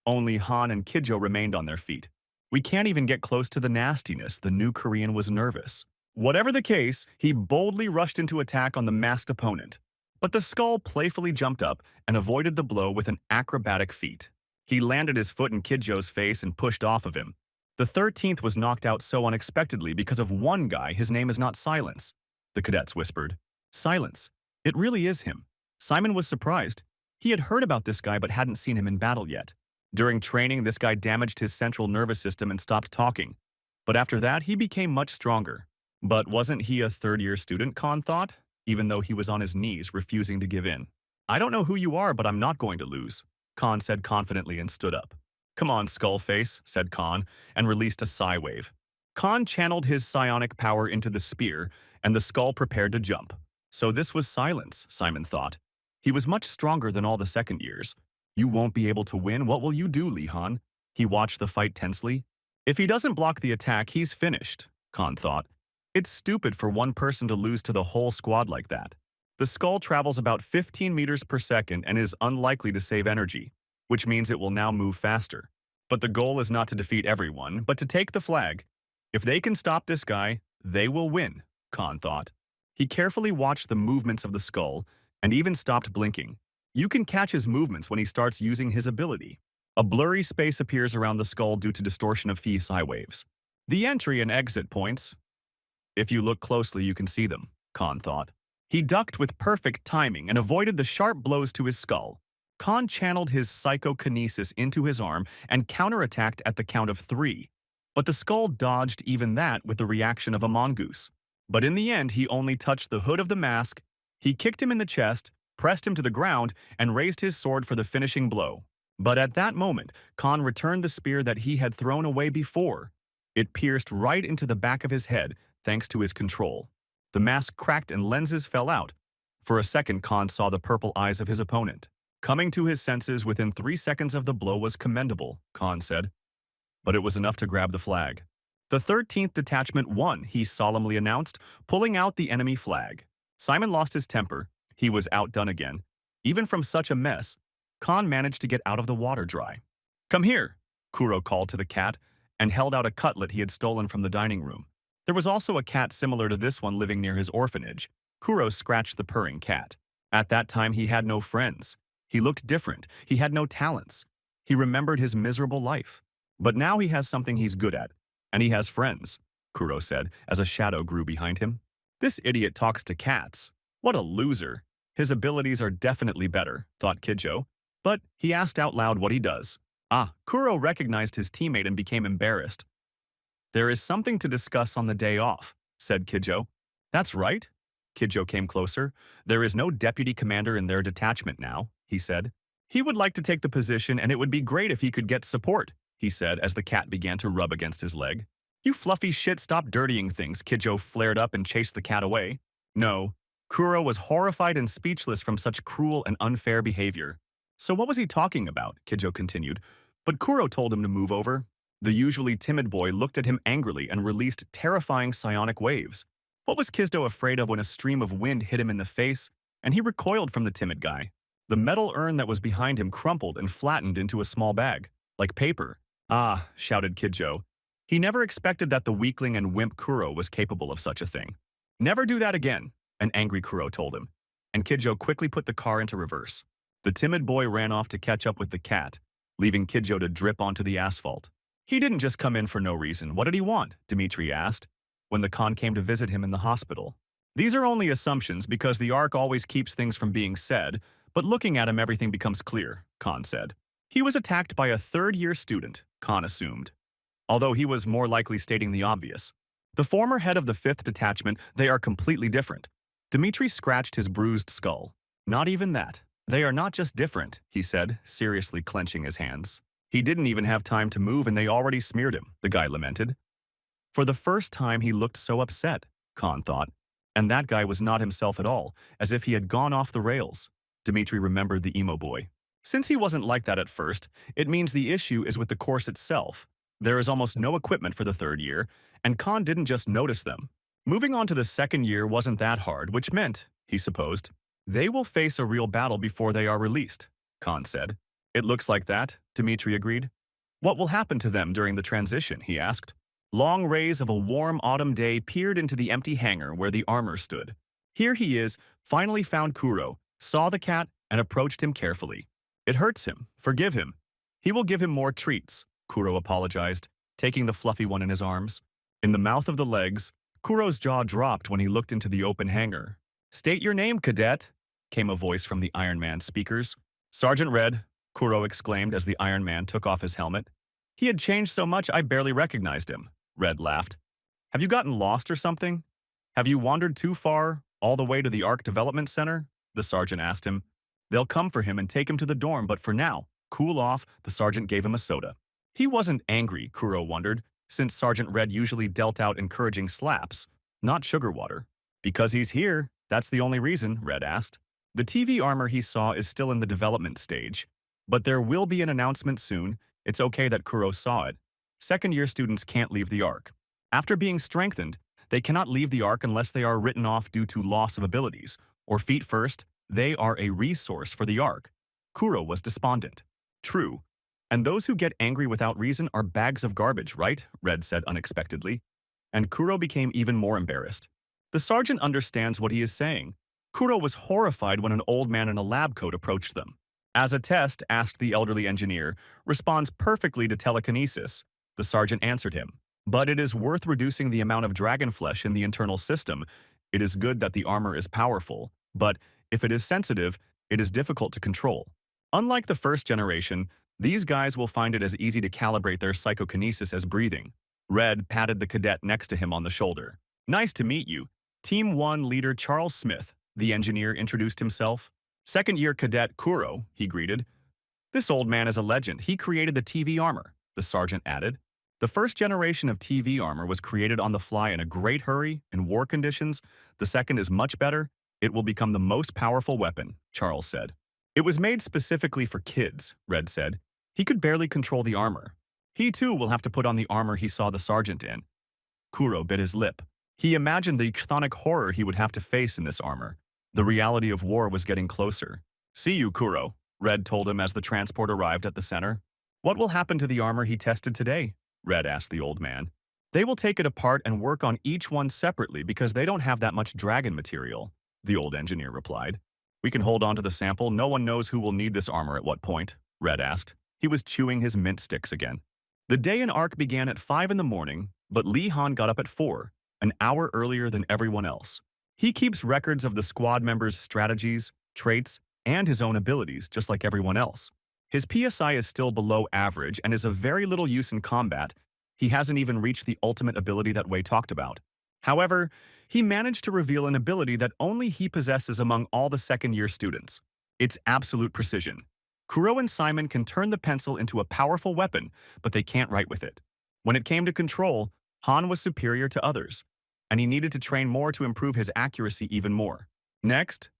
Only Han and Kidjo remained on their feet. We can't even get close to the nastiness. The new Korean was nervous. Whatever the case, he boldly rushed into attack on the masked opponent. But the skull playfully jumped up and avoided the blow with an acrobatic feat. He landed his foot in Kidjo's face and pushed off of him. The 13th was knocked out so unexpectedly because of one guy. His name is not Silence, the cadets whispered. Silence. It really is him. Simon was surprised. He had heard about this guy but hadn't seen him in battle yet. During training, this guy damaged his central nervous system and stopped talking. But after that, he became much stronger. But wasn't he a third-year student, Khan thought, even though he was on his knees, refusing to give in. I don't know who you are, but I'm not going to lose, Khan said confidently and stood up. Come on, Skullface, said Khan, and released a psi wave. Khan channeled his psionic power into the spear, and the skull prepared to jump. So this was Silence, Simon thought. He was much stronger than all the second years. You won't be able to win. What will you do, Li Han? He watched the fight tensely. If he doesn't block the attack, he's finished, Khan thought. It's stupid for one person to lose to the whole squad like that. The skull travels about 15 meters per second and is unlikely to save energy, which means it will now move faster. But the goal is not to defeat everyone, but to take the flag. If they can stop this guy, they will win, Khan thought. He carefully watched the movements of the skull and even stopped blinking. You can catch his movements when he starts using his ability. A blurry space appears around the skull due to distortion of psi waves. The entry and exit points. If you look closely, you can see them, Khan thought. He ducked with perfect timing and avoided the sharp blows to his skull. Khan channeled his psychokinesis into his arm and counterattacked at the count of 3. But the skull dodged even that with the reaction of a mongoose. But in the end, he only touched the hood of the mask. He kicked him in the chest, pressed him to the ground, and raised his sword for the finishing blow. But at that moment, Khan returned the spear that he had thrown away before. It pierced right into the back of his head, thanks to his control. The mask cracked and lenses fell out. For a second, Khan saw the purple eyes of his opponent. Coming to his senses within 3 seconds of the blow was commendable, Khan said. But it was enough to grab the flag. The 13th detachment won, he solemnly announced, pulling out the enemy flag. Simon lost his temper. He was outdone again. Even from such a mess, Khan managed to get out of the water dry. "Come here," Kuro called to the cat and held out a cutlet he had stolen from the dining room. There was also a cat similar to this one living near his orphanage. Kuro scratched the purring cat. At that time, he had no friends. He looked different. He had no talents. He remembered his miserable life. But now he has something he's good at. And he has friends, Kuro said as a shadow grew behind him. This idiot talks to cats. What a loser. His abilities are definitely better, thought Kijo. But he asked out loud what he does. Kuro recognized his teammate and became embarrassed. "There is something to discuss on the day off," said Kijo. "That's right." Kijo came closer. "There is no deputy commander in their detachment now," he said. "He would like to take the position and it would be great if he could get support," he said as the cat began to rub against his leg. "You fluffy shit, stop dirtying things," Kijo flared up and chased the cat away. No. Kuro was horrified and speechless from such cruel and unfair behavior. "So what was he talking about?" Kijo continued. But Kuro told him to move over. The usually timid boy looked at him angrily and released terrifying psionic waves. What was Kijo afraid of when a stream of wind hit him in the face, and he recoiled from the timid guy? The metal urn that was behind him crumpled and flattened into a small bag, like paper. "Ah," shouted Kijo. He never expected that the weakling and wimp Kuro was capable of such a thing. "Never do that again," an angry Kuro told him, and Kijo quickly put the car into reverse. The timid boy ran off to catch up with the cat, leaving Kijo to drip onto the asphalt. "He didn't just come in for no reason. What did he want?" Dimitri asked, when the Khan came to visit him in the hospital. "These are only assumptions because the Ark always keeps things from being said, but looking at him everything becomes clear," Khan said. "He was attacked by a third-year student," Khan assumed, although he was more likely stating the obvious. "The former head of the 5th detachment, they are completely different." Dimitri scratched his bruised skull. "Not even that. They are not just different," he said, seriously clenching his hands. "He didn't even have time to move and they already smeared him," the guy lamented. For the first time, he looked so upset, Khan thought. And that guy was not himself at all, as if he had gone off the rails. Dimitri remembered the emo boy. Since he wasn't like that at first, it means the issue is with the course itself. There is almost no equipment for the 3rd year, and Khan didn't just notice them. Moving on to the 2nd year wasn't that hard, which meant, he supposed, they will face a real battle before they are released, Khan said. "It looks like that," Dimitri agreed. "What will happen to them during the transition?" he asked. Long rays of a warm autumn day peered into the empty hangar where the armor stood. Here he is, finally found Kuro, saw the cat, and approached him carefully. "It hurts him. Forgive him. He will give him more treats," Kuro apologized, taking the fluffy one in his arms. In the mouth of the legs, Kuro's jaw dropped when he looked into the open hangar. "State your name, cadet," came a voice from the Iron Man speakers. "Sergeant Red," Kuro exclaimed as the Iron Man took off his helmet. "He had changed so much I barely recognized him," Red laughed. "Have you gotten lost or something? Have you wandered too far, all the way to the Ark Development Center?" the sergeant asked him. "They'll come for him and take him to the dorm, but for now, cool off," the sergeant gave him a soda. He wasn't angry, Kuro wondered, since Sergeant Red usually dealt out encouraging slaps, not sugar water. "Because he's here, that's the only reason," Red asked. The TV armor he saw is still in the development stage, but there will be an announcement soon. It's okay that Kuro saw it. 2nd-year students can't leave the Ark. After being strengthened, they cannot leave the Ark unless they are written off due to loss of abilities, or feet first, they are a resource for the Ark. Kuro was despondent. True. And those who get angry without reason are bags of garbage, right? Red said unexpectedly. And Kuro became even more embarrassed. The sergeant understands what he is saying. Kuro was horrified when an old man in a lab coat approached them. As a test, asked the elderly engineer, responds perfectly to telekinesis. The sergeant answered him. But it is worth reducing the amount of dragon flesh in the internal system. It is good that the armor is powerful, but if it is sensitive, it is difficult to control. Unlike the first generation, these guys will find it as easy to calibrate their psychokinesis as breathing. Red patted the cadet next to him on the shoulder. Nice to meet you. Team 1 leader Charles Smith, the engineer introduced himself. Second-year cadet Kuro, he greeted. This old man is a legend. He created the TV armor, the sergeant added. The first generation of TV armor was created on the fly in a great hurry, in war conditions. The second is much better. It will become the most powerful weapon, Charles said. It was made specifically for kids, Red said. He could barely control the armor. He too will have to put on the armor he saw the sergeant in. Kuro bit his lip. He imagined the chthonic horror he would have to face in this armor. The reality of war was getting closer. See you, Kuro, Red told him as the transport arrived at the center. What will happen to the armor he tested today? Red asked the old man. They will take it apart and work on each one separately because they don't have that much dragon material, the old engineer replied. We can hold on to the sample. No one knows who will need this armor at what point, Red asked. He was chewing his mint sticks again. The day in Arc began at 5 in the morning, but Lee Han got up at 4, an hour earlier than everyone else. He keeps records of the squad members' strategies, traits, and his own abilities, just like everyone else. His PSI is still below average and is of very little use in combat. He hasn't even reached the ultimate ability that Wei talked about. However, he managed to reveal an ability that only he possesses among all the second-year students. It's absolute precision. Kuro and Simon can turn the pencil into a powerful weapon, but they can't write with it. When it came to control, Han was superior to others, and he needed to train more to improve his accuracy even more. Next,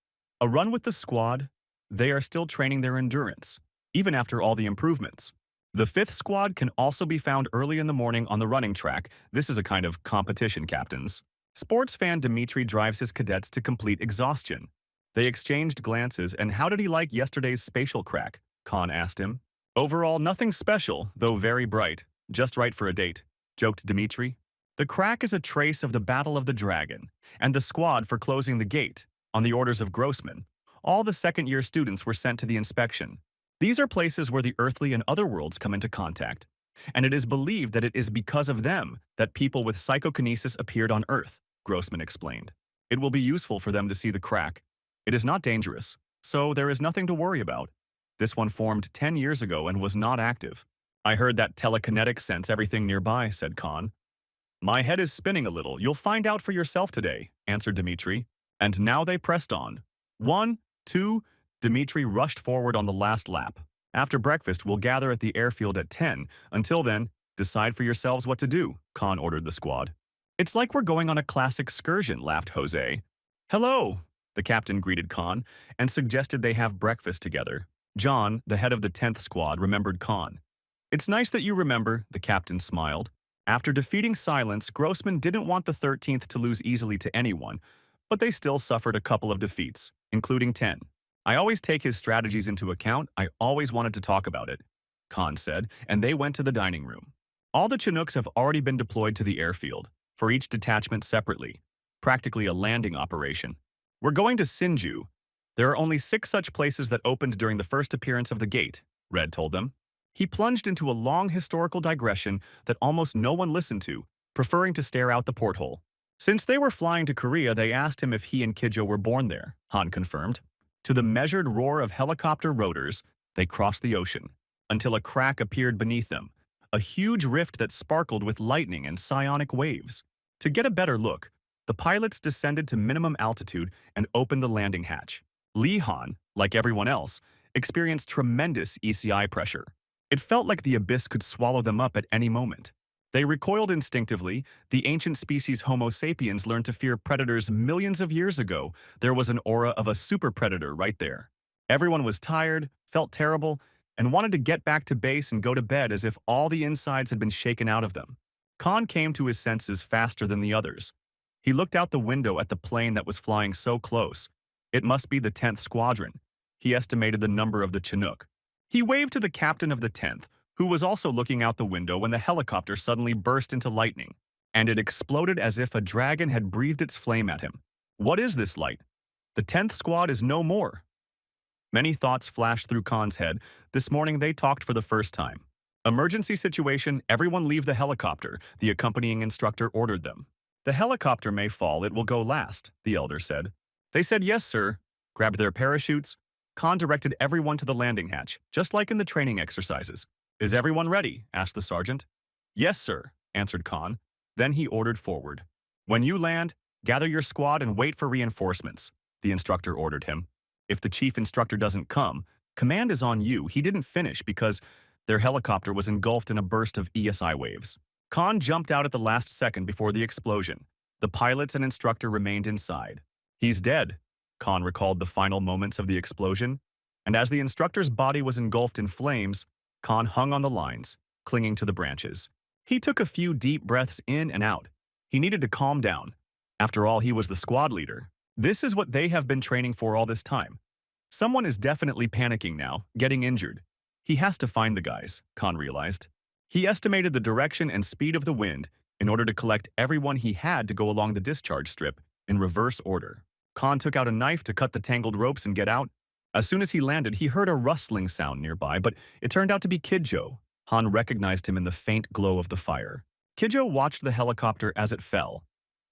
a run with the squad. They are still training their endurance, even after all the improvements. The 5th squad can also be found early in the morning on the running track. This is a kind of competition, captains. Sports fan Dimitri drives his cadets to complete exhaustion. They exchanged glances, and how did he like yesterday's spatial crack? Khan asked him. Overall, nothing special, though very bright. Just right for a date, joked Dimitri. The crack is a trace of the Battle of the Dragon, and the squad for closing the gate, on the orders of Grossman. All the second-year students were sent to the inspection. These are places where the earthly and other worlds come into contact, and it is believed that it is because of them that people with psychokinesis appeared on Earth, Grossman explained. It will be useful for them to see the crack. It is not dangerous, so there is nothing to worry about. This one formed 10 years ago and was not active. I heard that telekinetic sense everything nearby, said Khan. My head is spinning a little. You'll find out for yourself today, answered Dimitri. And now they pressed on. 1, 2, Dimitri rushed forward on the last lap. After breakfast, we'll gather at the airfield at 10. Until then, decide for yourselves what to do, Khan ordered the squad. It's like we're going on a class excursion, laughed Jose. Hello, the captain greeted Khan and suggested they have breakfast together. John, the head of the 10th squad, remembered Khan. It's nice that you remember, the captain smiled. After defeating Silence, Grossman didn't want the 13th to lose easily to anyone, but they still suffered a couple of defeats, including 10. I always take his strategies into account. I always wanted to talk about it, Khan said, and they went to the dining room. All the Chinooks have already been deployed to the airfield, for each detachment separately, practically a landing operation. We're going to Sinju. There are only 6 such places that opened during the first appearance of the gate, Red told them. He plunged into a long historical digression that almost no one listened to, preferring to stare out the porthole. Since they were flying to Korea, they asked him if he and Kijo were born there, Han confirmed. To the measured roar of helicopter rotors, they crossed the ocean, until a crack appeared beneath them, a huge rift that sparkled with lightning and psionic waves. To get a better look, the pilots descended to minimum altitude and opened the landing hatch. Lee Han, like everyone else, experienced tremendous ECI pressure. It felt like the abyss could swallow them up at any moment. They recoiled instinctively. The ancient species Homo sapiens learned to fear predators millions of years ago. There was an aura of a super predator right there. Everyone was tired, felt terrible, and wanted to get back to base and go to bed as if all the insides had been shaken out of them. Khan came to his senses faster than the others. He looked out the window at the plane that was flying so close. It must be the 10th Squadron. He estimated the number of the Chinook. He waved to the captain of the 10th, who was also looking out the window when the helicopter suddenly burst into lightning, and it exploded as if a dragon had breathed its flame at him. What is this light? The 10th squad is no more. Many thoughts flashed through Khan's head. This morning they talked for the first time. Emergency situation, everyone leave the helicopter, the accompanying instructor ordered them. The helicopter may fall, it will go last, the elder said. They said yes, sir, grabbed their parachutes. Khan directed everyone to the landing hatch, just like in the training exercises. Is everyone ready? Asked the sergeant. Yes, sir, answered Khan. Then he ordered forward. When you land, gather your squad and wait for reinforcements, the instructor ordered him. If the chief instructor doesn't come, command is on you. He didn't finish because their helicopter was engulfed in a burst of ESI waves. Khan jumped out at the last second before the explosion. The pilots and instructor remained inside. He's dead, Khan recalled the final moments of the explosion, and as the instructor's body was engulfed in flames, Khan hung on the lines, clinging to the branches. He took a few deep breaths in and out. He needed to calm down. After all, he was the squad leader. This is what they have been training for all this time. Someone is definitely panicking now, getting injured. He has to find the guys, Khan realized. He estimated the direction and speed of the wind in order to collect everyone he had to go along the discharge strip in reverse order. Khan took out a knife to cut the tangled ropes and get out. As soon as he landed, he heard a rustling sound nearby, but it turned out to be Kidjo. Han recognized him in the faint glow of the fire. Kidjo watched the helicopter as it fell.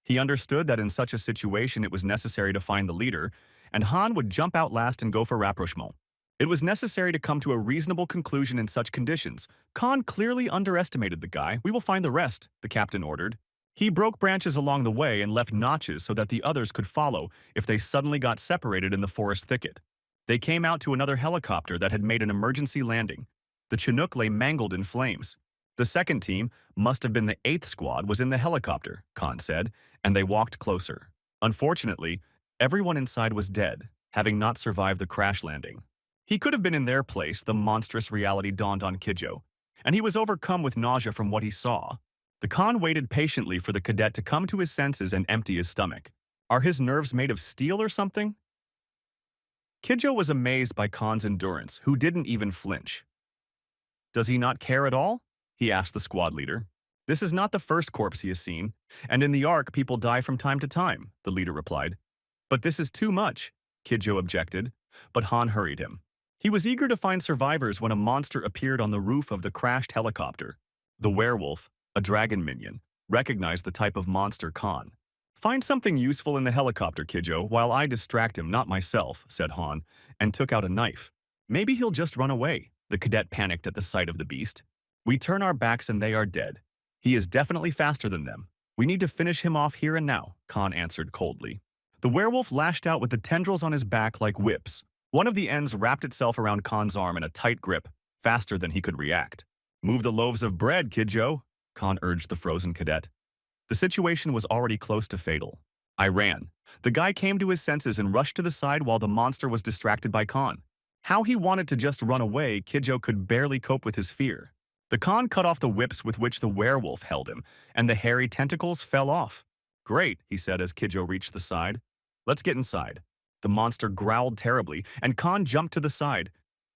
He understood that in such a situation it was necessary to find the leader, and Han would jump out last and go for rapprochement. It was necessary to come to a reasonable conclusion in such conditions. Khan clearly underestimated the guy. We will find the rest, the captain ordered. He broke branches along the way and left notches so that the others could follow if they suddenly got separated in the forest thicket. They came out to another helicopter that had made an emergency landing. The Chinook lay mangled in flames. The second team, must have been the 8th squad, was in the helicopter, Khan said, and they walked closer. Unfortunately, everyone inside was dead, having not survived the crash landing. He could have been in their place, the monstrous reality dawned on Kidjo, and he was overcome with nausea from what he saw. The Khan waited patiently for the cadet to come to his senses and empty his stomach. Are his nerves made of steel or something? Kidjo was amazed by Khan's endurance, who didn't even flinch. Does he not care at all? He asked the squad leader. This is not the first corpse he has seen, and in the Ark people die from time to time, the leader replied. But this is too much, Kidjo objected, but Han hurried him. He was eager to find survivors when a monster appeared on the roof of the crashed helicopter. The werewolf, a dragon minion, recognized the type of monster Khan. Find something useful in the helicopter, Kidjo, while I distract him, not myself, said Han, and took out a knife. Maybe he'll just run away. The cadet panicked at the sight of the beast. We turn our backs and they are dead. He is definitely faster than them. We need to finish him off here and now, Khan answered coldly. The werewolf lashed out with the tendrils on his back like whips. One of the ends wrapped itself around Khan's arm in a tight grip, faster than he could react. Move the loaves of bread, Kidjo, Khan urged the frozen cadet. The situation was already close to fatal. I ran. The guy came to his senses and rushed to the side while the monster was distracted by Khan. How he wanted to just run away, Kidjo could barely cope with his fear. The Khan cut off the whips with which the werewolf held him, and the hairy tentacles fell off. Great, he said as Kidjo reached the side. Let's get inside. The monster growled terribly, and Khan jumped to the side.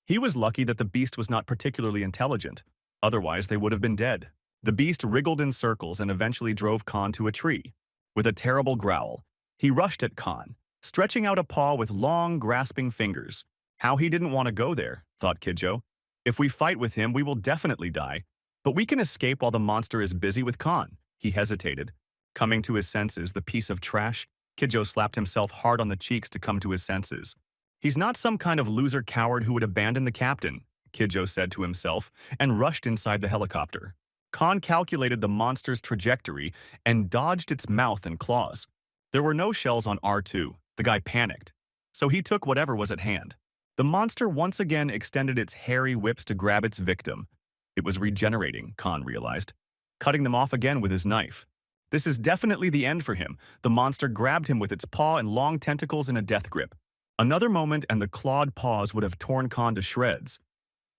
He was lucky that the beast was not particularly intelligent. Otherwise, they would have been dead. The beast wriggled in circles and eventually drove Khan to a tree. With a terrible growl, he rushed at Khan, stretching out a paw with long, grasping fingers. How he didn't want to go there, thought Kidjo. If we fight with him, we will definitely die. But we can escape while the monster is busy with Khan. He hesitated. Coming to his senses, the piece of trash, Kidjo slapped himself hard on the cheeks to come to his senses. He's not some kind of loser coward who would abandon the captain, Kidjo said to himself, and rushed inside the helicopter. Khan calculated the monster's trajectory and dodged its mouth and claws. There were no shells on R2. The guy panicked. So he took whatever was at hand. The monster once again extended its hairy whips to grab its victim. It was regenerating, Khan realized, cutting them off again with his knife. This is definitely the end for him. The monster grabbed him with its paw and long tentacles in a death grip. Another moment and the clawed paws would have torn Khan to shreds.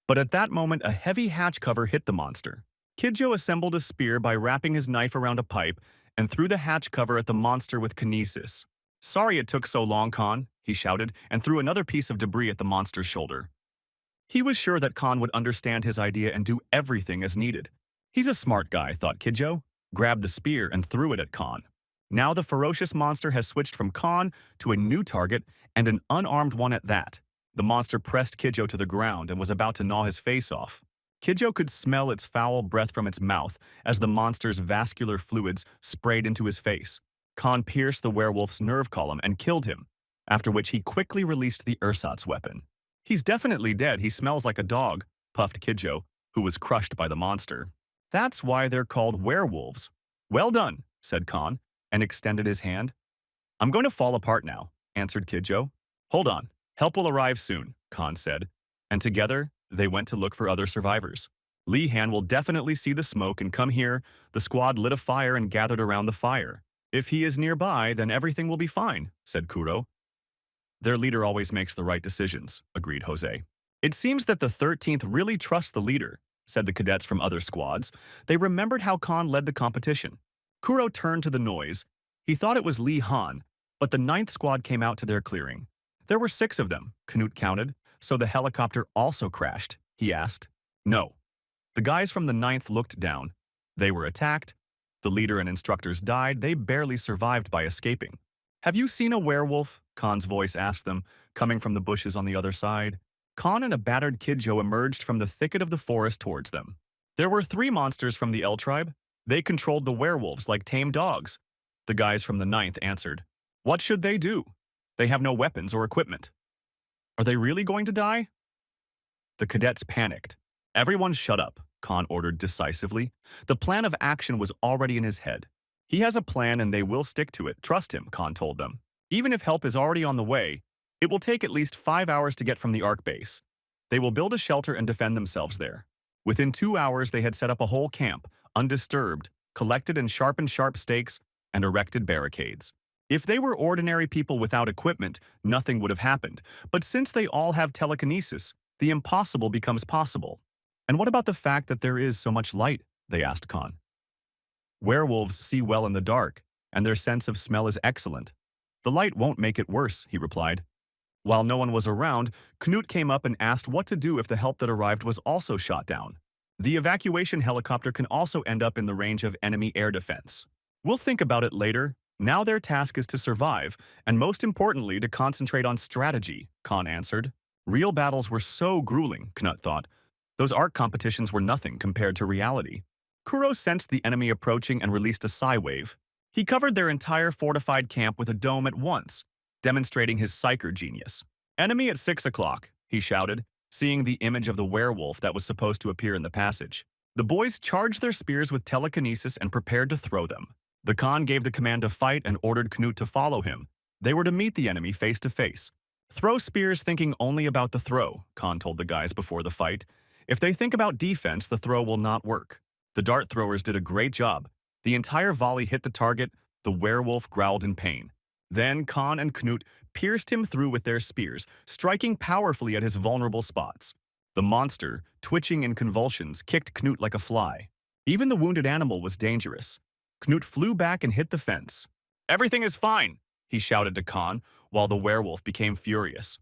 But at that moment, a heavy hatch cover hit the monster. Kidjo assembled a spear by wrapping his knife around a pipe and threw the hatch cover at the monster with kinesis. Sorry it took so long, Khan, he shouted, and threw another piece of debris at the monster's shoulder. He was sure that Khan would understand his idea and do everything as needed. He's a smart guy, thought Kidjo, grabbed the spear and threw it at Khan. Now the ferocious monster has switched from Khan to a new target, and an unarmed one at that. The monster pressed Kidjo to the ground and was about to gnaw his face off. Kidjo could smell its foul breath from its mouth as the monster's vascular fluids sprayed into his face. Khan pierced the werewolf's nerve column and killed him, after which he quickly released the ersatz weapon. He's definitely dead, he smells like a dog, puffed Kidjo, who was crushed by the monster. That's why they're called werewolves. Well done, said Khan, and extended his hand. I'm going to fall apart now, answered Kidjo. Hold on, help will arrive soon, Khan said, and together they went to look for other survivors. Li Han will definitely see the smoke and come here. The squad lit a fire and gathered around the fire. If he is nearby, then everything will be fine, said Kuro. Their leader always makes the right decisions, agreed Jose. It seems that the 13th really trusts the leader, said the cadets from other squads. They remembered how Khan led the competition. Kuro turned to the noise. He thought it was Li Han, but the 9th squad came out to their clearing. There were 6 of them, Knut counted, so the helicopter also crashed, he asked. No. The guys from the 9th looked down. They were attacked. The leader and instructors died. They barely survived by escaping. Have you seen a werewolf? Khan's voice asked them, coming from the bushes on the other side. Khan and a battered Kidjo emerged from the thicket of the forest towards them. There were 3 monsters from the L tribe. They controlled the werewolves like tame dogs. The guys from the 9th answered. What should they do? They have no weapons or equipment. Are they really going to die? The cadets panicked. Everyone shut up, Khan ordered decisively. The plan of action was already in his head. He has a plan and they will stick to it. Trust him, Khan told them. Even if help is already on the way, it will take at least 5 hours to get from the Ark base. They will build a shelter and defend themselves there. Within 2 hours, they had set up a whole camp, undisturbed, collected and sharpened sharp stakes, and erected barricades. If they were ordinary people without equipment, nothing would have happened. But since they all have telekinesis, the impossible becomes possible. And what about the fact that there is so much light? They asked Khan. Werewolves see well in the dark, and their sense of smell is excellent. The light won't make it worse, he replied. While no one was around, Knut came up and asked what to do if the help that arrived was also shot down. The evacuation helicopter can also end up in the range of enemy air defense. We'll think about it later. Now their task is to survive, and most importantly, to concentrate on strategy, Khan answered. Real battles were so grueling, Knut thought. Those Ark competitions were nothing compared to reality. Kuro sensed the enemy approaching and released a psi wave. He covered their entire fortified camp with a dome at once, demonstrating his psyker genius. Enemy at 6 o'clock, he shouted, seeing the image of the werewolf that was supposed to appear in the passage. The boys charged their spears with telekinesis and prepared to throw them. The Khan gave the command to fight and ordered Knut to follow him. They were to meet the enemy face to face. Throw spears thinking only about the throw, Khan told the guys before the fight. If they think about defense, the throw will not work. The dart throwers did a great job. The entire volley hit the target. The werewolf growled in pain. Then Khan and Knut pierced him through with their spears, striking powerfully at his vulnerable spots. The monster, twitching in convulsions, kicked Knut like a fly. Even the wounded animal was dangerous. Knut flew back and hit the fence. Everything is fine, he shouted to Khan, while the werewolf became furious.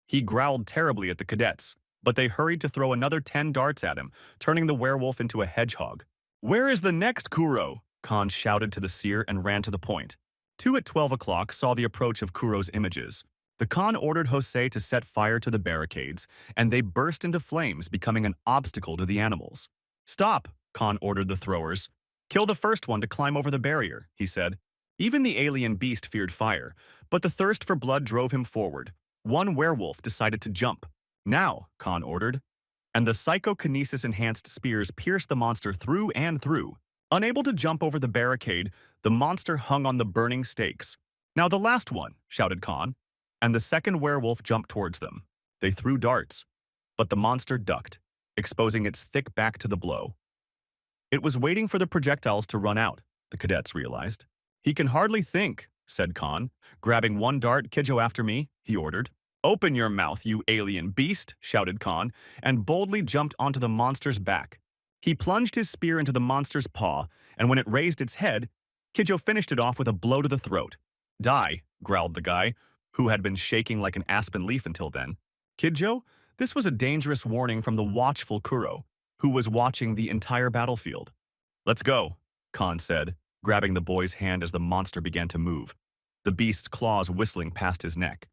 He growled terribly at the cadets, but they hurried to throw another 10 darts at him, turning the werewolf into a hedgehog. Where is the next Kuro? Khan shouted to the seer and ran to the point. 2 at 12 o'clock saw the approach of Kuro's images. The Khan ordered Jose to set fire to the barricades, and they burst into flames, becoming an obstacle to the animals. Stop, Khan ordered the throwers. Kill the first one to climb over the barrier, he said. Even the alien beast feared fire, but the thirst for blood drove him forward. One werewolf decided to jump. Now, Khan ordered. And the psychokinesis-enhanced spears pierced the monster through and through. Unable to jump over the barricade, the monster hung on the burning stakes. Now the last one, shouted Khan, and the second werewolf jumped towards them. They threw darts, but the monster ducked, exposing its thick back to the blow. It was waiting for the projectiles to run out, the cadets realized. He can hardly think, said Khan. Grabbing one dart, Kidjo after me, he ordered. Open your mouth, you alien beast, shouted Khan, and boldly jumped onto the monster's back. He plunged his spear into the monster's paw, and when it raised its head, Kidjo finished it off with a blow to the throat. Die, growled the guy, who had been shaking like an aspen leaf until then. Kidjo, This was a dangerous warning from the watchful Kuro, who was watching the entire battlefield. "Let's go," Khan said, grabbing the boy's hand as the monster began to move, the beast's claws whistling past his neck.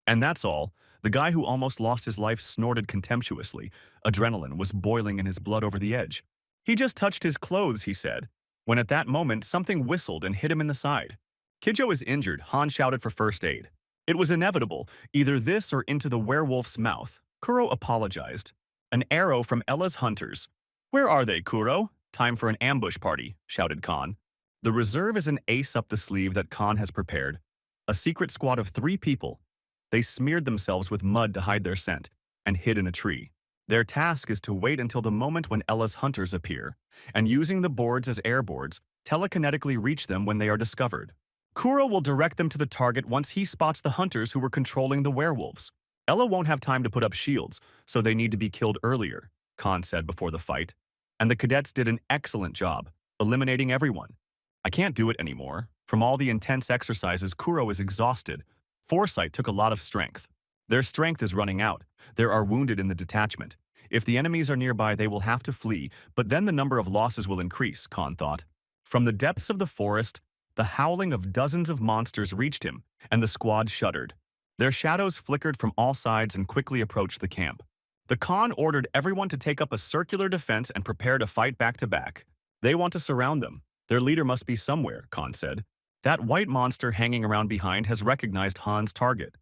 And that's all. The guy who almost lost his life snorted contemptuously. Adrenaline was boiling in his blood over the edge. "He just touched his clothes," he said, when at that moment something whistled and hit him in the side. "Kijo is injured," Han shouted for first aid. It was inevitable, either this or into the werewolf's mouth. Kuro apologized. "An arrow from Ella's hunters." "Where are they, Kuro?" "Time for an ambush party," shouted Khan. The reserve is an ace up the sleeve that Khan has prepared. A secret squad of 3 people. They smeared themselves with mud to hide their scent and hid in a tree. Their task is to wait until the moment when Ella's hunters appear, and using the boards as airboards, telekinetically reach them when they are discovered. Kuro will direct them to the target once he spots the hunters who were controlling the werewolves. Ella won't have time to put up shields, so they need to be killed earlier, Khan said before the fight. And the cadets did an excellent job, eliminating everyone. "I can't do it anymore. From all the intense exercises, Kuro is exhausted. Foresight took a lot of strength. Their strength is running out. There are wounded in the detachment. If the enemies are nearby, they will have to flee, but then the number of losses will increase," Khan thought. From the depths of the forest, the howling of dozens of monsters reached him, and the squad shuddered. Their shadows flickered from all sides and quickly approached the camp. The Khan ordered everyone to take up a circular defense and prepare to fight back to back. "They want to surround them. Their leader must be somewhere," Khan said. "That white monster hanging around behind has recognized Han's target.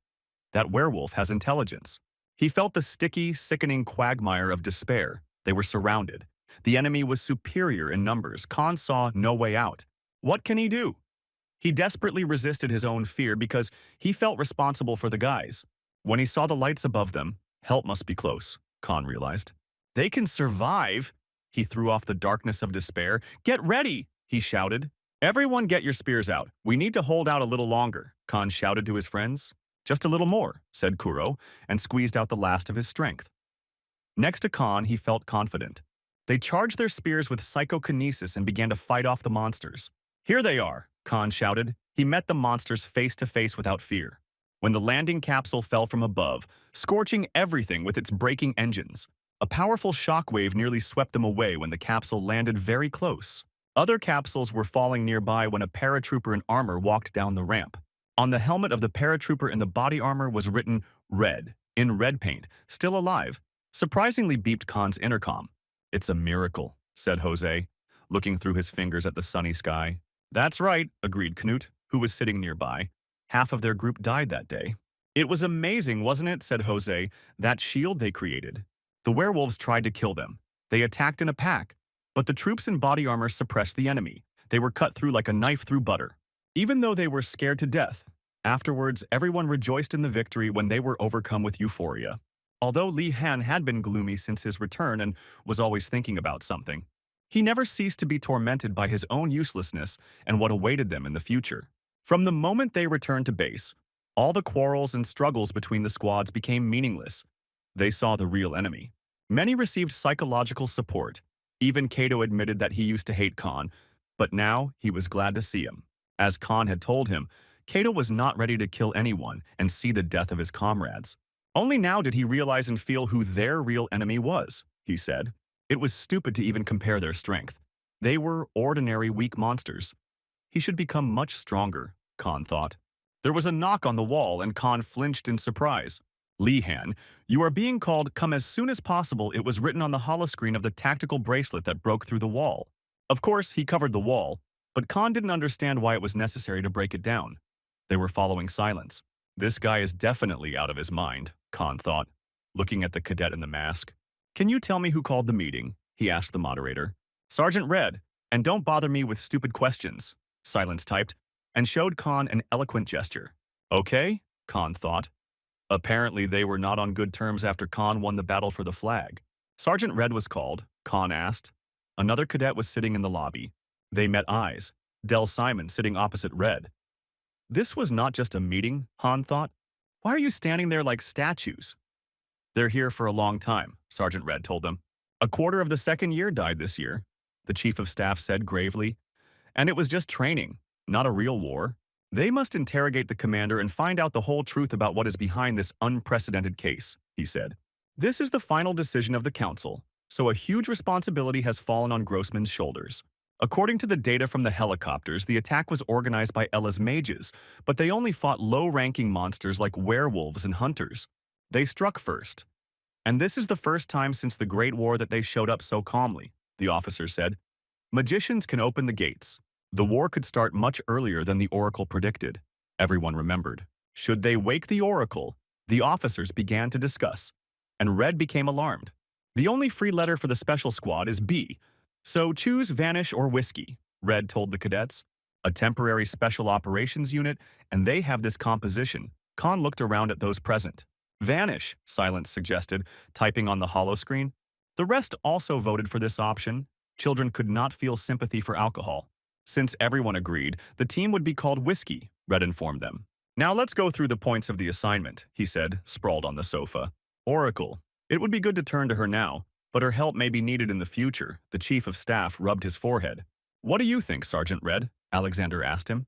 That werewolf has intelligence." He felt the sticky, sickening quagmire of despair. They were surrounded. The enemy was superior in numbers. Khan saw no way out. What can he do? He desperately resisted his own fear because he felt responsible for the guys. When he saw the lights above them, help must be close, Khan realized. "They can survive." He threw off the darkness of despair. "Get ready," he shouted. "Everyone get your spears out. We need to hold out a little longer," Khan shouted to his friends. "Just a little more," said Kuro, and squeezed out the last of his strength. Next to Khan, he felt confident. They charged their spears with psychokinesis and began to fight off the monsters. "Here they are," Khan shouted. He met the monsters face to face without fear. When the landing capsule fell from above, scorching everything with its braking engines, a powerful shockwave nearly swept them away when the capsule landed very close. Other capsules were falling nearby when a paratrooper in armor walked down the ramp. On the helmet of the paratrooper in the body armor was written "Red," in red paint, "Still alive." Surprisingly beeped Khan's intercom. "It's a miracle," said Jose, looking through his fingers at the sunny sky. "That's right," agreed Knut, who was sitting nearby. "Half of their group died that day." "It was amazing, wasn't it?" said Jose. "That shield they created. The werewolves tried to kill them. They attacked in a pack, but the troops in body armor suppressed the enemy. They were cut through like a knife through butter. Even though they were scared to death. Afterwards, everyone rejoiced in the victory when they were overcome with euphoria." Although Li Han had been gloomy since his return and was always thinking about something, he never ceased to be tormented by his own uselessness and what awaited them in the future. From the moment they returned to base, all the quarrels and struggles between the squads became meaningless. They saw the real enemy. Many received psychological support. Even Kato admitted that he used to hate Khan, but now he was glad to see him. As Khan had told him, Kato was not ready to kill anyone and see the death of his comrades. Only now did he realize and feel who their real enemy was, he said. It was stupid to even compare their strength. They were ordinary weak monsters. He should become much stronger, Khan thought. There was a knock on the wall and Khan flinched in surprise. "Li Han, you are being called. Come as soon as possible," it was written on the holoscreen of the tactical bracelet that broke through the wall. Of course, he covered the wall, but Khan didn't understand why it was necessary to break it down. They were following silence. This guy is definitely out of his mind, Khan thought, looking at the cadet in the mask. "Can you tell me who called the meeting?" he asked the moderator. "Sergeant Red, and don't bother me with stupid questions," Silence typed, and showed Khan an eloquent gesture. "Okay," Khan thought. Apparently they were not on good terms after Khan won the battle for the flag. Sergeant Red was called, Khan asked. Another cadet was sitting in the lobby. They met eyes, Del Simon sitting opposite Red. This was not just a meeting, Han thought. Why are you standing there like statues? "They're here for a long time," Sergeant Red told them. "A quarter of the second year died this year," the chief of staff said gravely. "And it was just training, not a real war. They must interrogate the commander and find out the whole truth about what is behind this unprecedented case," he said. This is the final decision of the council, so a huge responsibility has fallen on Grossman's shoulders. According to the data from the helicopters, the attack was organized by Ella's mages, but they only fought low-ranking monsters like werewolves and hunters. They struck first. And this is the first time since the Great War that they showed up so calmly, the officer said. Magicians can open the gates. The war could start much earlier than the Oracle predicted. Everyone remembered. Should they wake the Oracle? The officers began to discuss, and Red became alarmed. The only free letter for the special squad is B, so choose Vanish or Whiskey, Red told the cadets. A temporary special operations unit, and they have this composition. Khan looked around at those present. Vanish, Silence suggested, typing on the holo screen. The rest also voted for this option. Children could not feel sympathy for alcohol. Since everyone agreed, the team would be called Whiskey, Red informed them. Now let's go through the points of the assignment, he said, sprawled on the sofa. Oracle. It would be good to turn to her now, but her help may be needed in the future. The chief of staff rubbed his forehead. What do you think, Sergeant Red? Alexander asked him.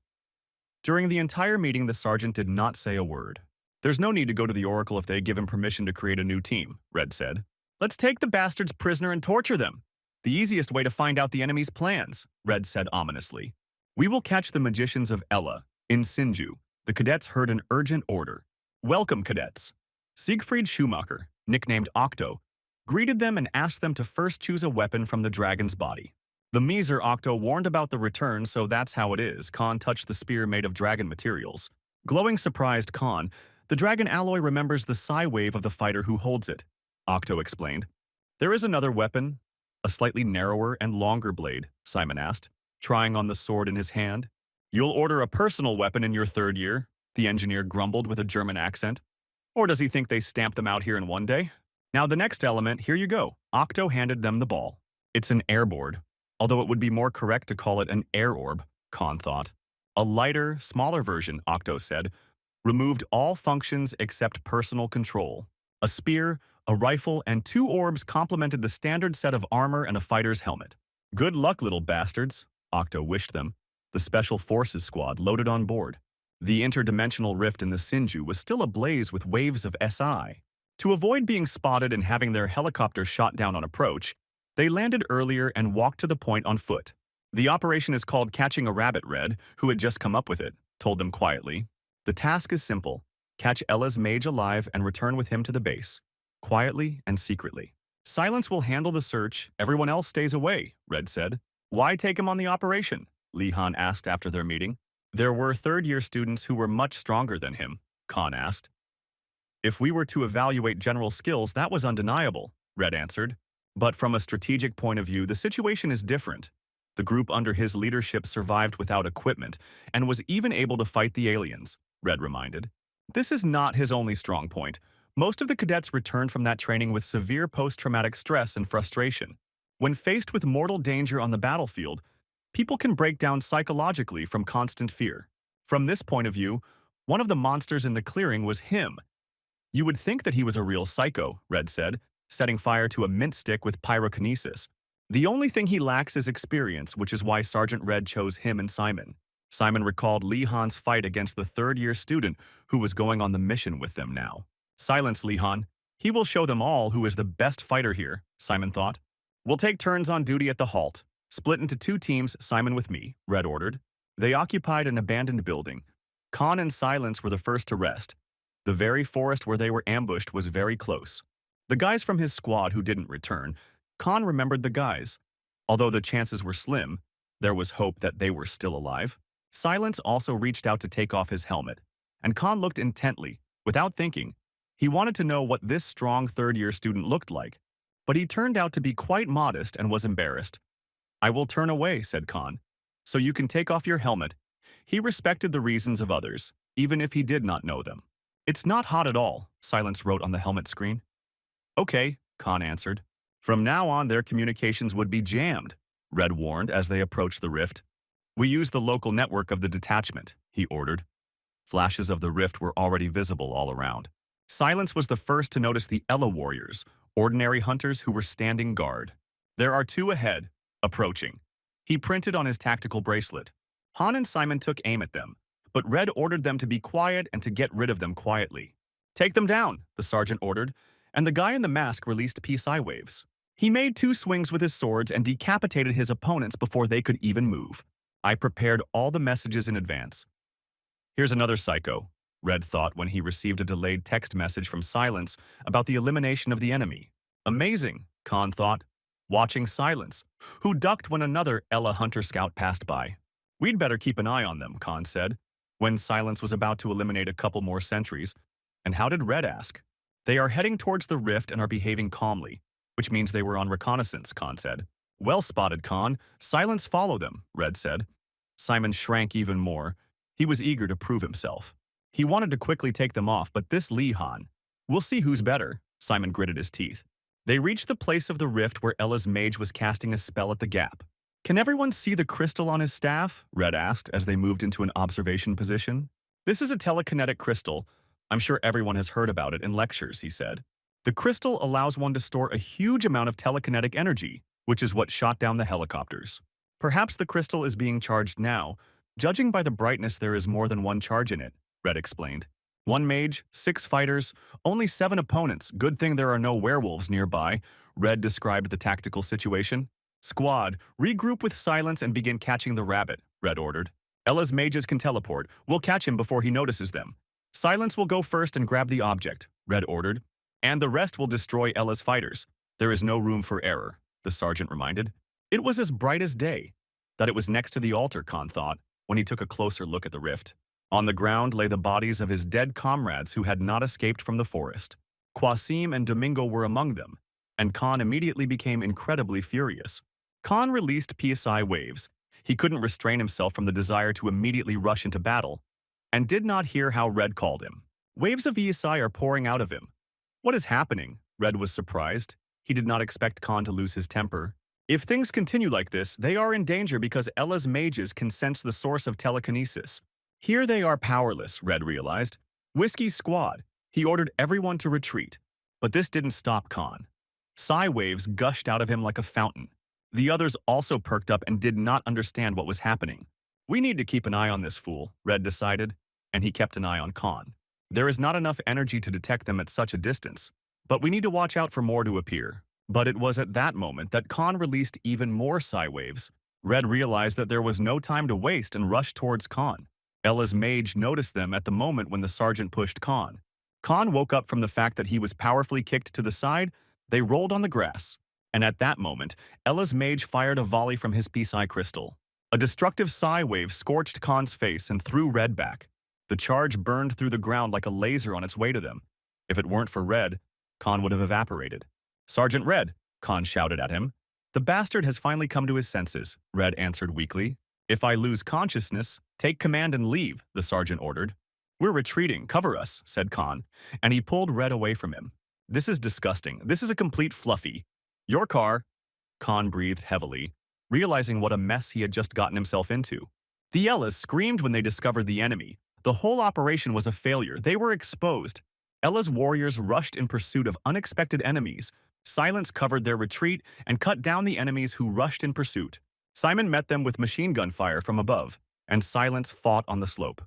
During the entire meeting, the sergeant did not say a word. There's no need to go to the Oracle if they give him permission to create a new team, Red said. Let's take the bastards prisoner and torture them. The easiest way to find out the enemy's plans, Red said ominously. We will catch the magicians of Ella, in Sinju. The cadets heard an urgent order. Welcome, cadets. Siegfried Schumacher, nicknamed Octo, greeted them and asked them to first choose a weapon from the dragon's body. The Miser Octo warned about the return, so that's how it is. Khan touched the spear made of dragon materials. Glowing surprised Khan, the dragon alloy remembers the psi wave of the fighter who holds it, Octo explained. There is another weapon, a slightly narrower and longer blade, Simon asked, trying on the sword in his hand. You'll order a personal weapon in your third year, the engineer grumbled with a German accent. Or does he think they stamped them out here in one day? Now the next element, here you go. Octo handed them the ball. It's an airboard, although it would be more correct to call it an air orb, Khan thought. A lighter, smaller version, Octo said, removed all functions except personal control. A spear, a rifle, and 2 orbs complemented the standard set of armor and a fighter's helmet. Good luck, little bastards, Octo wished them. The Special Forces squad loaded on board. The interdimensional rift in the Sinju was still ablaze with waves of SI. To avoid being spotted and having their helicopter shot down on approach, they landed earlier and walked to the point on foot. The operation is called Catching a Rabbit, Red, who had just come up with it, told them quietly. The task is simple. Catch Ella's mage alive and return with him to the base, quietly and secretly. Silence will handle the search. Everyone else stays away, Red said. Why take him on the operation? Li Han asked after their meeting. There were third-year students who were much stronger than him, Khan asked. If we were to evaluate general skills, that was undeniable, Red answered. But from a strategic point of view, the situation is different. The group under his leadership survived without equipment and was even able to fight the aliens, Red reminded. This is not his only strong point. Most of the cadets returned from that training with severe post-traumatic stress and frustration. When faced with mortal danger on the battlefield, people can break down psychologically from constant fear. From this point of view, one of the monsters in the clearing was him. You would think that he was a real psycho, Red said, setting fire to a mint stick with pyrokinesis. The only thing he lacks is experience, which is why Sergeant Red chose him and Simon. Simon recalled Li Han's fight against the third-year student who was going on the mission with them now. Silence, Li Han. He will show them all who is the best fighter here, Simon thought. We'll take turns on duty at the halt. Split into 2 teams, Simon with me, Red ordered. They occupied an abandoned building. Khan and Silence were the first to rest. The very forest where they were ambushed was very close. The guys from his squad who didn't return, Khan remembered the guys. Although the chances were slim, there was hope that they were still alive. Silence also reached out to take off his helmet, and Khan looked intently, without thinking. He wanted to know what this strong third-year student looked like, but he turned out to be quite modest and was embarrassed. I will turn away, said Khan, so you can take off your helmet. He respected the reasons of others, even if he did not know them. It's not hot at all, Silence wrote on the helmet screen. Okay, Khan answered. From now on, their communications would be jammed, Red warned as they approached the rift. We use the local network of the detachment, he ordered. Flashes of the rift were already visible all around. Silence was the first to notice the Ella warriors, ordinary hunters who were standing guard. There are 2 ahead, approaching. He printed on his tactical bracelet. Han and Simon took aim at them, but Red ordered them to be quiet and to get rid of them quietly. Take them down, the sergeant ordered, and the guy in the mask released PSI waves. He made 2 swings with his swords and decapitated his opponents before they could even move. I prepared all the messages in advance. Here's another psycho, Red thought when he received a delayed text message from Silence about the elimination of the enemy. Amazing, Khan thought, watching Silence, who ducked when another Ella Hunter scout passed by. We'd better keep an eye on them, Khan said, when Silence was about to eliminate a couple more sentries. And how did Red ask? They are heading towards the rift and are behaving calmly, which means they were on reconnaissance, Khan said. Well spotted, Khan. Silence follow them, Red said. Simon shrank even more. He was eager to prove himself. He wanted to quickly take them off, but this Lee Han. We'll see who's better, Simon gritted his teeth. They reached the place of the rift where Ella's mage was casting a spell at the gap. Can everyone see the crystal on his staff? Red asked as they moved into an observation position. This is a telekinetic crystal. I'm sure everyone has heard about it in lectures, he said. The crystal allows one to store a huge amount of telekinetic energy, which is what shot down the helicopters. Perhaps the crystal is being charged now. Judging by the brightness, there is more than one charge in it, Red explained. 1 mage, 6 fighters, only 7 opponents. Good thing there are no werewolves nearby, Red described the tactical situation. Squad, regroup with Silence and begin catching the rabbit, Red ordered. Ella's mages can teleport. We'll catch him before he notices them. Silence will go first and grab the object, Red ordered. And the rest will destroy Ella's fighters. There is no room for error, the sergeant reminded. It was as bright as day. That it was next to the altar, Khan thought, when he took a closer look at the rift. On the ground lay the bodies of his dead comrades who had not escaped from the forest. Qasim and Domingo were among them, and Khan immediately became incredibly furious. Khan released PSI waves. He couldn't restrain himself from the desire to immediately rush into battle, and did not hear how Red called him. Waves of PSI are pouring out of him. What is happening? Red was surprised. He did not expect Khan to lose his temper. If things continue like this, they are in danger because Ella's mages can sense the source of telekinesis. Here they are powerless, Red realized. Whiskey's squad. He ordered everyone to retreat. But this didn't stop Khan. Psi waves gushed out of him like a fountain. The others also perked up and did not understand what was happening. We need to keep an eye on this fool, Red decided, and he kept an eye on Khan. There is not enough energy to detect them at such a distance, but we need to watch out for more to appear. But it was at that moment that Khan released even more psi waves. Red realized that there was no time to waste and rushed towards Khan. Ella's mage noticed them at the moment when the sergeant pushed Khan. Khan woke up from the fact that he was powerfully kicked to the side. They rolled on the grass. And at that moment, Ella's mage fired a volley from his PSI crystal. A destructive psi wave scorched Khan's face and threw Red back. The charge burned through the ground like a laser on its way to them. If it weren't for Red, Khan would have evaporated. Sergeant Red, Khan shouted at him. The bastard has finally come to his senses, Red answered weakly. If I lose consciousness, take command and leave, the sergeant ordered. We're retreating, cover us, said Khan, and he pulled Red away from him. This is disgusting. This is a complete fluffy. Your car, Khan breathed heavily, realizing what a mess he had just gotten himself into. The Ellas screamed when they discovered the enemy. The whole operation was a failure. They were exposed. Ella's warriors rushed in pursuit of unexpected enemies. Silence covered their retreat and cut down the enemies who rushed in pursuit. Simon met them with machine gun fire from above, and Silence fought on the slope.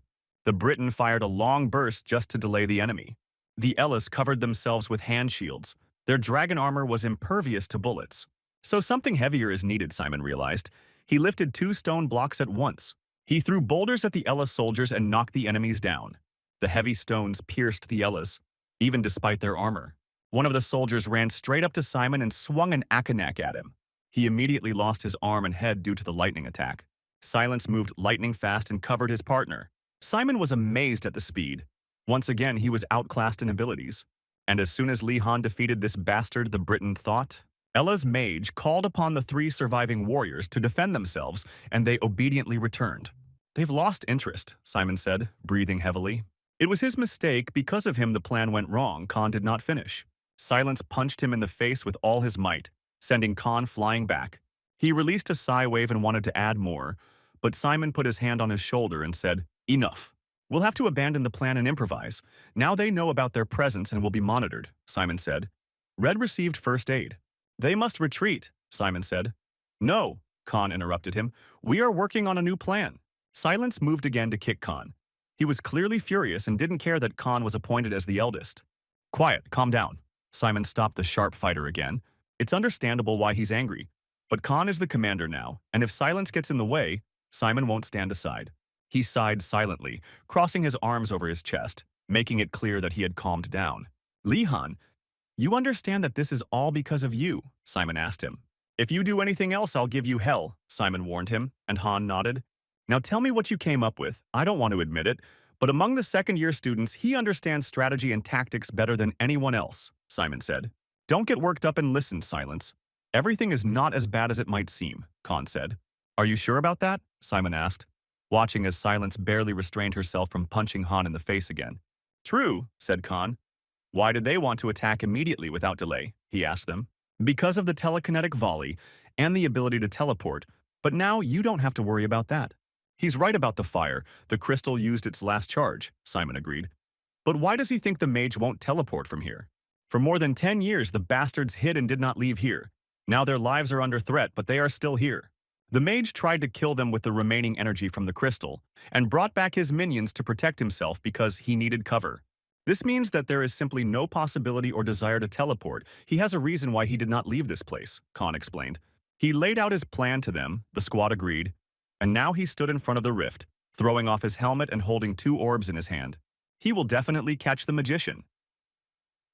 The Briton fired a long burst just to delay the enemy. The Ellas covered themselves with hand shields. Their dragon armor was impervious to bullets. So something heavier is needed, Simon realized. He lifted 2 stone blocks at once. He threw boulders at the Ellas soldiers and knocked the enemies down. The heavy stones pierced the Ellas, even despite their armor. One of the soldiers ran straight up to Simon and swung an anicaps at him. He immediately lost his arm and head due to the lightning attack. Silence moved lightning fast and covered his partner. Simon was amazed at the speed. Once again, he was outclassed in abilities. And as soon as Li Han defeated this bastard, the Briton thought, Ella's mage called upon the 3 surviving warriors to defend themselves, and they obediently returned. They've lost interest, Simon said, breathing heavily. It was his mistake. Because of him, the plan went wrong. Khan did not finish. Silence punched him in the face with all his might, sending Khan flying back. He released a psi wave and wanted to add more, but Simon put his hand on his shoulder and said, Enough. We'll have to abandon the plan and improvise. Now they know about their presence and will be monitored, Simon said. Red received first aid. They must retreat, Simon said. No, Khan interrupted him. We are working on a new plan. Silence moved again to kick Khan. He was clearly furious and didn't care that Khan was appointed as the eldest. Quiet, calm down. Simon stopped the sharp fighter again. It's understandable why he's angry. But Khan is the commander now, and if silence gets in the way, Simon won't stand aside. He sighed silently, crossing his arms over his chest, making it clear that he had calmed down. Li Han, you understand that this is all because of you? Simon asked him. If you do anything else, I'll give you hell, Simon warned him, and Han nodded. Now tell me what you came up with. I don't want to admit it, but among the second-year students, he understands strategy and tactics better than anyone else, Simon said. Don't get worked up and listen, Silence. Everything is not as bad as it might seem, Khan said. Are you sure about that? Simon asked, watching as Silence barely restrained herself from punching Han in the face again. True, said Khan. Why did they want to attack immediately without delay? He asked them. Because of the telekinetic volley and the ability to teleport, but now you don't have to worry about that. He's right about the fire. The crystal used its last charge, Simon agreed. But why does he think the mage won't teleport from here? For more than 10 years, the bastards hid and did not leave here. Now their lives are under threat, but they are still here. The mage tried to kill them with the remaining energy from the crystal, and brought back his minions to protect himself because he needed cover. This means that there is simply no possibility or desire to teleport. He has a reason why he did not leave this place, Khan explained. He laid out his plan to them, the squad agreed, and now he stood in front of the rift, throwing off his helmet and holding 2 orbs in his hand. He will definitely catch the magician.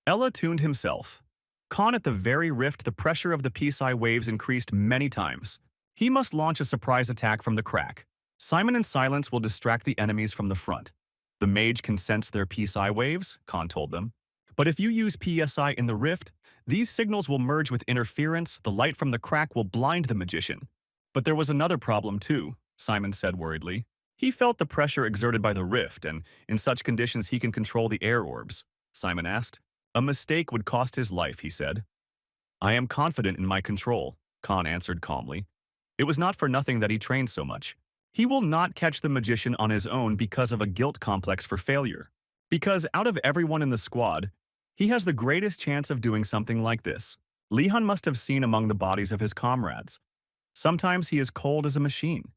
Ella tuned himself. Khan at the very rift, the pressure of the peace-eye waves increased many times. He must launch a surprise attack from the crack. Simon and Silence will distract the enemies from the front. The mage can sense their peace-eye waves, Khan told them. But if you use PSI in the rift, these signals will merge with interference, the light from the crack will blind the magician. But there was another problem too, Simon said worriedly. He felt the pressure exerted by the rift, and in such conditions he can control the air orbs. Simon asked. A mistake would cost his life, he said. I am confident in my control, Khan answered calmly. It was not for nothing that he trained so much. He will not catch the magician on his own because of a guilt complex for failure. Because out of everyone in the squad, he has the greatest chance of doing something like this. Li Han must have seen among the bodies of his comrades. Sometimes he is cold as a machine.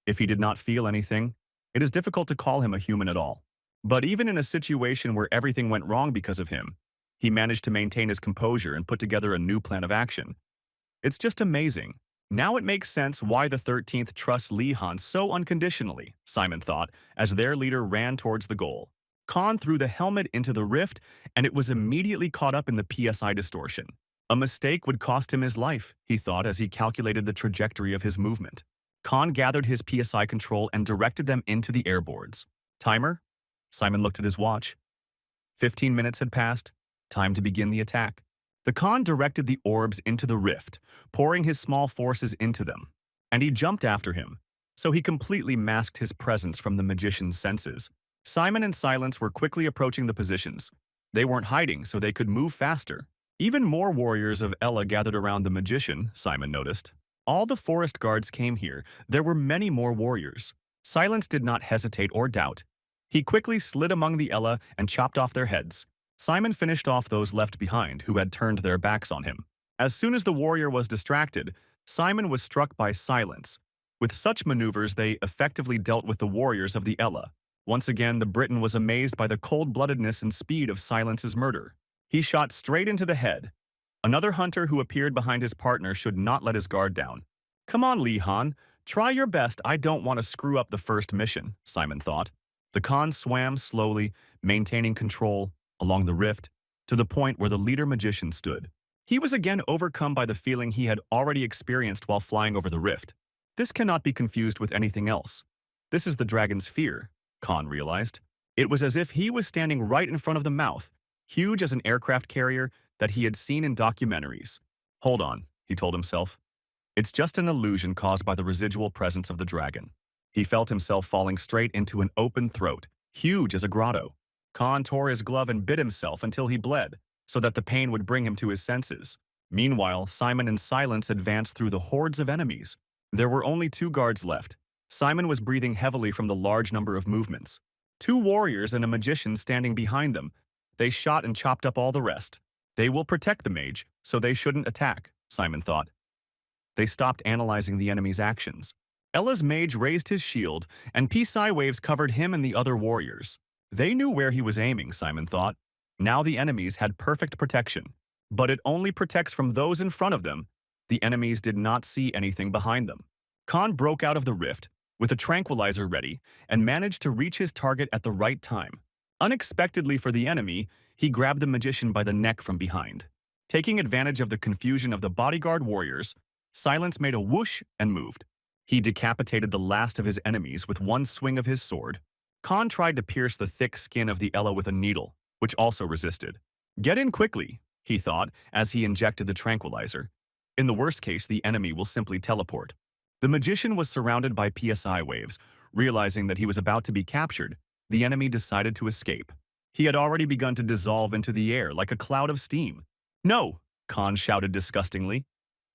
If he did not feel anything, it is difficult to call him a human at all. But even in a situation where everything went wrong because of him, he managed to maintain his composure and put together a new plan of action. It's just amazing. Now it makes sense why the 13th trusts Li Han so unconditionally, Simon thought, as their leader ran towards the goal. Khan threw the helmet into the rift, and it was immediately caught up in the PSI distortion. A mistake would cost him his life, he thought as he calculated the trajectory of his movement. Khan gathered his PSI control and directed them into the airboards. Timer? Simon looked at his watch. 15 minutes had passed. Time to begin the attack. The Khan directed the orbs into the rift, pouring his small forces into them. And he jumped after him, so he completely masked his presence from the magician's senses. Simon and Silence were quickly approaching the positions. They weren't hiding, so they could move faster. Even more warriors of Ella gathered around the magician, Simon noticed. All the forest guards came here. There were many more warriors. Silence did not hesitate or doubt. He quickly slid among the Ella and chopped off their heads. Simon finished off those left behind who had turned their backs on him. As soon as the warrior was distracted, Simon was struck by Silence. With such maneuvers, they effectively dealt with the warriors of the Ella. Once again, the Briton was amazed by the cold-bloodedness and speed of Silence's murder. He shot straight into the head. Another hunter who appeared behind his partner should not let his guard down. Come on, Li Han. Try your best. I don't want to screw up the first mission, Simon thought. The Khan swam slowly, maintaining control, along the rift, to the point where the leader magician stood. He was again overcome by the feeling he had already experienced while flying over the rift. This cannot be confused with anything else. This is the dragon's fear, Khan realized. It was as if he was standing right in front of the mouth, huge as an aircraft carrier that he had seen in documentaries. Hold on, he told himself. It's just an illusion caused by the residual presence of the dragon. He felt himself falling straight into an open throat, huge as a grotto. Khan tore his glove and bit himself until he bled, so that the pain would bring him to his senses. Meanwhile, Simon and Silence advanced through the hordes of enemies. There were only 2 guards left. Simon was breathing heavily from the large number of movements. 2 warriors and a magician standing behind them. They shot and chopped up all the rest. They will protect the mage, so they shouldn't attack, Simon thought. They stopped analyzing the enemy's actions. Ella's mage raised his shield, and PSI waves covered him and the other warriors. They knew where he was aiming, Simon thought. Now the enemies had perfect protection. but it only protects from those in front of them. The enemies did not see anything behind them. Khan broke out of the rift, with a tranquilizer ready, and managed to reach his target at the right time. Unexpectedly for the enemy, he grabbed the magician by the neck from behind. Taking advantage of the confusion of the bodyguard warriors, Silence made a whoosh and moved. He decapitated the last of his enemies with one swing of his sword. Khan tried to pierce the thick skin of the Ella with a needle, which also resisted. Get in quickly, he thought as he injected the tranquilizer. In the worst case, the enemy will simply teleport. The magician was surrounded by PSI waves. Realizing that he was about to be captured, the enemy decided to escape. He had already begun to dissolve into the air like a cloud of steam. No, Khan shouted disgustingly.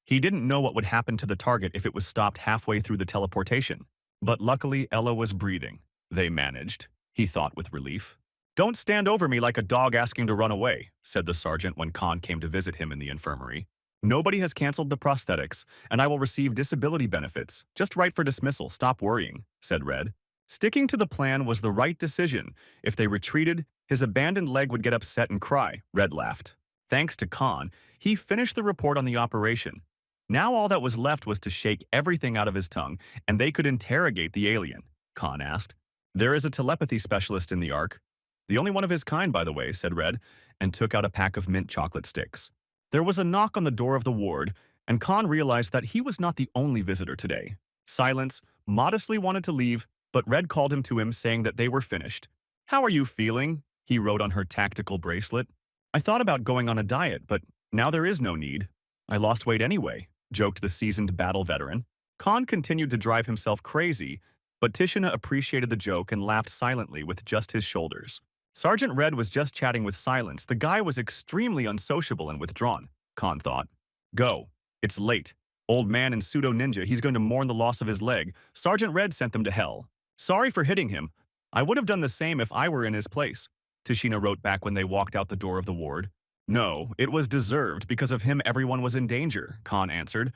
He didn't know what would happen to the target if it was stopped halfway through the teleportation. But luckily, Ella was breathing. They managed, he thought with relief. Don't stand over me like a dog asking to run away, said the sergeant when Khan came to visit him in the infirmary. Nobody has canceled the prosthetics, and I will receive disability benefits. Just write for dismissal, stop worrying, said Red. Sticking to the plan was the right decision. If they retreated, his abandoned leg would get upset and cry, Red laughed. Thanks to Khan, he finished the report on the operation. Now all that was left was to shake everything out of his tongue, and they could interrogate the alien, Khan asked. There is a telepathy specialist in the Ark. The only one of his kind, by the way, said Red, and took out a pack of mint chocolate sticks. There was a knock on the door of the ward, and Khan realized that he was not the only visitor today. Silence modestly wanted to leave, but Red called him to him, saying that they were finished. How are you feeling? He wrote on her tactical bracelet. I thought about going on a diet, but now there is no need. I lost weight anyway, joked the seasoned battle veteran. Khan continued to drive himself crazy, but Tishina appreciated the joke and laughed silently with just his shoulders. Sergeant Red was just chatting with Silence. The guy was extremely unsociable and withdrawn, Khan thought. Go. It's late. Old man and pseudo-ninja, he's going to mourn the loss of his leg. Sergeant Red sent them to hell. Sorry for hitting him. I would have done the same if I were in his place, Tishina wrote back when they walked out the door of the ward. No, it was deserved. Because of him, everyone was in danger, Khan answered.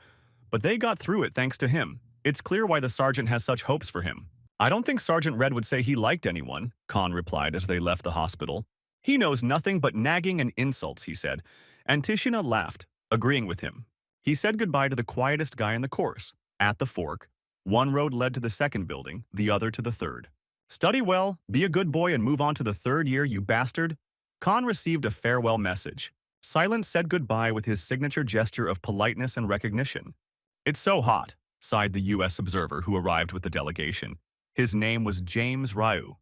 But they got through it thanks to him. It's clear why the sergeant has such hopes for him. I don't think Sergeant Red would say he liked anyone, Khan replied as they left the hospital. He knows nothing but nagging and insults, he said, and Tishina laughed, agreeing with him. He said goodbye to the quietest guy in the course. At the fork, one road led to the second building, the other to the third. Study well, be a good boy, and move on to the third year, you bastard. Khan received a farewell message. Silence said goodbye with his signature gesture of politeness and recognition. It's so hot, sighed the U.S. observer who arrived with the delegation. His name was James Ryu.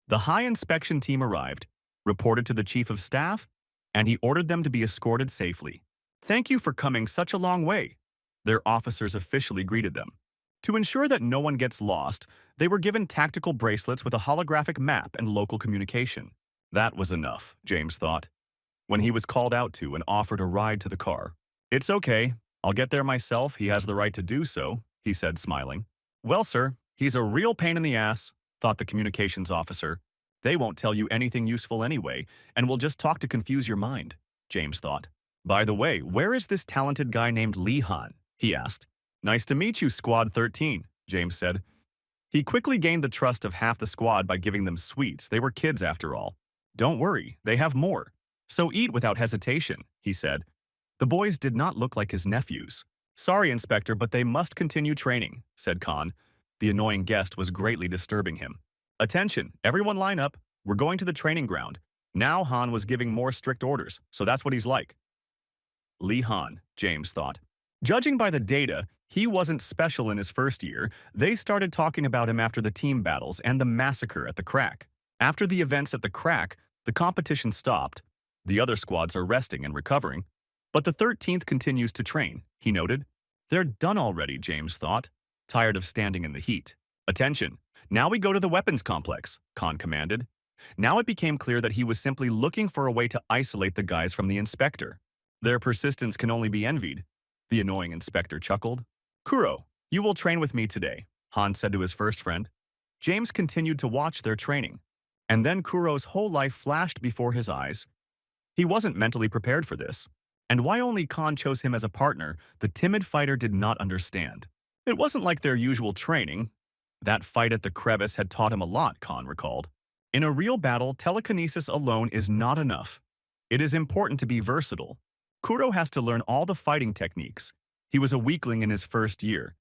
The high inspection team arrived, reported to the chief of staff, and he ordered them to be escorted safely. Thank you for coming such a long way, their officers officially greeted them. To ensure that no one gets lost, they were given tactical bracelets with a holographic map and local communication. That was enough, James thought, when he was called out to and offered a ride to the car. It's okay, I'll get there myself, he has the right to do so, he said, smiling. Well, sir, he's a real pain in the ass, thought the communications officer. They won't tell you anything useful anyway, and will just talk to confuse your mind, James thought. By the way, where is this talented guy named Lee Han? He asked. Nice to meet you, Squad 13, James said. He quickly gained the trust of half the squad by giving them sweets. They were kids after all. Don't worry, they have more. So eat without hesitation, he said. The boys did not look like his nephews. Sorry, Inspector, but they must continue training, said Khan. The annoying guest was greatly disturbing him. Attention, everyone line up. We're going to the training ground. Now Han was giving more strict orders, so that's what he's like. Lee Han, James thought. Judging by the data, he wasn't special in his first year. They started talking about him after the team battles and the massacre at the Crack. After the events at the Crack, the competition stopped. The other squads are resting and recovering. But the 13th continues to train, he noted. They're done already, James thought, tired of standing in the heat. Attention, now we go to the weapons complex, Khan commanded. Now it became clear that he was simply looking for a way to isolate the guys from the inspector. Their persistence can only be envied. The annoying inspector chuckled. Kuro, you will train with me today, Han said to his first friend. James continued to watch their training. And then Kuro's whole life flashed before his eyes. He wasn't mentally prepared for this. And why only Khan chose him as a partner, the timid fighter did not understand. It wasn't like their usual training. That fight at the crevice had taught him a lot, Khan recalled. In a real battle, telekinesis alone is not enough. It is important to be versatile. Kuro has to learn all the fighting techniques. He was a weakling in his first year,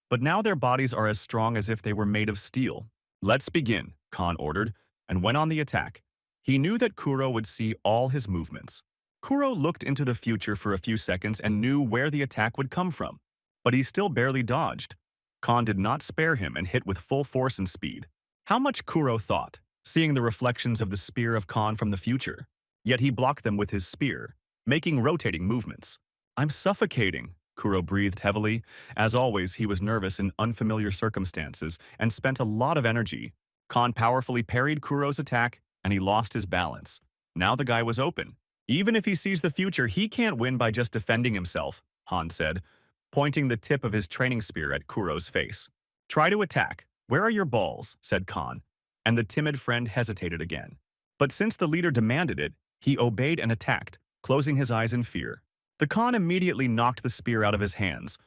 but now their bodies are as strong as if they were made of steel. Let's begin, Khan ordered, and went on the attack. He knew that Kuro would see all his movements. Kuro looked into the future for a few seconds and knew where the attack would come from, but he still barely dodged. Khan did not spare him and hit with full force and speed. How much Kuro thought, seeing the reflections of the spear of Khan from the future. Yet he blocked them with his spear, making rotating movements. I'm suffocating, Kuro breathed heavily. As always, he was nervous in unfamiliar circumstances and spent a lot of energy. Khan powerfully parried Kuro's attack, and he lost his balance. Now the guy was open. Even if he sees the future, he can't win by just defending himself, Han said, pointing the tip of his training spear at Kuro's face. Try to attack. Where are your balls? Said Khan, and the timid friend hesitated again. But since the leader demanded it, he obeyed and attacked, closing his eyes in fear. The Khan immediately knocked the spear out of his hands.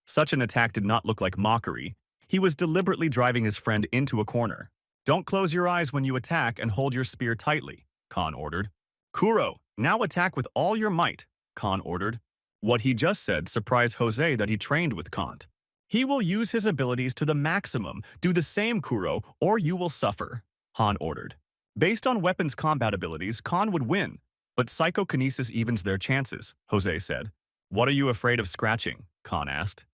Such an attack did not look like mockery. He was deliberately driving his friend into a corner. Don't close your eyes when you attack and hold your spear tightly, Khan ordered. Kuro, now attack with all your might, Khan ordered. What he just said surprised Jose that he trained with Kant. He will use his abilities to the maximum. Do the same, Kuro, or you will suffer, Han ordered. Based on weapons combat abilities, Khan would win, but psychokinesis evens their chances, Jose said. What are you afraid of scratching? Khan asked.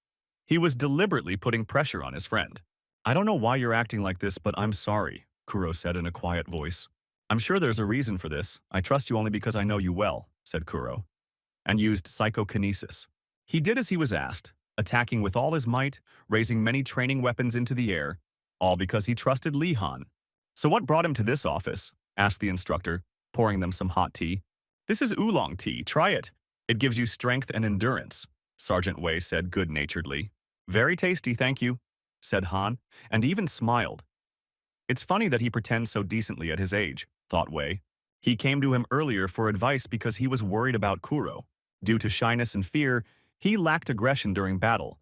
He was deliberately putting pressure on his friend. I don't know why you're acting like this, but I'm sorry, Kuro said in a quiet voice. I'm sure there's a reason for this. I trust you only because I know you well, said Kuro, and used psychokinesis. He did as he was asked, attacking with all his might, raising many training weapons into the air, all because he trusted Li Han. So what brought him to this office? Asked the instructor, pouring them some hot tea. This is oolong tea. Try it. It gives you strength and endurance, Sergeant Wei said good-naturedly. Very tasty, thank you, said Han, and even smiled. It's funny that he pretends so decently at his age, thought Wei. He came to him earlier for advice because he was worried about Kuro. Due to shyness and fear, he lacked aggression during battle.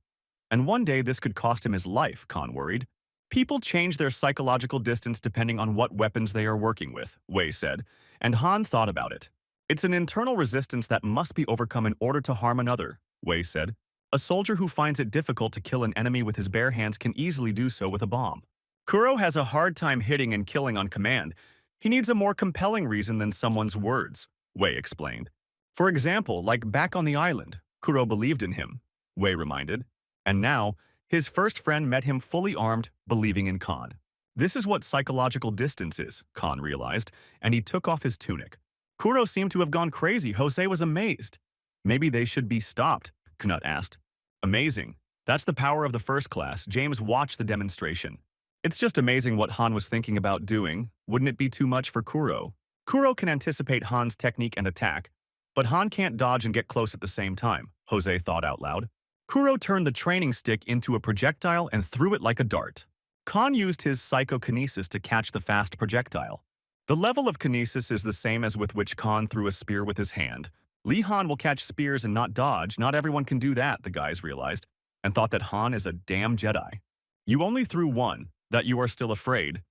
And one day this could cost him his life, Khan worried. People change their psychological distance depending on what weapons they are working with, Wei said, and Han thought about it. It's an internal resistance that must be overcome in order to harm another, Wei said. A soldier who finds it difficult to kill an enemy with his bare hands can easily do so with a bomb. Kuro has a hard time hitting and killing on command. He needs a more compelling reason than someone's words, Wei explained. For example, like back on the island, Kuro believed in him, Wei reminded. And now, his first friend met him fully armed, believing in Khan. This is what psychological distance is, Khan realized, and he took off his tunic. Kuro seemed to have gone crazy. Jose was amazed. Maybe they should be stopped, Knut asked. Amazing. That's the power of the first class. James watched the demonstration. It's just amazing what Han was thinking about doing. Wouldn't it be too much for Kuro? Kuro can anticipate Han's technique and attack, but Han can't dodge and get close at the same time, Jose thought out loud. Kuro turned the training stick into a projectile and threw it like a dart. Khan used his psychokinesis to catch the fast projectile. The level of kinesis is the same as with which Khan threw a spear with his hand. Li Han will catch spears and not dodge. Not everyone can do that, the guys realized, and thought that Han is a damn Jedi. You only threw one, that you are still afraid.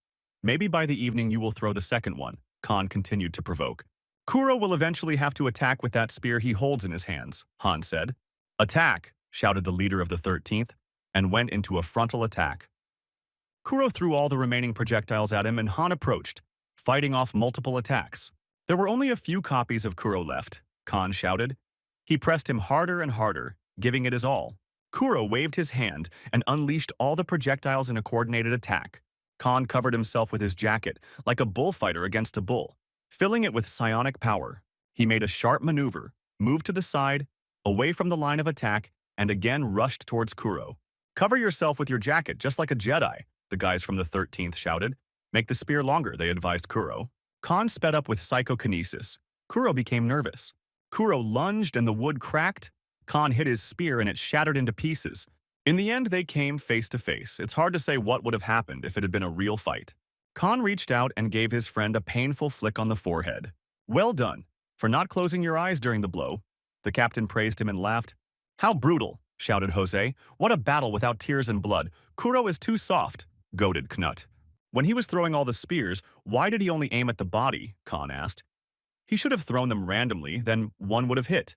Maybe by the evening you will throw the second one, Khan continued to provoke. Kuro will eventually have to attack with that spear he holds in his hands, Han said. Attack, shouted the leader of the 13th, and went into a frontal attack. Kuro threw all the remaining projectiles at him and Han approached, fighting off multiple attacks. There were only a few copies of Kuro left, Khan shouted. He pressed him harder and harder, giving it his all. Kuro waved his hand and unleashed all the projectiles in a coordinated attack. Khan covered himself with his jacket, like a bullfighter against a bull, filling it with psionic power. He made a sharp maneuver, moved to the side, away from the line of attack, and again rushed towards Kuro. Cover yourself with your jacket, just like a Jedi, the guys from the 13th shouted. Make the spear longer, they advised Kuro. Khan sped up with psychokinesis. Kuro became nervous. Kuro lunged and the wood cracked. Khan hit his spear and it shattered into pieces. In the end, they came face to face. It's hard to say what would have happened if it had been a real fight. Khan reached out and gave his friend a painful flick on the forehead. Well done, for not closing your eyes during the blow. The captain praised him and laughed. How brutal, shouted Jose. What a battle without tears and blood. Kuro is too soft, goaded Knut. When he was throwing all the spears, why did he only aim at the body? Khan asked. He should have thrown them randomly, then one would have hit.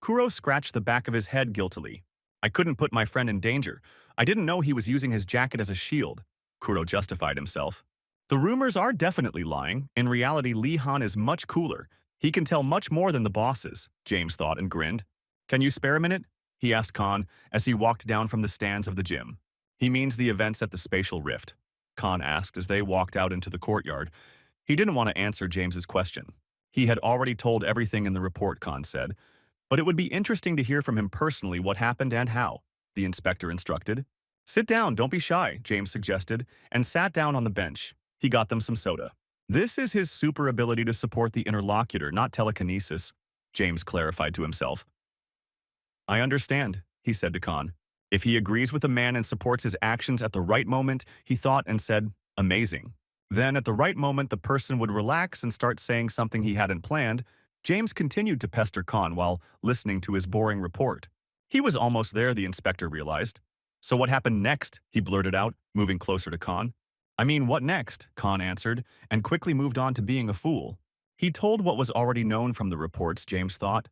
Kuro scratched the back of his head guiltily. I couldn't put my friend in danger. I didn't know he was using his jacket as a shield. Kuro justified himself. The rumors are definitely lying. In reality, Lee Han is much cooler. He can tell much more than the bosses, James thought and grinned. Can you spare a minute? He asked Khan as he walked down from the stands of the gym. He means the events at the spatial rift, Khan asked as they walked out into the courtyard. He didn't want to answer James's question. He had already told everything in the report, Khan said, but it would be interesting to hear from him personally what happened and how, the inspector instructed. Sit down, don't be shy, James suggested, and sat down on the bench. He got them some soda. This is his super ability to support the interlocutor, not telekinesis, James clarified to himself. I understand, he said to Khan. If he agrees with a man and supports his actions at the right moment, he thought and said, amazing. Then at the right moment, the person would relax and start saying something he hadn't planned. James continued to pester Khan while listening to his boring report. He was almost there, the inspector realized. So what happened next? He blurted out, moving closer to Khan. I mean, what next? Khan answered, and quickly moved on to being a fool. He told what was already known from the reports, James thought.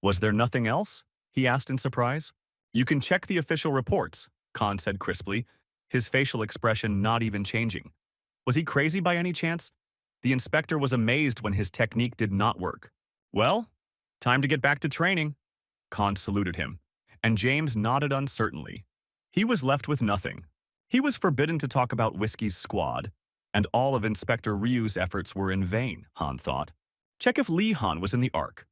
Was there nothing else? He asked in surprise. You can check the official reports, Khan said crisply, his facial expression not even changing. Was he crazy by any chance? The inspector was amazed when his technique did not work. Well, time to get back to training. Khan saluted him, and James nodded uncertainly. He was left with nothing. He was forbidden to talk about Whiskey's squad, and all of Inspector Ryu's efforts were in vain, Han thought. Check if Lee Han was in the Ark.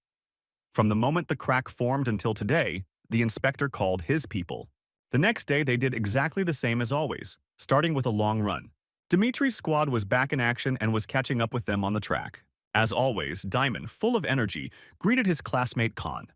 From the moment the crack formed until today, the inspector called his people. The next day they did exactly the same as always, starting with a long run. Dimitri's squad was back in action and was catching up with them on the track. As always, Diamond, full of energy, greeted his classmate Khan.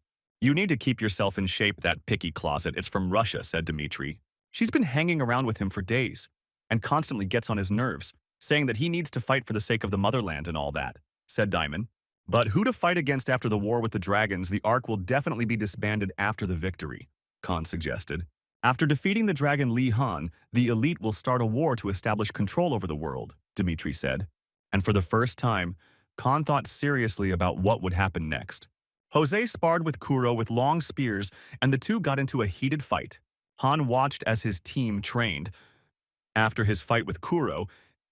You need to keep yourself in shape, that picky closet. It's from Russia, said Dimitri. She's been hanging around with him for days and constantly gets on his nerves, saying that he needs to fight for the sake of the motherland and all that, said Diamond. But who to fight against after the war with the dragons? The Ark will definitely be disbanded after the victory, Khan suggested. After defeating the dragon Lee Han, the elite will start a war to establish control over the world, Dimitri said. And for the first time, Khan thought seriously about what would happen next. Jose sparred with Kuro with long spears, and the two got into a heated fight. Han watched as his team trained. After his fight with Kuro,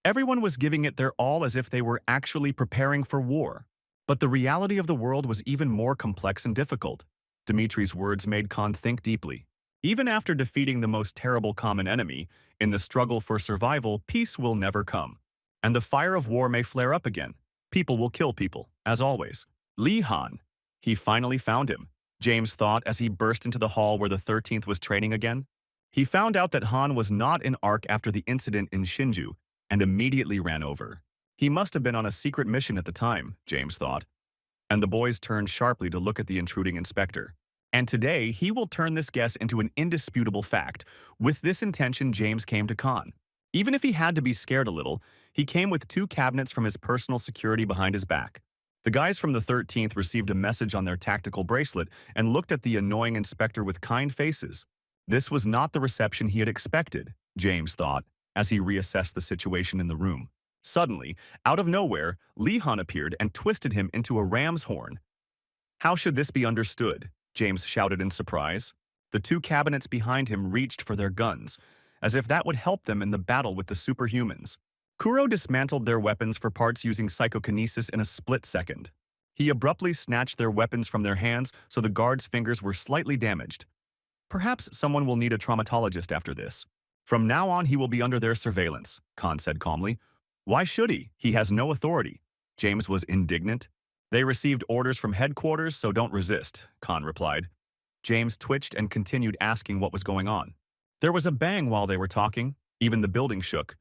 everyone was giving it their all as if they were actually preparing for war. But the reality of the world was even more complex and difficult. Dimitri's words made Khan think deeply. Even after defeating the most terrible common enemy, in the struggle for survival, peace will never come. And the fire of war may flare up again. People will kill people, as always. Lee Han. He finally found him, James thought as he burst into the hall where the 13th was training again. He found out that Han was not in Ark after the incident in Shinju and immediately ran over. He must have been on a secret mission at the time, James thought. And the boys turned sharply to look at the intruding inspector. And today, he will turn this guess into an indisputable fact. With this intention, James came to Khan. Even if he had to be scared a little, he came with 2 cabinets from his personal security behind his back. The guys from the 13th received a message on their tactical bracelet and looked at the annoying inspector with kind faces. This was not the reception he had expected, James thought, as he reassessed the situation in the room. Suddenly, out of nowhere, Lee Han appeared and twisted him into a ram's horn. How should this be understood? James shouted in surprise. The 2 cabinets behind him reached for their guns, as if that would help them in the battle with the superhumans. Kuro dismantled their weapons for parts using psychokinesis in a split second. He abruptly snatched their weapons from their hands so the guard's fingers were slightly damaged. Perhaps someone will need a traumatologist after this. From now on, he will be under their surveillance, Khan said calmly. Why should he? He has no authority. James was indignant. They received orders from headquarters, so don't resist, Khan replied. James twitched and continued asking what was going on. There was a bang while they were talking. Even the building shook.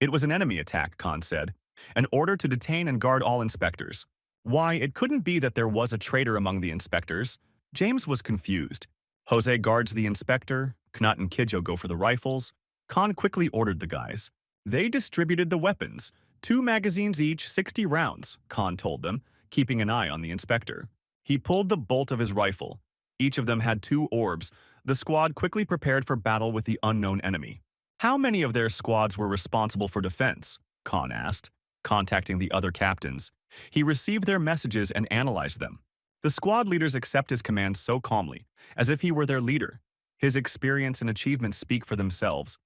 It was an enemy attack, Khan said. An order to detain and guard all inspectors. Why, it couldn't be that there was a traitor among the inspectors. James was confused. Jose guards the inspector, Knut and Kijo go for the rifles. Khan quickly ordered the guys. They distributed the weapons. 2 magazines each, 60 rounds, Khan told them, keeping an eye on the inspector. He pulled the bolt of his rifle. Each of them had 2 orbs. The squad quickly prepared for battle with the unknown enemy. How many of their squads were responsible for defense? Khan asked, contacting the other captains. He received their messages and analyzed them. The squad leaders accept his commands so calmly, as if he were their leader. His experience and achievements speak for themselves.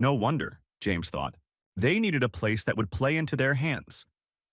No wonder, James thought. They needed a place that would play into their hands.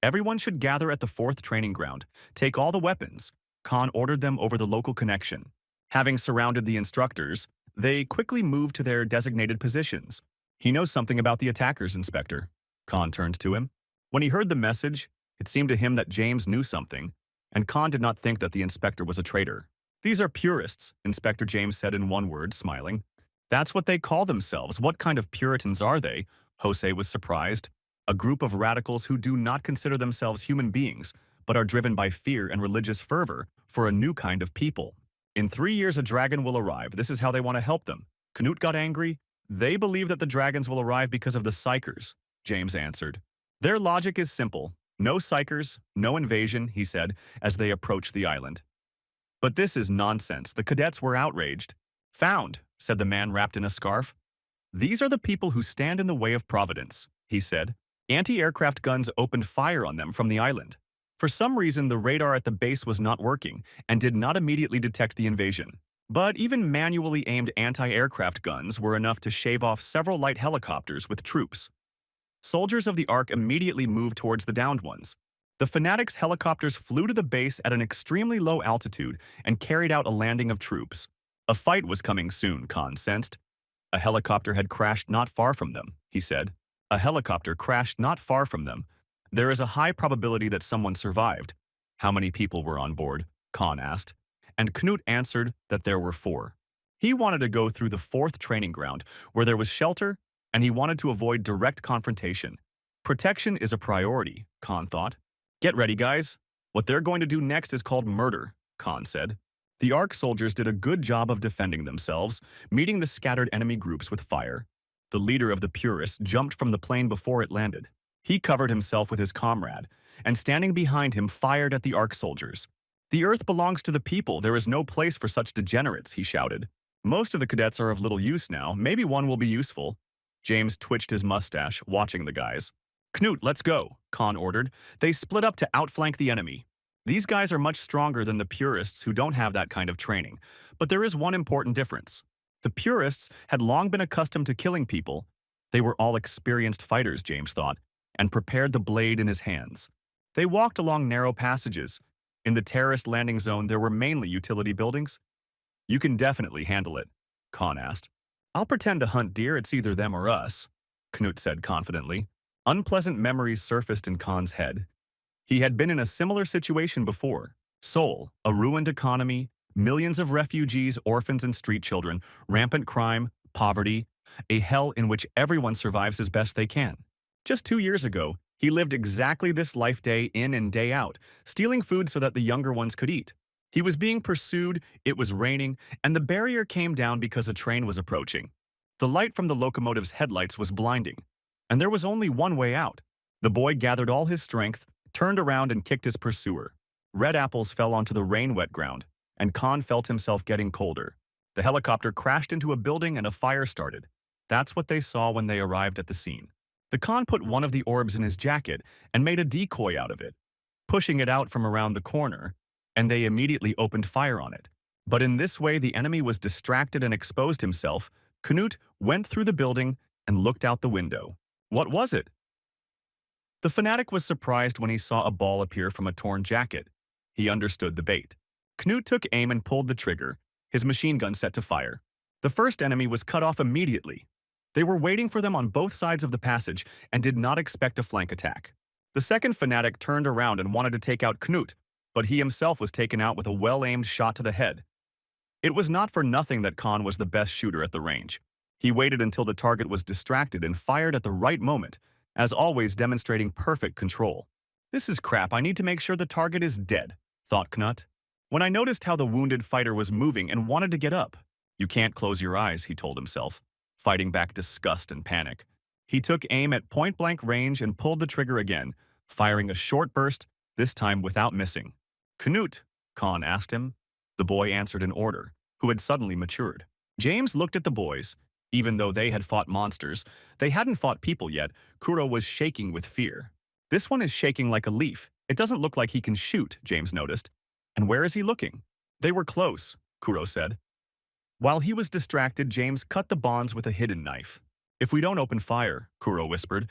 Everyone should gather at the fourth training ground, take all the weapons. Khan ordered them over the local connection. Having surrounded the instructors, they quickly moved to their designated positions. He knows something about the attackers, Inspector. Khan turned to him. When he heard the message, it seemed to him that James knew something, and Khan did not think that the inspector was a traitor. These are purists, Inspector James said in one word, smiling. That's what they call themselves. What kind of Puritans are they? Jose was surprised. A group of radicals who do not consider themselves human beings, but are driven by fear and religious fervor for a new kind of people. In 3 years, a dragon will arrive. This is how they want to help them. Knut got angry. They believe that the dragons will arrive because of the Psychers, James answered. Their logic is simple. No Psychers, no invasion, he said, as they approached the island. But this is nonsense. The cadets were outraged. Found, said the man wrapped in a scarf. These are the people who stand in the way of Providence, he said. Anti-aircraft guns opened fire on them from the island. For some reason, the radar at the base was not working and did not immediately detect the invasion. But even manually aimed anti-aircraft guns were enough to shave off several light helicopters with troops. Soldiers of the Ark immediately moved towards the downed ones. The Fanatics' helicopters flew to the base at an extremely low altitude and carried out a landing of troops. A fight was coming soon, Khan sensed. A helicopter had crashed not far from them, he said. A helicopter crashed not far from them. There is a high probability that someone survived. How many people were on board? Khan asked. And Knut answered that there were 4. He wanted to go through the fourth training ground, where there was shelter, and he wanted to avoid direct confrontation. Protection is a priority, Khan thought. Get ready, guys. What they're going to do next is called murder, Khan said. The Ark soldiers did a good job of defending themselves, meeting the scattered enemy groups with fire. The leader of the Purists jumped from the plane before it landed. He covered himself with his comrade, and standing behind him fired at the Ark soldiers. The Earth belongs to the people. There is no place for such degenerates, he shouted. Most of the cadets are of little use now. Maybe one will be useful. James twitched his mustache, watching the guys. Knut, let's go, Khan ordered. They split up to outflank the enemy. These guys are much stronger than the Purists who don't have that kind of training. But there is one important difference. The Purists had long been accustomed to killing people. They were all experienced fighters, James thought, and prepared the blade in his hands. They walked along narrow passages. In the terrorist landing zone, there were mainly utility buildings. You can definitely handle it, Khan asked. I'll pretend to hunt deer. It's either them or us, Knut said confidently. Unpleasant memories surfaced in Khan's head. He had been in a similar situation before. Seoul, a ruined economy, millions of refugees, orphans and street children, rampant crime, poverty, a hell in which everyone survives as best they can. Just 2 years ago, he lived exactly this life day in and day out, stealing food so that the younger ones could eat. He was being pursued, it was raining, and the barrier came down because a train was approaching. The light from the locomotive's headlights was blinding, and there was only one way out. The boy gathered all his strength, turned around and kicked his pursuer. Red apples fell onto the rain-wet ground, and Khan felt himself getting colder. The helicopter crashed into a building and a fire started. That's what they saw when they arrived at the scene. The Khan put one of the orbs in his jacket and made a decoy out of it, pushing it out from around the corner, and they immediately opened fire on it. But in this way, the enemy was distracted and exposed himself. Knut went through the building and looked out the window. What was it? The fanatic was surprised when he saw a ball appear from a torn jacket. He understood the bait. Knut took aim and pulled the trigger, his machine gun set to fire. The first enemy was cut off immediately. They were waiting for them on both sides of the passage and did not expect a flank attack. The second fanatic turned around and wanted to take out Knut, but he himself was taken out with a well-aimed shot to the head. It was not for nothing that Khan was the best shooter at the range. He waited until the target was distracted and fired at the right moment, as always demonstrating perfect control. This is crap, I need to make sure the target is dead, thought Knut. When I noticed how the wounded fighter was moving and wanted to get up. You can't close your eyes, he told himself, fighting back disgust and panic. He took aim at point-blank range and pulled the trigger again, firing a short burst, this time without missing. Knut, Khan asked him. The boy answered in order, who had suddenly matured. James looked at the boys. Even though they had fought monsters, they hadn't fought people yet. Kuro was shaking with fear. This one is shaking like a leaf. It doesn't look like he can shoot, James noticed. And where is he looking? They were close, Kuro said. While he was distracted, James cut the bonds with a hidden knife. If we don't open fire, Kuro whispered,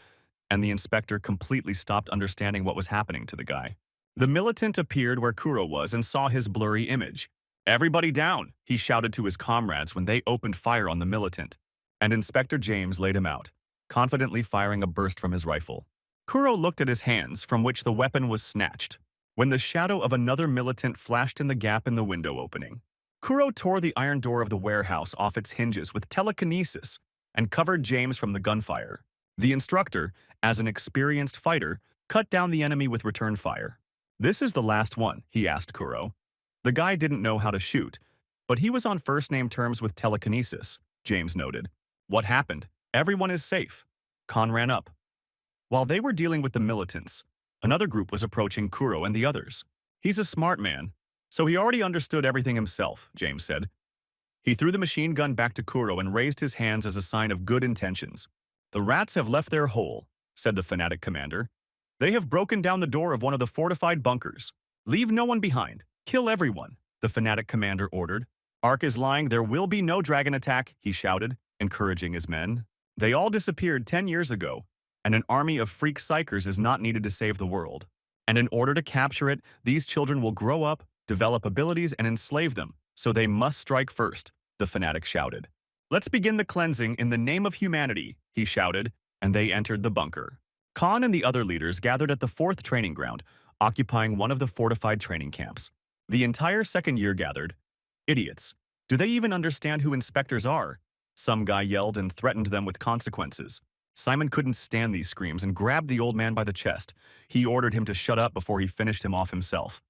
and the inspector completely stopped understanding what was happening to the guy. The militant appeared where Kuro was and saw his blurry image. Everybody down, he shouted to his comrades when they opened fire on the militant, and Inspector James laid him out, confidently firing a burst from his rifle. Kuro looked at his hands, from which the weapon was snatched, when the shadow of another militant flashed in the gap in the window opening. Kuro tore the iron door of the warehouse off its hinges with telekinesis and covered James from the gunfire. The instructor, as an experienced fighter, cut down the enemy with return fire. "This is the last one," he asked Kuro. The guy didn't know how to shoot, but he was on first-name terms with telekinesis, James noted. "What happened? Everyone is safe." Khan ran up. While they were dealing with the militants, another group was approaching Kuro and the others. "He's a smart man, so he already understood everything himself," James said. He threw the machine gun back to Kuro and raised his hands as a sign of good intentions. "The rats have left their hole," said the fanatic commander. "They have broken down the door of one of the fortified bunkers. Leave no one behind. Kill everyone," the fanatic commander ordered. "Ark is lying. There will be no dragon attack," he shouted, encouraging his men. "They all disappeared 10 years ago, and an army of freak psychers is not needed to save the world. And in order to capture it, these children will grow up, develop abilities, and enslave them, so they must strike first," the fanatic shouted. "Let's begin the cleansing in the name of humanity," he shouted, and they entered the bunker. Khan and the other leaders gathered at the 4th training ground, occupying one of the fortified training camps. The entire second year gathered. "Idiots. Do they even understand who inspectors are?" Some guy yelled and threatened them with consequences. Simon couldn't stand these screams and grabbed the old man by the chest. He ordered him to shut up before he finished him off himself.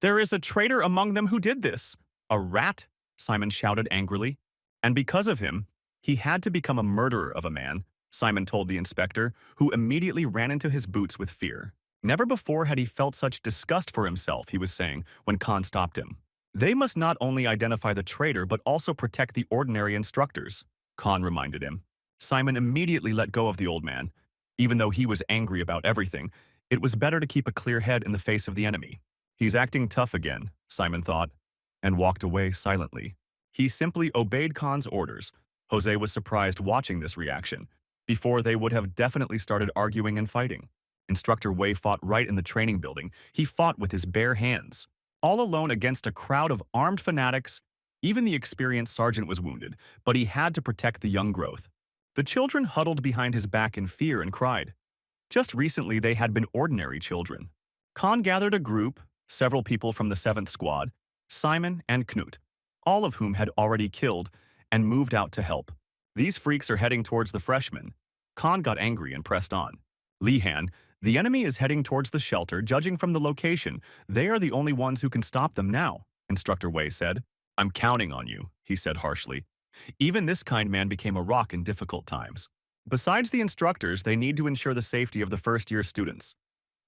"There is a traitor among them who did this." "A rat?" Simon shouted angrily. "And because of him, he had to become a murderer of a man," Simon told the inspector, who immediately ran into his boots with fear. Never before had he felt such disgust for himself, he was saying, when Khan stopped him. "They must not only identify the traitor, but also protect the ordinary instructors," Khan reminded him. Simon immediately let go of the old man. Even though he was angry about everything, it was better to keep a clear head in the face of the enemy. "He's acting tough again," Simon thought, and walked away silently. He simply obeyed Khan's orders. Jose was surprised watching this reaction. Before, they would have definitely started arguing and fighting. Instructor Wei fought right in the training building. He fought with his bare hands. All alone against a crowd of armed fanatics, even the experienced sergeant was wounded, but he had to protect the young growth. The children huddled behind his back in fear and cried. Just recently, they had been ordinary children. Khan gathered a group, several people from the 7th Squad, Simon and Knut, all of whom had already killed, and moved out to help. "These freaks are heading towards the freshmen." Khan got angry and pressed on. "Lihan, the enemy is heading towards the shelter. Judging from the location, they are the only ones who can stop them now," Instructor Wei said. "I'm counting on you," he said harshly. Even this kind man became a rock in difficult times. Besides the instructors, they need to ensure the safety of the first-year students.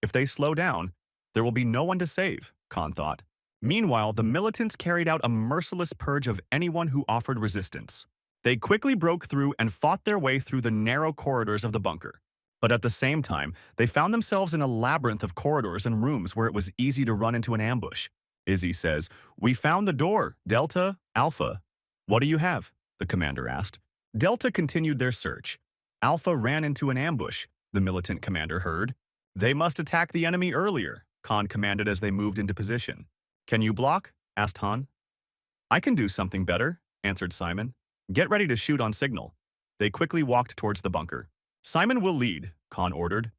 If they slow down, there will be no one to save, Khan thought. Meanwhile, the militants carried out a merciless purge of anyone who offered resistance. They quickly broke through and fought their way through the narrow corridors of the bunker. But at the same time, they found themselves in a labyrinth of corridors and rooms where it was easy to run into an ambush. Izzy says, "We found the door, Delta, Alpha." "What do you have?" the commander asked. Delta continued their search. Alpha ran into an ambush, the militant commander heard. "They must attack the enemy earlier," Khan commanded as they moved into position. "Can you block?" asked Han. "I can do something better," answered Simon. "Get ready to shoot on signal." They quickly walked towards the bunker. "Simon will lead," Khan ordered.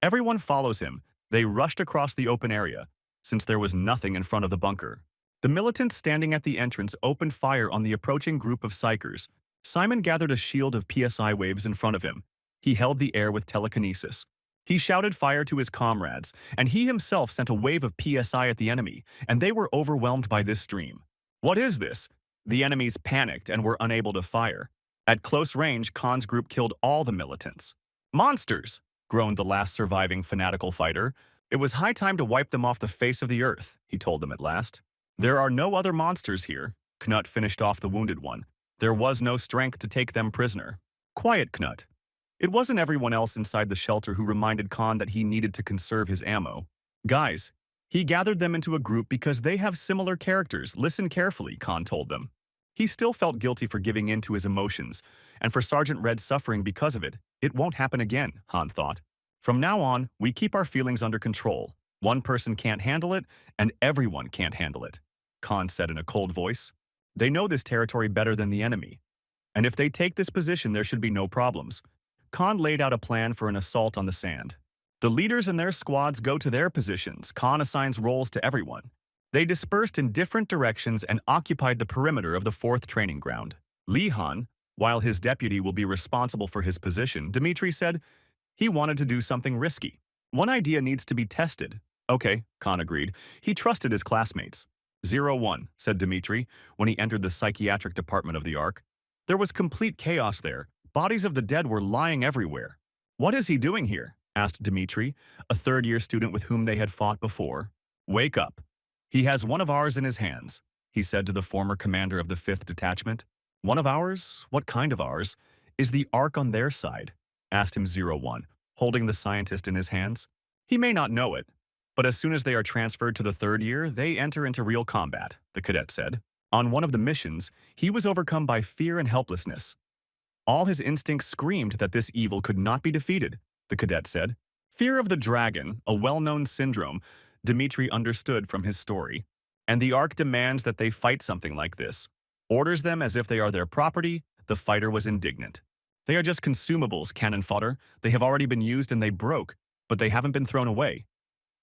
Everyone follows him. They rushed across the open area, since there was nothing in front of the bunker. The militants standing at the entrance opened fire on the approaching group of psychers. Simon gathered a shield of PSI waves in front of him. He held the air with telekinesis. He shouted fire to his comrades, and he himself sent a wave of PSI at the enemy, and they were overwhelmed by this stream. "What is this?" The enemies panicked and were unable to fire. At close range, Khan's group killed all the militants. "Monsters!" groaned the last surviving fanatical fighter. "It was high time to wipe them off the face of the earth," he told them at last. "There are no other monsters here." Knut finished off the wounded one. "There was no strength to take them prisoner." "Quiet, Knut." It wasn't everyone else inside the shelter who reminded Khan that he needed to conserve his ammo. "Guys, He gathered them into a group because they have similar characters. Listen carefully, Khan told them. He still felt guilty for giving in to his emotions, and for Sergeant Red suffering because of it. It won't happen again, Han thought. From now on, we keep our feelings under control. One person can't handle it, and everyone can't handle it, Khan said in a cold voice. They know this territory better than the enemy, and if they take this position, there should be no problems. Khan laid out a plan for an assault on the sand. The leaders and their squads go to their positions. Khan assigns roles to everyone. They dispersed in different directions and occupied the perimeter of the 4th training ground. Li Han, while his deputy will be responsible for his position, Dmitri said he wanted to do something risky. One idea needs to be tested. Okay, Khan agreed. He trusted his classmates. 01, said Dmitri when he entered the psychiatric department of the Ark. There was complete chaos there. Bodies of the dead were lying everywhere. What is he doing here? Asked Dmitri, a third-year student with whom they had fought before. Wake up. He has one of ours in his hands, he said to the former commander of the 5th detachment. One of ours? What kind of ours? Is the Ark on their side? Asked him 01, holding the scientist in his hands. He may not know it, but as soon as they are transferred to the 3rd year, they enter into real combat, the cadet said. On one of the missions, he was overcome by fear and helplessness. All his instincts screamed that this evil could not be defeated, the cadet said. Fear of the dragon, a well-known syndrome, Dmitri understood from his story. And the Ark demands that they fight something like this. Orders them as if they are their property. The fighter was indignant. They are just consumables, cannon fodder. They have already been used and they broke, but they haven't been thrown away.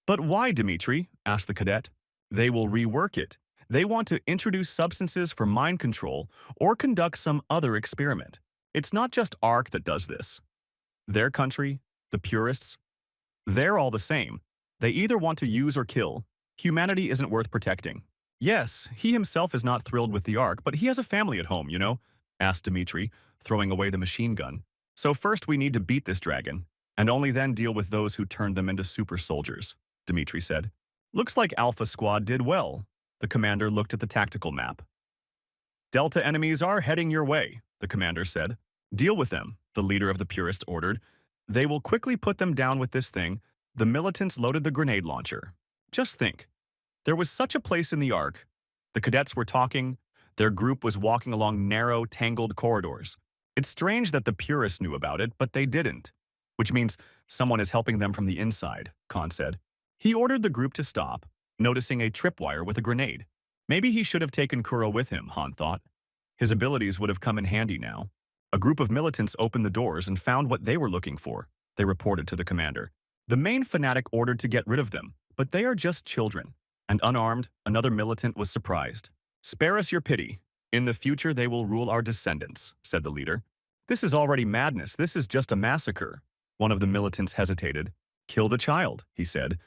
But why, Dmitri? Asked the cadet. They will rework it. They want to introduce substances for mind control or conduct some other experiment. It's not just Ark that does this. Their country, the purists, they're all the same. They either want to use or kill. Humanity isn't worth protecting. Yes, he himself is not thrilled with the Ark, but he has a family at home, you know? Asked Dmitri, throwing away the machine gun. So first we need to beat this dragon, and only then deal with those who turned them into super soldiers, Dmitri said. Looks like Alpha Squad did well. The commander looked at the tactical map. Delta enemies are heading your way, the commander said. Deal with them, the leader of the purists ordered. They will quickly put them down with this thing. The militants loaded the grenade launcher. Just think. There was such a place in the Ark. The cadets were talking. Their group was walking along narrow, tangled corridors. It's strange that the purists knew about it, but they didn't. Which means someone is helping them from the inside, Khan said. He ordered the group to stop, noticing a tripwire with a grenade. Maybe he should have taken Kuro with him, Han thought. His abilities would have come in handy now. A group of militants opened the doors and found what they were looking for, they reported to the commander. The main fanatic ordered to get rid of them, but they are just children. And unarmed, another militant was surprised. Spare us your pity. In the future they will rule our descendants, said the leader. This is already madness. This is just a massacre. One of the militants hesitated. Kill the child, he said.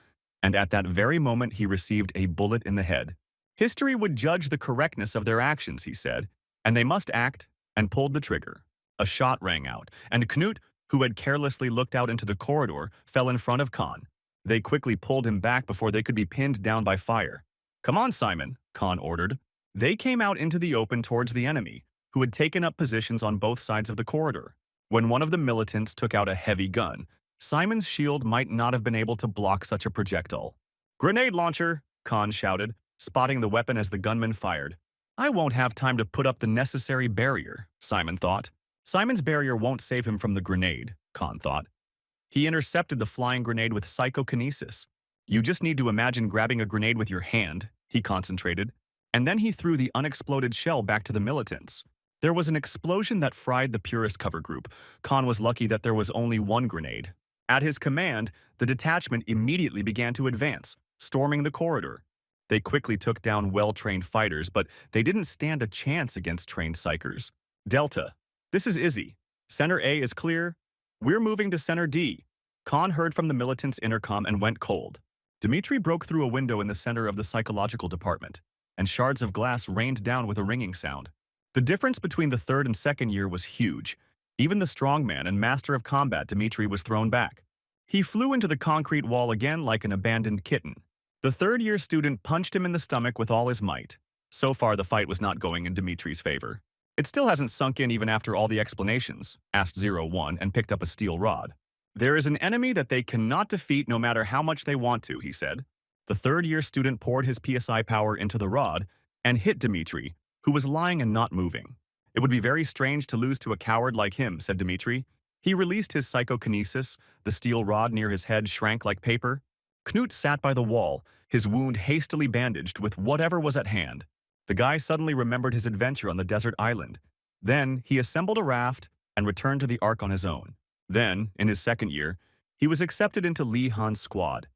And at that very moment he received a bullet in the head. History would judge the correctness of their actions, he said, and they must act, and pulled the trigger. A shot rang out, and Knut, who had carelessly looked out into the corridor, fell in front of Khan. They quickly pulled him back before they could be pinned down by fire. Come on, Simon, Khan ordered. They came out into the open towards the enemy, who had taken up positions on both sides of the corridor. When one of the militants took out a heavy gun, Simon's shield might not have been able to block such a projectile. Grenade launcher, Khan shouted, spotting the weapon as the gunman fired. I won't have time to put up the necessary barrier, Simon thought. Simon's barrier won't save him from the grenade, Khan thought. He intercepted the flying grenade with psychokinesis. You just need to imagine grabbing a grenade with your hand, he concentrated, and then he threw the unexploded shell back to the militants. There was an explosion that fried the purist cover group. Khan was lucky that there was only one grenade. At his command, the detachment immediately began to advance, storming the corridor. They quickly took down well-trained fighters, but they didn't stand a chance against trained psychers. Delta, this is Izzy. Center A is clear. We're moving to Center D. Khan heard from the militants' intercom and went cold. Dmitri broke through a window in the center of the psychological department, and shards of glass rained down with a ringing sound. The difference between the 3rd and 2nd year was huge. Even the strongman and master of combat Dmitri was thrown back. He flew into the concrete wall again like an abandoned kitten. The 3rd-year student punched him in the stomach with all his might. So far, the fight was not going in Dmitri's favor. It still hasn't sunk in even after all the explanations, asked 01 and picked up a steel rod. There is an enemy that they cannot defeat no matter how much they want to, he said. The third-year student poured his PSI power into the rod and hit Dmitri, who was lying and not moving. It would be very strange to lose to a coward like him, said Dmitri. He released his psychokinesis. The steel rod near his head shrank like paper. Knut sat by the wall, his wound hastily bandaged with whatever was at hand. The guy suddenly remembered his adventure on the desert island. Then, he assembled a raft and returned to the Ark on his own. Then, in his second year, he was accepted into Li Han's squad,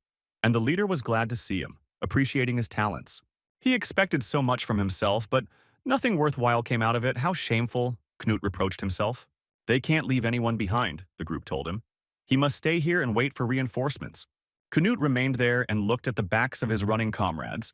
and the leader was glad to see him, appreciating his talents. He expected so much from himself, but nothing worthwhile came out of it. How shameful, Knut reproached himself. They can't leave anyone behind, the group told him. He must stay here and wait for reinforcements. Knut remained there and looked at the backs of his running comrades.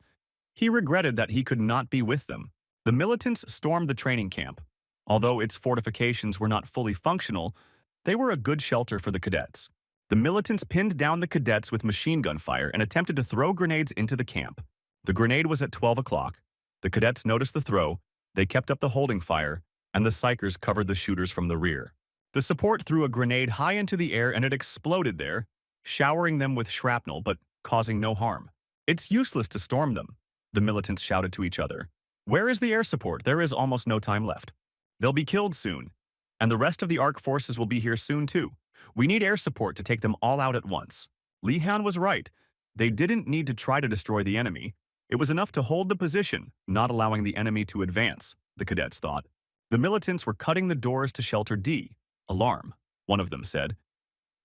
He regretted that he could not be with them. The militants stormed the training camp. Although its fortifications were not fully functional, they were a good shelter for the cadets. The militants pinned down the cadets with machine gun fire and attempted to throw grenades into the camp. The grenade was at 12 o'clock. The cadets noticed the throw, they kept up the holding fire, and the psychers covered the shooters from the rear. The support threw a grenade high into the air and it exploded there, showering them with shrapnel but causing no harm. It's useless to storm them, the militants shouted to each other. Where is the air support? There is almost no time left. They'll be killed soon, and the rest of the Ark forces will be here soon too. We need air support to take them all out at once. Li Han was right. They didn't need to try to destroy the enemy. It was enough to hold the position, not allowing the enemy to advance, the cadets thought. The militants were cutting the doors to shelter D. Alarm, one of them said.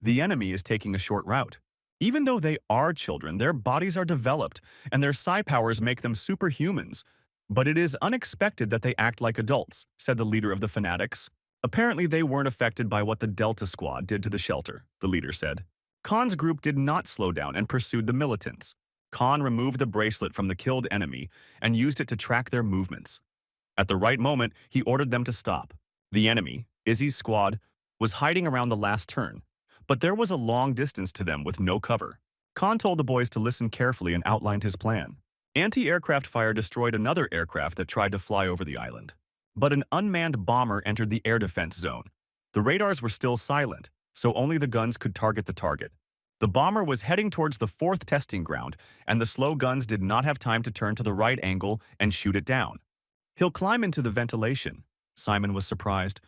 The enemy is taking a short route. Even though they are children, their bodies are developed, and their psi powers make them superhumans. But it is unexpected that they act like adults, said the leader of the fanatics. Apparently they weren't affected by what the Delta Squad did to the shelter, the leader said. Khan's group did not slow down and pursued the militants. Khan removed the bracelet from the killed enemy and used it to track their movements. At the right moment, he ordered them to stop. The enemy, Izzy's squad, was hiding around the last turn, but there was a long distance to them with no cover. Khan told the boys to listen carefully and outlined his plan. Anti-aircraft fire destroyed another aircraft that tried to fly over the island. But an unmanned bomber entered the air defense zone. The radars were still silent, so only the guns could target the target. The bomber was heading towards the fourth testing ground, and the slow guns did not have time to turn to the right angle and shoot it down. He'll climb into the ventilation. Simon was surprised.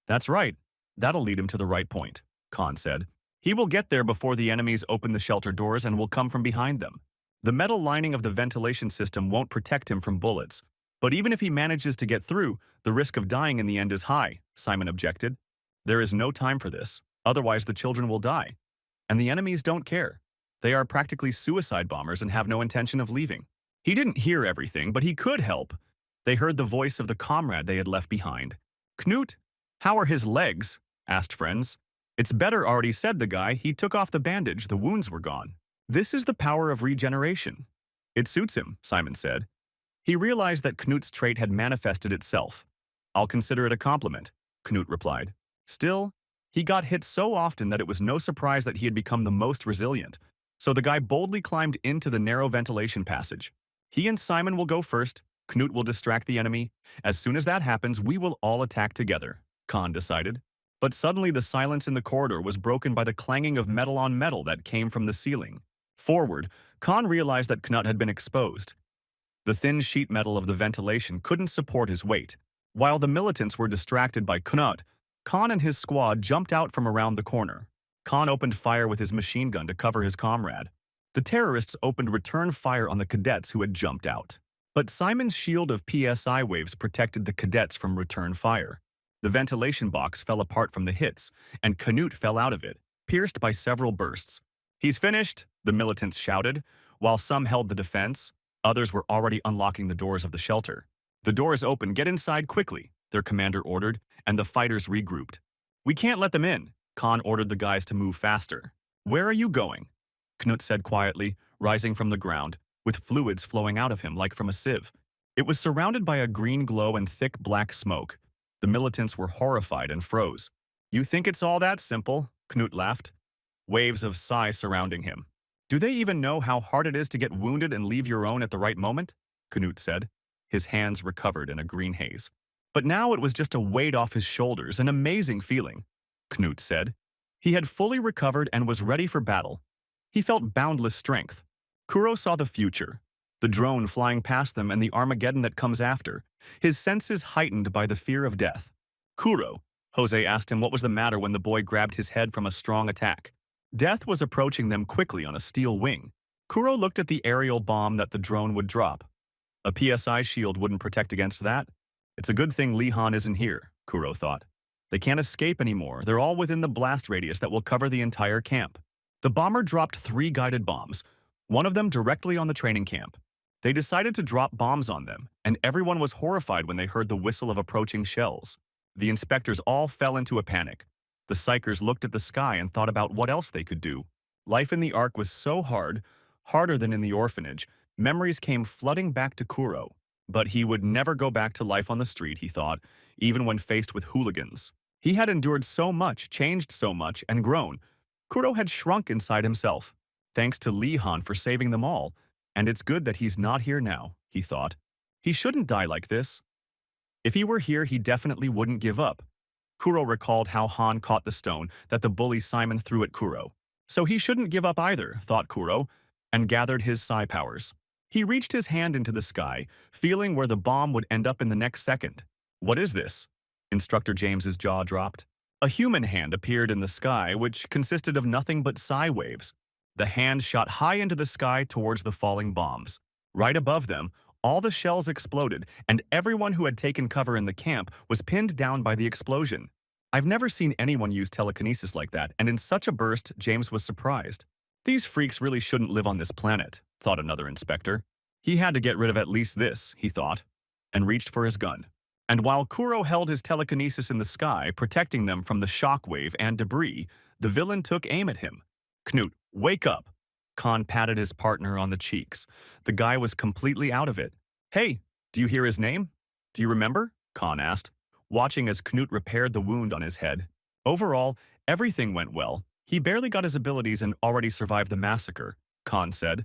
That's right. That'll lead him to the right point, Khan said. He will get there before the enemies open the shelter doors and will come from behind them. The metal lining of the ventilation system won't protect him from bullets. But even if he manages to get through, the risk of dying in the end is high, Simon objected. There is no time for this. Otherwise, the children will die. And the enemies don't care. They are practically suicide bombers and have no intention of leaving. He didn't hear everything, but he could help. They heard the voice of the comrade they had left behind. Knut, how are his legs? Asked friends. It's better already, said the guy. He took off the bandage. The wounds were gone. This is the power of regeneration. It suits him, Simon said. He realized that Knut's trait had manifested itself. I'll consider it a compliment, Knut replied. Still, he got hit so often that it was no surprise that he had become the most resilient. So the guy boldly climbed into the narrow ventilation passage. He and Simon will go first. Knut will distract the enemy. As soon as that happens, we will all attack together, Khan decided. But suddenly the silence in the corridor was broken by the clanging of metal on metal that came from the ceiling. Forward, Khan realized that Knut had been exposed. The thin sheet metal of the ventilation couldn't support his weight. While the militants were distracted by Knut, Khan and his squad jumped out from around the corner. Khan opened fire with his machine gun to cover his comrade. The terrorists opened return fire on the cadets who had jumped out. But Simon's shield of PSI waves protected the cadets from return fire. The ventilation box fell apart from the hits, and Knut fell out of it, pierced by several bursts. He's finished, the militants shouted. While some held the defense, others were already unlocking the doors of the shelter. The door is open, get inside quickly, their commander ordered, and the fighters regrouped. We can't let them in, Khan ordered the guys to move faster. Where are you going? Knut said quietly, rising from the ground, with fluids flowing out of him like from a sieve. It was surrounded by a green glow and thick black smoke. The militants were horrified and froze. You think it's all that simple? Knut laughed. Waves of sigh surrounding him. Do they even know how hard it is to get wounded and leave your own at the right moment? Knut said. His hands recovered in a green haze. But now it was just a weight off his shoulders, an amazing feeling, Knut said. He had fully recovered and was ready for battle. He felt boundless strength. Kuro saw the future, the drone flying past them and the Armageddon that comes after, his senses heightened by the fear of death. Kuro, Jose asked him what was the matter when the boy grabbed his head from a strong attack. Death was approaching them quickly on a steel wing. Kuro looked at the aerial bomb that the drone would drop. A PSI shield wouldn't protect against that. It's a good thing Lee Han isn't here, Kuro thought. They can't escape anymore. They're all within the blast radius that will cover the entire camp. The bomber dropped 3 guided bombs, one of them directly on the training camp. They decided to drop bombs on them, and everyone was horrified when they heard the whistle of approaching shells. The inspectors all fell into a panic. The psychers looked at the sky and thought about what else they could do. Life in the Ark was so hard, harder than in the orphanage. Memories came flooding back to Kuro. But he would never go back to life on the street, he thought, even when faced with hooligans. He had endured so much, changed so much, and grown. Kuro had shrunk inside himself. Thanks to Lee Han for saving them all. And it's good that he's not here now, he thought. He shouldn't die like this. If he were here, he definitely wouldn't give up. Kuro recalled how Han caught the stone that the bully Simon threw at Kuro. So he shouldn't give up either, thought Kuro, and gathered his psi powers. He reached his hand into the sky, feeling where the bomb would end up in the next second. What is this? Instructor James's jaw dropped. A human hand appeared in the sky, which consisted of nothing but psi waves. The hand shot high into the sky towards the falling bombs. Right above them, all the shells exploded, and everyone who had taken cover in the camp was pinned down by the explosion. I've never seen anyone use telekinesis like that, and in such a burst, James was surprised. These freaks really shouldn't live on this planet, thought another inspector. He had to get rid of at least this, he thought, and reached for his gun. And while Kuro held his telekinesis in the sky, protecting them from the shockwave and debris, the villain took aim at him. Knut, wake up! Khan patted his partner on the cheeks. The guy was completely out of it. Hey, do you hear his name? Do you remember? Khan asked, watching as Knut repaired the wound on his head. Overall, everything went well. He barely got his abilities and already survived the massacre, Khan said.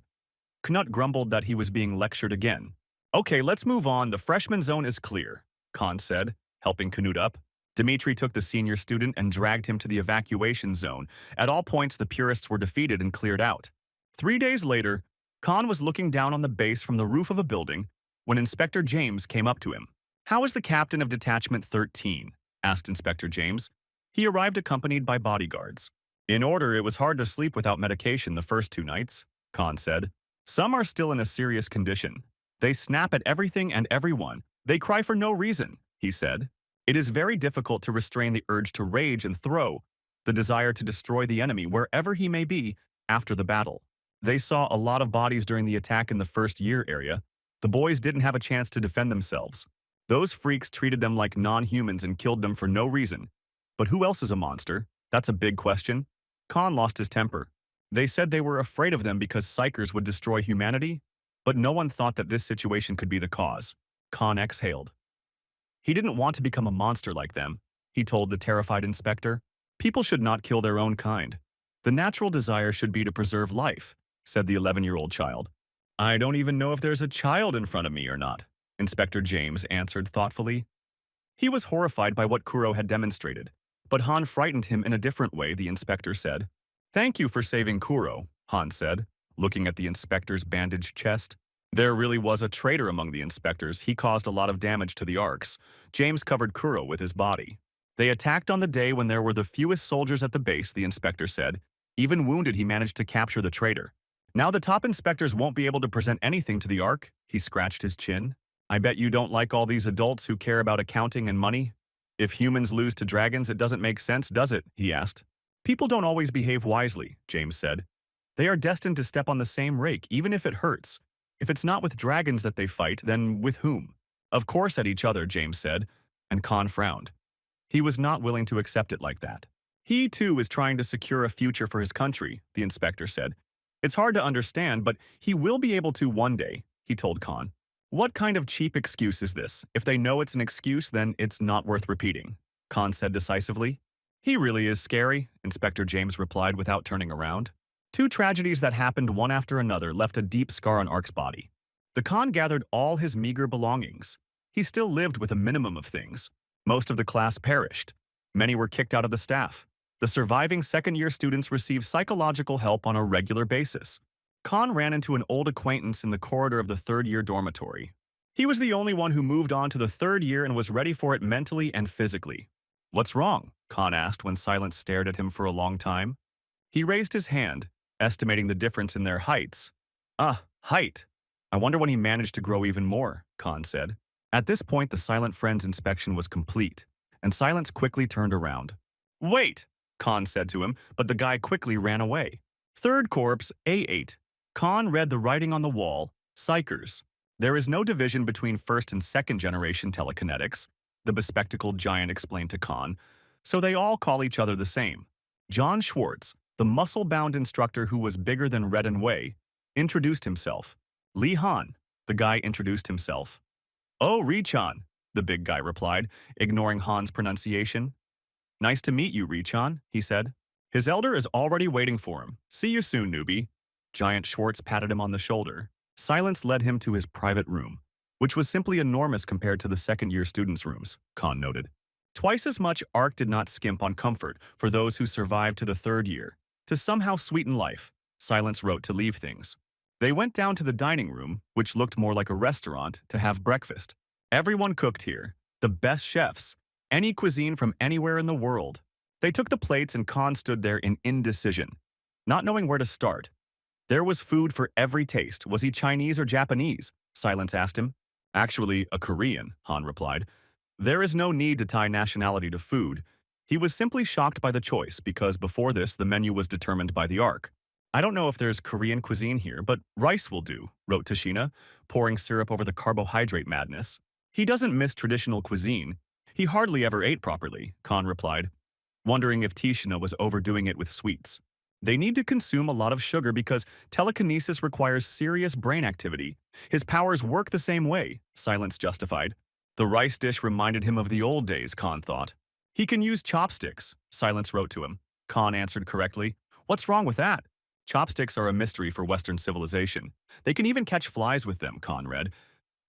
Knut grumbled that he was being lectured again. Okay, let's move on. The freshman zone is clear, Khan said, helping Knut up. Dmitri took the senior student and dragged him to the evacuation zone. At all points, the purists were defeated and cleared out. 3 days later, Khan was looking down on the base from the roof of a building when Inspector James came up to him. How is the captain of Detachment 13? Asked Inspector James. He arrived accompanied by bodyguards. In order, it was hard to sleep without medication the first 2 nights, Khan said. Some are still in a serious condition. They snap at everything and everyone. They cry for no reason, he said. It is very difficult to restrain the urge to rage and throw, the desire to destroy the enemy wherever he may be after the battle. They saw a lot of bodies during the attack in the first year area. The boys didn't have a chance to defend themselves. Those freaks treated them like non-humans and killed them for no reason. But who else is a monster? That's a big question. Khan lost his temper. They said they were afraid of them because psychers would destroy humanity, but no one thought that this situation could be the cause. Khan exhaled. He didn't want to become a monster like them, he told the terrified inspector. People should not kill their own kind. The natural desire should be to preserve life, said the 11-year-old child. I don't even know if there's a child in front of me or not, Inspector James answered thoughtfully. He was horrified by what Kuro had demonstrated, but Han frightened him in a different way, the inspector said. Thank you for saving Kuro, Han said, looking at the inspector's bandaged chest. There really was a traitor among the inspectors. He caused a lot of damage to the Arks. James covered Kuro with his body. They attacked on the day when there were the fewest soldiers at the base, the inspector said. Even wounded, he managed to capture the traitor. Now the top inspectors won't be able to present anything to the Ark, he scratched his chin. I bet you don't like all these adults who care about accounting and money. If humans lose to dragons, it doesn't make sense, does it? He asked. People don't always behave wisely, James said. They are destined to step on the same rake, even if it hurts. If it's not with dragons that they fight, then with whom? Of course at each other, James said, and Khan frowned. He was not willing to accept it like that. He, too, is trying to secure a future for his country, the inspector said. It's hard to understand, but he will be able to one day, he told Khan. What kind of cheap excuse is this? If they know it's an excuse, then it's not worth repeating, Khan said decisively. He really is scary, Inspector James replied without turning around. 2 tragedies that happened one after another left a deep scar on Ark's body. The Khan gathered all his meager belongings. He still lived with a minimum of things. Most of the class perished. Many were kicked out of the staff. The surviving second-year students received psychological help on a regular basis. Khan ran into an old acquaintance in the corridor of the third-year dormitory. He was the only one who moved on to the third year and was ready for it mentally and physically. "What's wrong?" Khan asked when Silence stared at him for a long time. He raised his hand, estimating the difference in their heights. Height. I wonder when he managed to grow even more, Khan said. At this point, the silent friend's inspection was complete, and Silence quickly turned around. "Wait!" Khan said to him, but the guy quickly ran away. Third Corpse, A8. Khan read the writing on the wall, Psychers. There is no division between first and second generation telekinetics, the bespectacled giant explained to Khan, so they all call each other the same. John Schwartz, the muscle-bound instructor who was bigger than Red and Wei, introduced himself. Li Han, the guy introduced himself. "Oh, Richan," the big guy replied, ignoring Han's pronunciation. "Nice to meet you, Richan," he said. His elder is already waiting for him. "See you soon, newbie." Giant Schwartz patted him on the shoulder. Silence led him to his private room, which was simply enormous compared to the second-year students' rooms, Khan noted. Twice as much Ark did not skimp on comfort for those who survived to the third year. To somehow sweeten life, Silence wrote to leave things. They went down to the dining room, which looked more like a restaurant, to have breakfast. Everyone cooked here, the best chefs, any cuisine from anywhere in the world. They took the plates and Khan stood there in indecision, not knowing where to start. There was food for every taste. Was he Chinese or Japanese? Silence asked him. Actually, a Korean, Han replied. There is no need to tie nationality to food. He was simply shocked by the choice because before this, the menu was determined by the Ark. I don't know if there's Korean cuisine here, but rice will do, wrote Tashina, pouring syrup over the carbohydrate madness. He doesn't miss traditional cuisine. He hardly ever ate properly, Khan replied, wondering if Tashina was overdoing it with sweets. They need to consume a lot of sugar because telekinesis requires serious brain activity. His powers work the same way, Silence justified. The rice dish reminded him of the old days, Khan thought. He can use chopsticks, Silence wrote to him. Khan answered correctly. What's wrong with that? Chopsticks are a mystery for Western civilization. They can even catch flies with them, Khan read,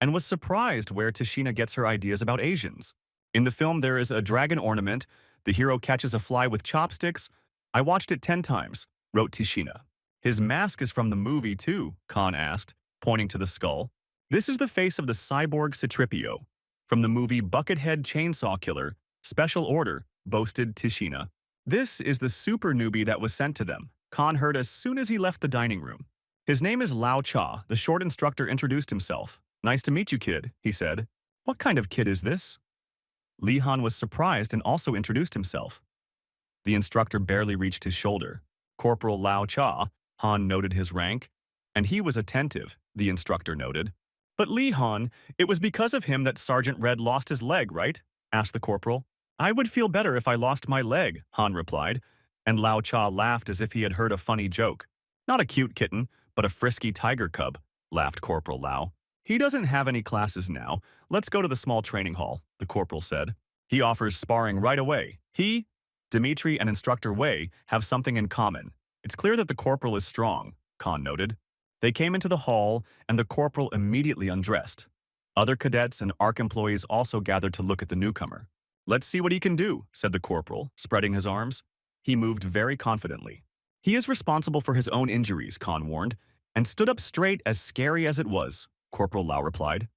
and was surprised where Tashina gets her ideas about Asians. In the film, there is a dragon ornament. The hero catches a fly with chopsticks. I watched it 10 times, wrote Tashina. His mask is from the movie, too, Khan asked, pointing to the skull. This is the face of the cyborg Citripio. From the movie Buckethead Chainsaw Killer, Special Order, boasted Tashina. This is the super newbie that was sent to them, Khan heard as soon as he left the dining room. His name is Lao Cha, the short instructor introduced himself. Nice to meet you, kid, he said. What kind of kid is this? Li Han was surprised and also introduced himself. The instructor barely reached his shoulder. Corporal Lao Cha, Han noted his rank, and he was attentive, the instructor noted. But Li Han, it was because of him that Sergeant Red lost his leg, right? Asked the corporal. I would feel better if I lost my leg, Han replied, and Lao Cha laughed as if he had heard a funny joke. Not a cute kitten, but a frisky tiger cub, laughed Corporal Lao. He doesn't have any classes now. Let's go to the small training hall, the corporal said. He offers sparring right away. He, Dimitri, and Instructor Wei have something in common. It's clear that the corporal is strong, Khan noted. They came into the hall, and the corporal immediately undressed. Other cadets and Ark employees also gathered to look at the newcomer. Let's see what he can do, said the corporal, spreading his arms. He moved very confidently. He is responsible for his own injuries, Khan warned, and stood up straight as scary as it was, Corporal Lau replied.